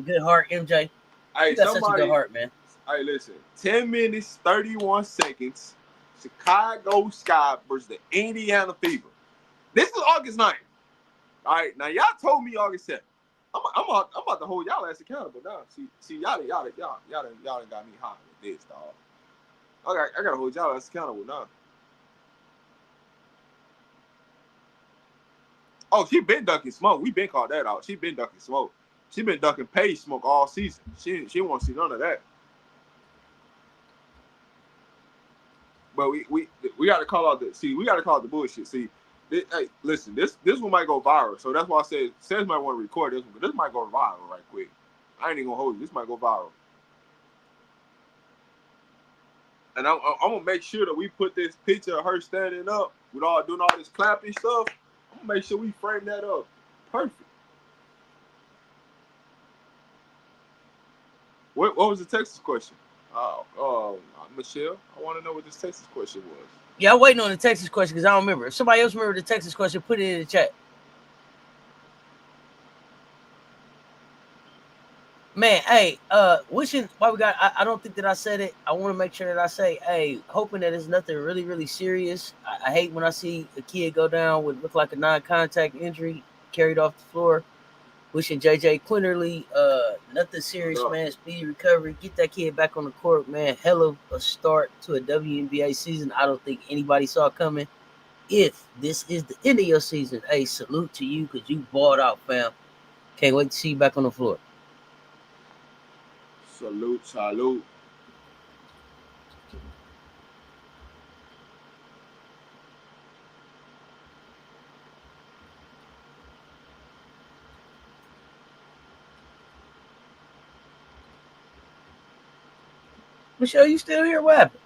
good heart, MJ. You got such a good heart, man. Hey, listen. 10 minutes, 31 seconds. Chicago Sky versus the Indiana Fever. This is August 9th. All right, now y'all told me August 7th. I'm about to hold y'all ass accountable now. See, y'all done got me hot with this, dog. I gotta hold y'all ass accountable now. Oh, she been ducking smoke. We been called that out. She been ducking smoke. She been ducking pay smoke all season. She didn't want to see none of that. But we got to call out the bullshit. See, hey, listen, this one might go viral. So that's why I said might want to record this one, but this might go viral right quick. I ain't even gonna hold you. This might go viral. And I'm gonna make sure that we put this picture of her standing up with doing all this clapping stuff. I'm gonna make sure we frame that up perfect. What was the Texas question? Michelle, I want to know what this Texas question was. Yeah, I'm waiting on the Texas question because I don't remember. If somebody else remember the Texas question, put it in the chat. Man, hey, wishing why we got. I don't think that I said it. I want to make sure that I say, hey, hoping that it's nothing really, really serious. I hate when I see a kid go down with look like a non-contact injury, carried off the floor. Wishing JJ Quinterly, nothing serious, man. Speedy recovery. Get that kid back on the court, man. Hell of a start to a WNBA season. I don't think anybody saw coming. If this is the end of your season, hey, salute to you because you balled out, fam. Can't wait to see you back on the floor. Salute. Michelle, you still here? What happened?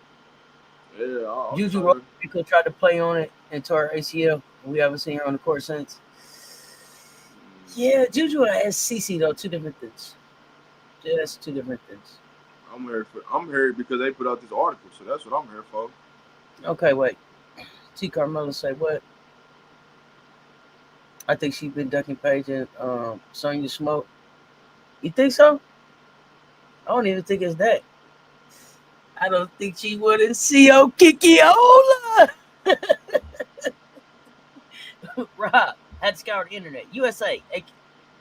Yeah. Juju Rodriguez tried to play on it and tore her ACL. We haven't seen her on the court since. Yeah, Juju and CC though, two different things. Yeah, that's two different things. I'm here because they put out this article, so that's what I'm here for. Okay, wait. T. Carmelo say what? I think she's been ducking Paige and Sonya Smoke. You think so? I don't even think it's that. I don't think she wouldn't see Kikiola. Rob had scoured the internet. USA,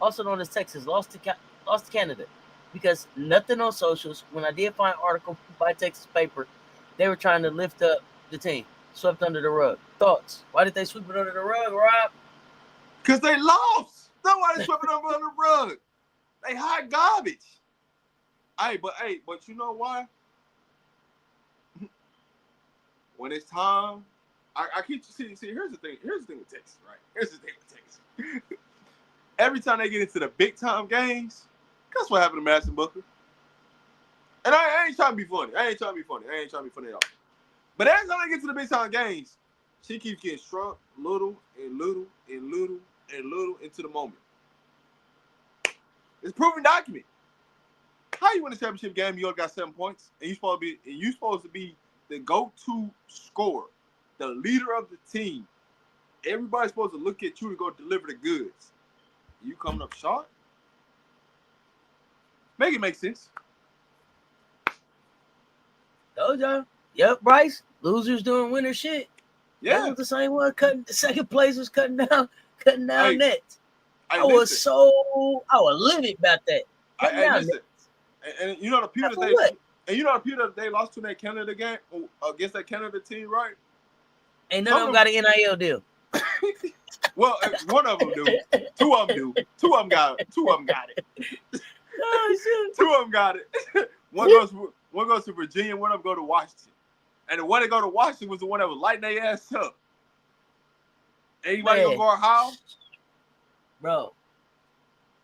also known as Texas, lost to Canada because nothing on socials. When I did find an article by Texas paper, they were trying to lift up the team, swept under the rug. Thoughts? Why did they sweep it under the rug, Rob? Because they lost. That's why they swept it under the rug. They hot garbage. Hey, but you know why? When it's time, I keep see. Here's the thing. Here's the thing with Texas, right? Here's the thing with Texas. Every time they get into the big time games, guess what happened to Madison Booker? And I ain't trying to be funny. I ain't trying to be funny at all. But every time they get to the big time games, she keeps getting shrunk little into the moment. It's proven document. you win the championship game, you only got 7 points, and you supposed to be the go-to scorer, the leader of the team. Everybody's supposed to look at you to go deliver the goods. You coming up short? Make it make sense. Told y'all. Yep, Bryce. Losers doing winner shit. Yeah. That was the same one cutting. The second place was cutting down Hey, nets. Hey, I was livid about that. Cutting down listen. nets. And you know the people For that what? they lost to that Canada game against that Canada team, right? Ain't none of them got an NIL deal. Well, one of them do. Two of them do. Two of them got it. Oh shit. Two of them got it. One goes to Virginia. One of them go to Washington. And the one that go to Washington was the one that was lighting their ass up. Anybody gonna guard how? Bro.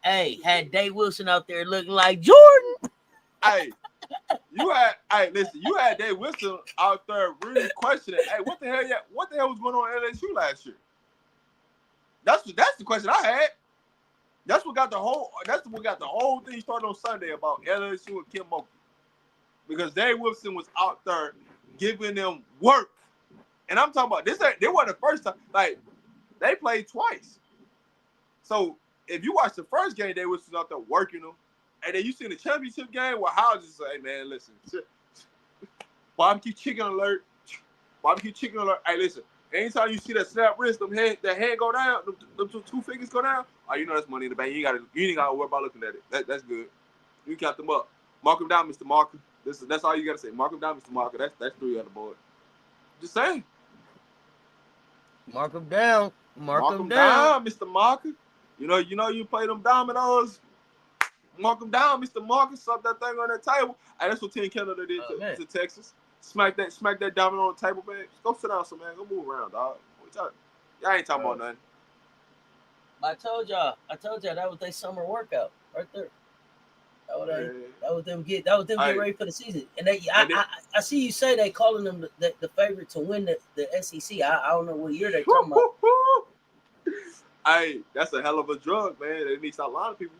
Hey, had Dave Wilson out there looking like Jordan. Hey, you had Dave Wilson out there really questioning. Hey, what the hell was going on at LSU last year? That's the question I had. That's what got the whole thing started on Sunday about LSU and Kim Mulkey. Because Dave Wilson was out there giving them work. And I'm talking about they weren't the first time. Like, they played twice. So if you watch the first game, Dave Wilson was out there working them. And then you see the championship game where Howard just say, hey man, listen. Barbecue chicken alert. Hey, listen. Anytime you see that snap wrist, that hand go down, them two fingers go down, oh, you know that's money in the bank. You ain't gotta worry about looking at it. That's good. You count them up. Mark them down, Mr. Marker. That's all you gotta say. Mark them down, Mr. Marker. That's 3 on the board. Just saying. Mark them down. Mark them down, Mr. Marker. You know you play them dominoes. Mark them down, Mr. Marker. Slap that thing on that table. Hey, that's what Team Canada did to Texas. Smack that domino on the table, man. Just go sit down, some man. Go move around, dog. Y'all ain't talking about nothing. I told y'all that was their summer workout right there. That was them get ready for the season. And I see you say they calling them the favorite to win the SEC. I don't know what year they talking about. Hey, that's a hell of a drug, man. It needs a lot of people.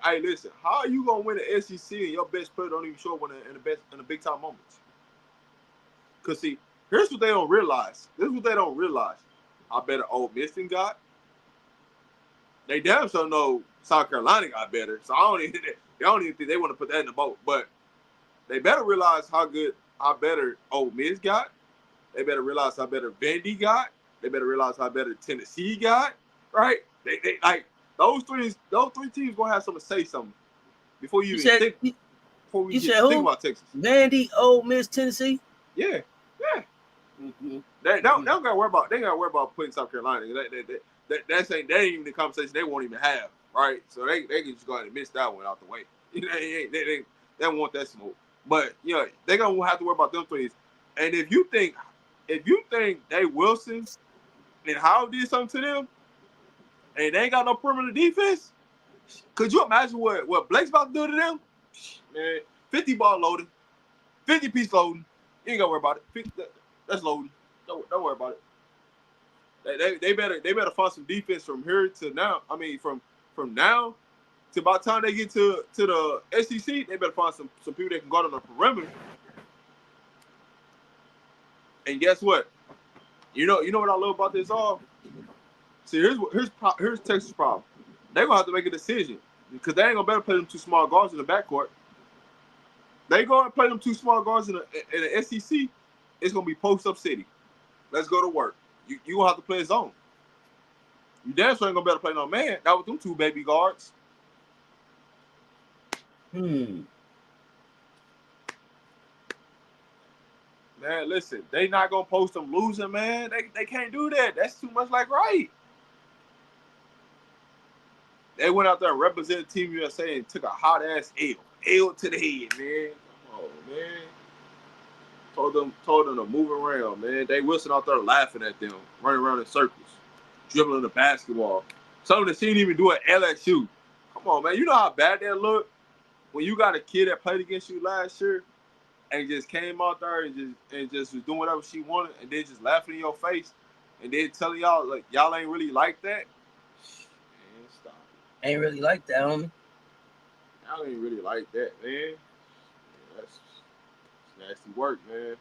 Hey, listen. How are you gonna win the SEC and your best player don't even show up in the big time moments? Cause see, here's what they don't realize. How better Ole Miss got. They damn sure know South Carolina got better. So they don't even think they want to put that in the boat. But they better realize how better Ole Miss got. They better realize how better Vandy got. They better realize how better Tennessee got. Right? They like. Those three teams gonna have something to say something before you even think. Before we think about Texas, Vandy, Ole Miss, Tennessee. Yeah. Mm-hmm. They don't gotta worry about putting South Carolina. That ain't even the conversation they won't even have, right? So they can just go ahead and miss that one out the way. They don't want that smoke. But yeah, they gonna have to worry about them threes. And if you think Dave Wilson and Howard did something to them, and they ain't got no perimeter defense, could you imagine what Blake's about to do to them? Man, 50 ball loading, 50 piece loading. You ain't gotta worry about it. That's loading. Don't worry about it. They better find some defense from here to now. I mean, from now to by the time they get to the SEC, they better find some people that can guard on the perimeter. And guess what? You know what I love about this all? See, here's Texas' problem. They're gonna have to make a decision because they ain't gonna better play them 2 small guards in the backcourt. They gonna play them 2 small guards in the SEC. It's gonna be post up city. Let's go to work. You gonna have to play a zone. You damn sure ain't gonna better play no man. That with them 2 baby guards. Man, listen, they not gonna post them losing, man. They can't do that. That's too much like right. They went out there and represented Team USA and took a hot ass L to the head, man. Come on, man. Told them to move around, man. Dave Wilson out there laughing at them, running around in circles, dribbling the basketball. Something that she didn't even do at LSU. Come on, man. You know how bad that looked when you got a kid that played against you last year and just came out there and just was doing whatever she wanted and then just laughing in your face and then telling y'all like y'all ain't really like that. Man, stop. Ain't really like that, homie. I don't even really like that, man. That's nasty work, man.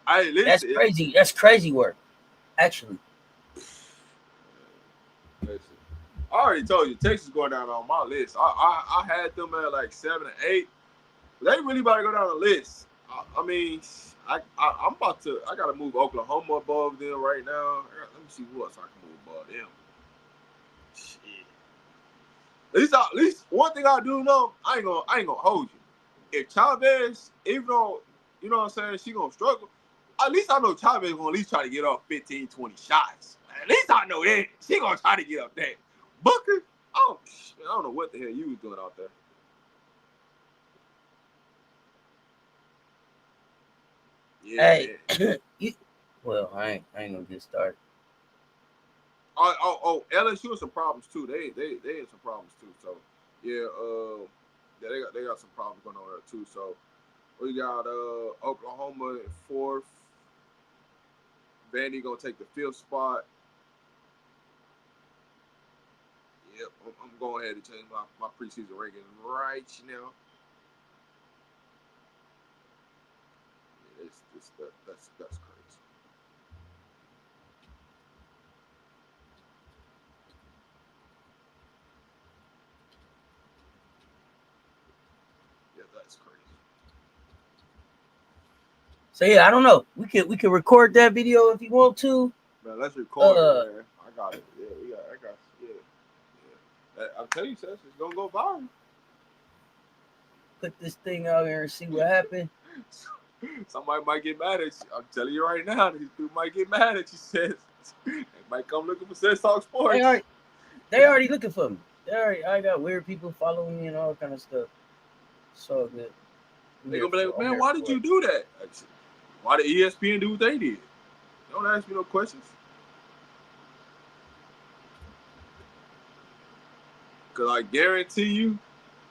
I That's listen. crazy. That's crazy work, actually. Listen. I already told you Texas going down on my list. I had them at like 7 and 8. But they really about to go down the list. I mean, I'm about to. I gotta move Oklahoma above them right now. Let me see who else I can move above them. Shit. At least one thing I do know, I ain't gonna hold you. If Chavez, even though you know what I'm saying, she gonna struggle. At least I know Chavez gonna at least try to get off 15, 20 shots. At least I know that she gonna try to get up there. Booker, I don't know what the hell you was doing out there. Yeah, Hey, well, I ain't gonna get started. Oh, LSU has some problems too. They had some problems too. So yeah, they got some problems going on there too. So we got Oklahoma at 4th. Vandy gonna take the 5th spot. Yep, I'm going ahead and change my preseason ranking right now. Yeah, that's crazy. Yeah, that's crazy. So yeah, I don't know. We can record that video if you want to. Man, let's record it, man. I got it. Yeah, I got it. Yeah. I'm telling you, Seth, it's gonna go viral. Put this thing out here and see what happens. Somebody might get mad at you. I'm telling you right now, these people might get mad at you, Seth. They might come looking for Seth Talk Sports. They already looking for me. I got weird people following me and all kind of stuff. So good. They gonna be like, man, why did you do that? Why did ESPN do what they did? Don't ask me no questions. Cause I guarantee you,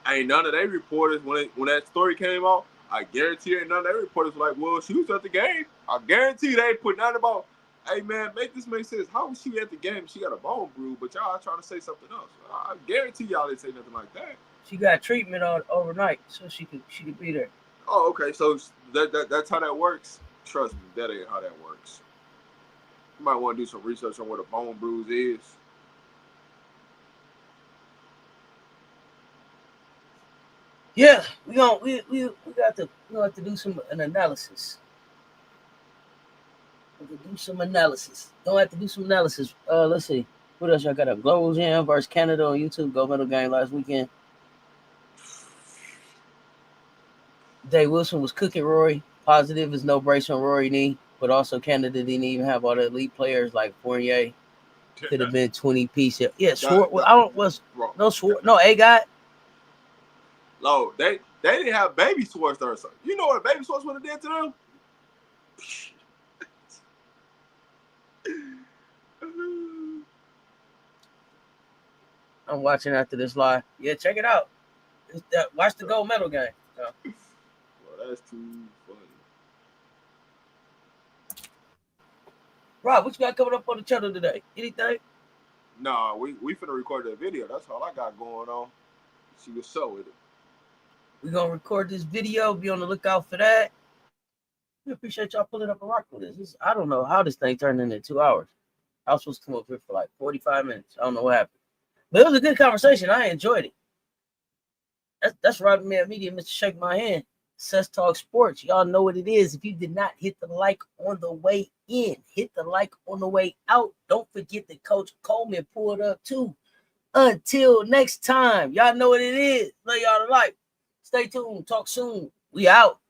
ain't none of their reporters when that story came out. I guarantee you, ain't none of their reporters were like, well, she was at the game. I guarantee they ain't put nothing about, hey man, make this make sense. How was she at the game? She got a bone bruise, but y'all trying to say something else. I guarantee y'all didn't say nothing like that. She got treatment on overnight, so she could be there. Oh, okay. So that's how that works. Trust me, that ain't how that works. You might want to do some research on what a bone bruise is. Yeah, we got to do an analysis. We have to do some analysis. Don't have to do some analysis. Let's see. What else I got up? Global Jam versus Canada on YouTube. Gold medal game last weekend. Dave Wilson was cooking Rory. Positive is no brace on Rory knee, but also Canada didn't even have all the elite players like Fournier. Could have been 20 pieces. Yeah, Swart. Well, I don't was no Swart. No, A guy. No, they didn't have baby Swartz or something. You know what a baby Swartz would have did to them? I'm watching after this live. Yeah, check it out. Watch the gold medal game. Well, that's too funny. Rob, what you got coming up on the channel today? Anything? Nah, we finna record that video. That's all I got going on. See what's up with it. We're gonna record this video. Be on the lookout for that. We appreciate y'all pulling up a rock with this. I don't know how this thing turned into 2 hours. I was supposed to come up here for like 45 minutes. I don't know what happened. But it was a good conversation. I enjoyed it. That's Robbie Man Media, Mr. Shake My Hand. Seth Talk Sports. Y'all know what it is. If you did not hit the like on the way in, hit the like on the way out. Don't forget that Coach Coleman pulled up too. Until next time, y'all know what it is. Love y'all to life. Stay tuned. Talk soon. We out.